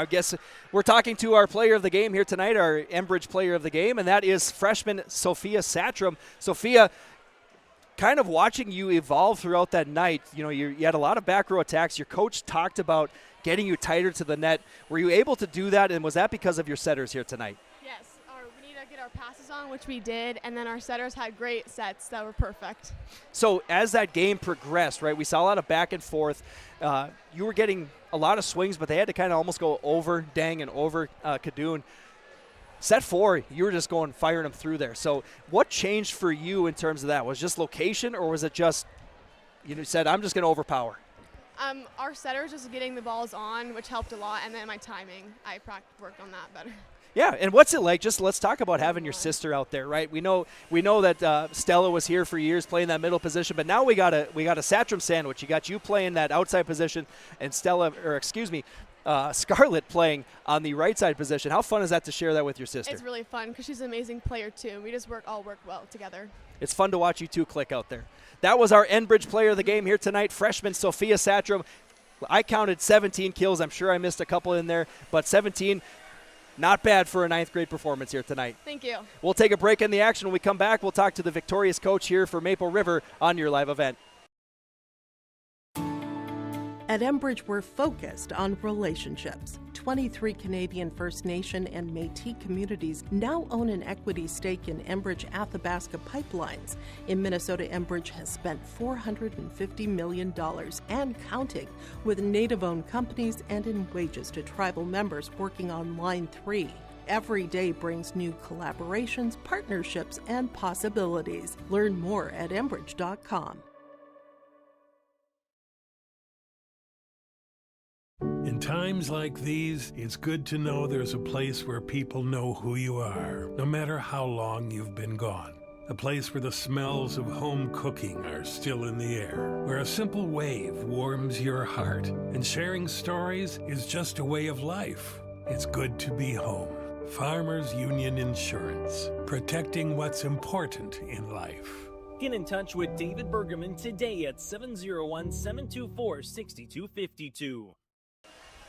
guess we're talking to our player of the game here tonight, our Enbridge player of the game, and that is freshman Sophia Satrom. Sophia, kind of watching you evolve throughout that night, you had a lot of back row attacks. Your coach talked about getting you tighter to the net. Were you able to do that, and was that because of your setters here tonight? Yes, we need to get our passes on, which we did, and then our setters had great sets that were perfect. So as that game progressed, right, we saw a lot of back and forth. You were getting a lot of swings, but they had to kind of almost go over Dang and over Kadoon. Set 4, you were just firing them through there. So what changed for you in terms of that? Was it just location, or was it just, you said, I'm just going to overpower? Our setters just getting the balls on, which helped a lot, and then my timing, I worked on that better. Yeah, and what's it like? Just let's talk about having your sister out there, right? We know that Stella was here for years playing that middle position, but now we got a Satrom sandwich. You got you playing that outside position, and Scarlett playing on the right side position. How fun is that to share that with your sister? It's really fun because she's an amazing player too. We just all work well together. It's fun to watch you two click out there. That was our Enbridge player of the game here tonight, freshman Sophia Satrom. I counted 17 kills. I'm sure I missed a couple in there, but 17. Not bad for a 9th grade performance here tonight. Thank you. We'll take a break in the action. When we come back, we'll talk to the victorious coach here for Maple River on your live event. At Enbridge, we're focused on relationships. 23 Canadian First Nation and Métis communities now own an equity stake in Enbridge Athabasca Pipelines. In Minnesota, Enbridge has spent $450 million and counting with Native-owned companies and in wages to tribal members working on Line 3. Every day brings new collaborations, partnerships, and possibilities. Learn more at Enbridge.com. In times like these, it's good to know there's a place where people know who you are, no matter how long you've been gone. A place where the smells of home cooking are still in the air, where a simple wave warms your heart, and sharing stories is just a way of life. It's good to be home. Farmers Union Insurance, protecting what's important in life. Get in touch with David Bergerman today at 701-724-6252.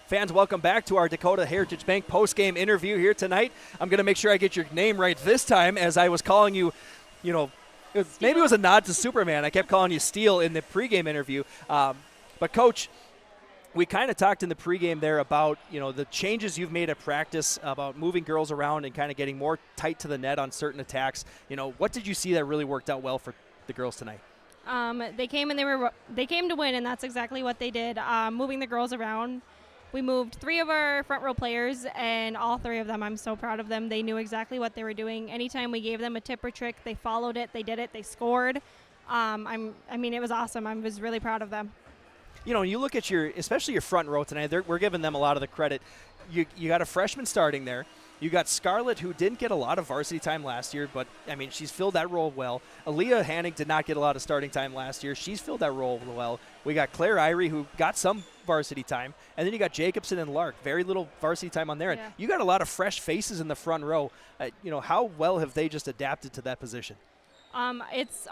Fans, welcome back to our Dakota Heritage Bank post-game interview here tonight. I'm going to make sure I get your name right this time, as I was calling you, maybe it was a nod to Superman. I kept calling you Steel in the pregame interview. But, Coach, we kind of talked in the pregame there about, the changes you've made at practice, about moving girls around and kind of getting more tight to the net on certain attacks. What did you see that really worked out well for the girls tonight? They came and they came to win, and that's exactly what they did. Moving the girls around. We moved 3 of our front row players, and all 3 of them, I'm so proud of them. They knew exactly what they were doing. Anytime we gave them a tip or trick, they followed it, they did it, they scored. It was awesome. I was really proud of them. You look at especially your front row tonight, we're giving them a lot of the credit. You got a freshman starting there. You got Scarlett, who didn't get a lot of varsity time last year, but, she's filled that role well. Aaliyah Hanning did not get a lot of starting time last year. She's filled that role well. We got Claire Irie, who got some varsity time. And then you got Jacobson and Lark, very little varsity time on there. Yeah. And you got a lot of fresh faces in the front row. How well have they just adapted to that position? It's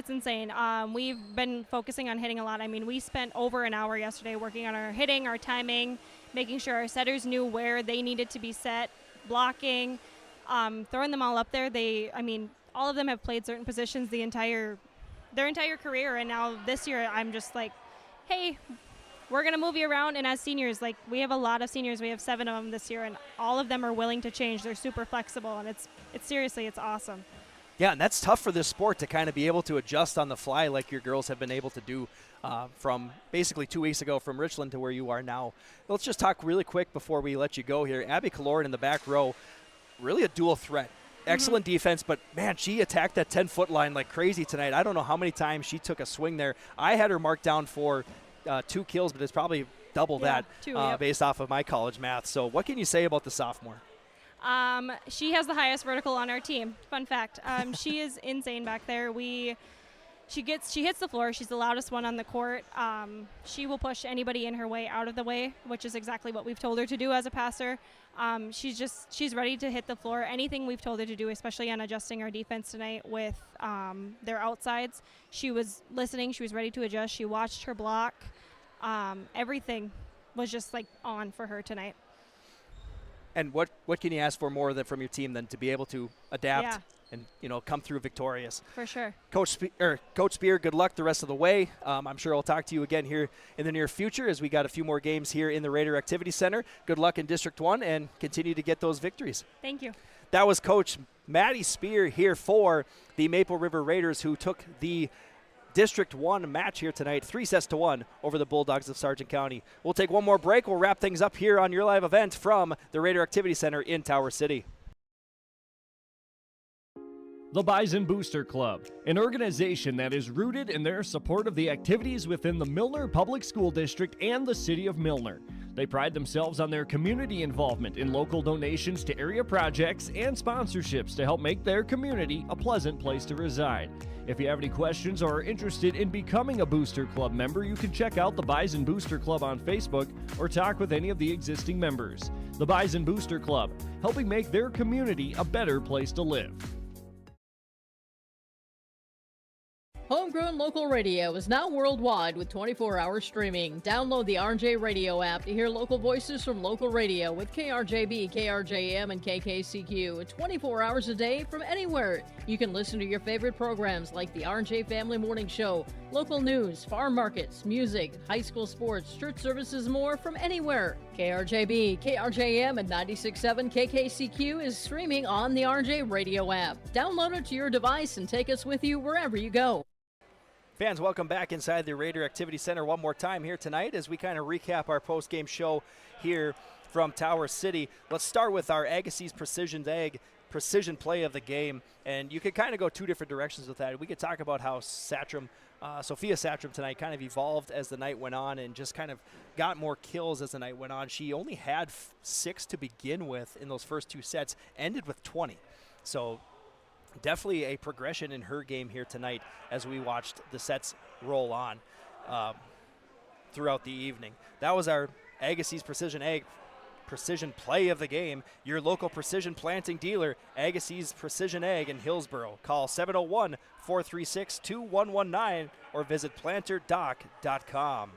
insane. We've been focusing on hitting a lot. We spent over an hour yesterday working on our hitting, our timing, making sure our setters knew where they needed to be set, blocking, throwing them all up there. All of them have played certain positions the entire their entire career. And now this year I'm just like, hey, we're going to move you around. And as seniors, like we have a lot of seniors. We have 7 of them this year, and all of them are willing to change. They're super flexible, and it's seriously, it's awesome. Yeah, and that's tough for this sport to kind of be able to adjust on the fly like your girls have been able to do from basically 2 weeks ago from Richland to where you are now. Let's just talk really quick before we let you go here. Abby Kaloran in the back row, really a dual threat. Excellent defense, but, man, she attacked that 10-foot line like crazy tonight. I don't know how many times she took a swing there. I had her marked down for 2 kills, but it's probably double that 2, yep. based off of my college math. So what can you say about the sophomore? She has the highest vertical on our team. Fun fact. She is insane back there. She hits the floor. She's the loudest one on the court. She will push anybody in her way out of the way, which is exactly what we've told her to do as a passer. She's ready to hit the floor. Anything we've told her to do, especially on adjusting our defense tonight with their outsides, she was listening. She was ready to adjust. She watched her block. Everything was just like on for her tonight. And what can you ask for more than from your team than to be able to adapt and come through victorious? For sure. Coach Spear, good luck the rest of the way. I'm sure I'll talk to you again here in the near future as we got a few more games here in the Raider Activity Center. Good luck in District 1 and continue to get those victories. Thank you. That was Coach Mattie Spear here for the Maple River Raiders, who took the District 1 match here tonight, 3-1 over the Bulldogs of Sargent County. We'll take one more break. We'll wrap things up here on your live event from the Raider Activity Center in Tower City. The Bison Booster Club, an organization that is rooted in their support of the activities within the Milner Public School District and the City of Milner. They pride themselves on their community involvement in local donations to area projects and sponsorships to help make their community a pleasant place to reside. If you have any questions or are interested in becoming a Booster Club member, you can check out the Bison Booster Club on Facebook or talk with any of the existing members. The Bison Booster Club, helping make their community a better place to live. Homegrown local radio is now worldwide with 24-hour streaming. Download the RJ Radio app to hear local voices from local radio with KRJB, KRJM, and KKCQ 24 hours a day from anywhere. You can listen to your favorite programs like the RJ Family Morning Show, local news, farm markets, music, high school sports, church services, more from anywhere. KRJB, KRJM, and 96.7 KKCQ is streaming on the RJ Radio app. Download it to your device and take us with you wherever you go. Fans, welcome back inside the Raider Activity Center one more time here tonight as we kind of recap our post-game show here from Tower City. Let's start with our Agassiz Precision play of the game, and you could kind of go 2 different directions with that. We could talk about how Sophia Satram tonight kind of evolved as the night went on and just kind of got more kills as the night went on. She only had 6 to begin with in those first 2 sets, ended with 20. So definitely a progression in her game here tonight as we watched the sets roll on throughout the evening. That was our Agassiz Precision play of the game. Your local precision planting dealer, Agassiz Precision Ag in Hillsboro. Call 701-436-2119 or visit planterdoc.com.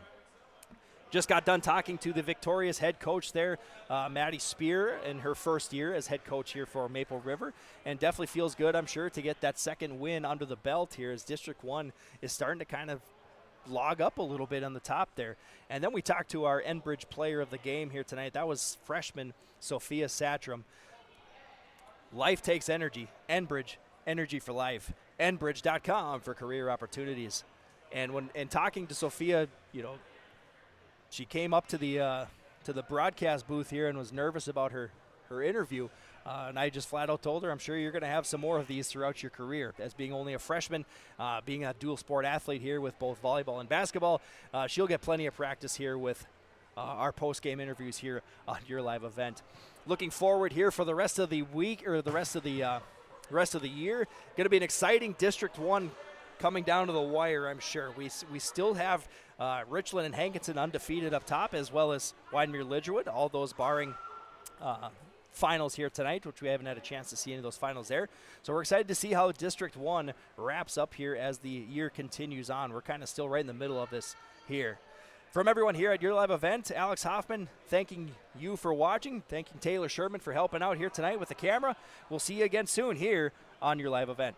Just got done talking to the victorious head coach there, Mattie Spear, in her first year as head coach here for Maple River, and definitely feels good, I'm sure, to get that second win under the belt here as District 1 is starting to kind of log up a little bit on the top there. And then we talked to our Enbridge player of the game here tonight. That was freshman Sophia Satram. Life takes energy. Enbridge, energy for life. Enbridge.com for career opportunities. And when talking to Sophia, she came up to the broadcast booth here and was nervous about her interview. And I just flat out told her, I'm sure you're going to have some more of these throughout your career. As being only a freshman, being a dual sport athlete here with both volleyball and basketball, she'll get plenty of practice here with our post-game interviews here on your live event. Looking forward here for the rest of the week, or the rest of the year. Going to be an exciting District 1 coming down to the wire, I'm sure. We still have Richland and Hankinson undefeated up top, as well as Wyndmere-Lidgerwood, all those barring finals here tonight, which we haven't had a chance to see any of those finals there. So we're excited to see how District 1 wraps up here as the year continues on. We're kind of still right in the middle of this here. From everyone here at your live event, Alex Hoffman thanking you for watching, thanking Taylor Sherman for helping out here tonight with the camera. We'll see you again soon here on your live event.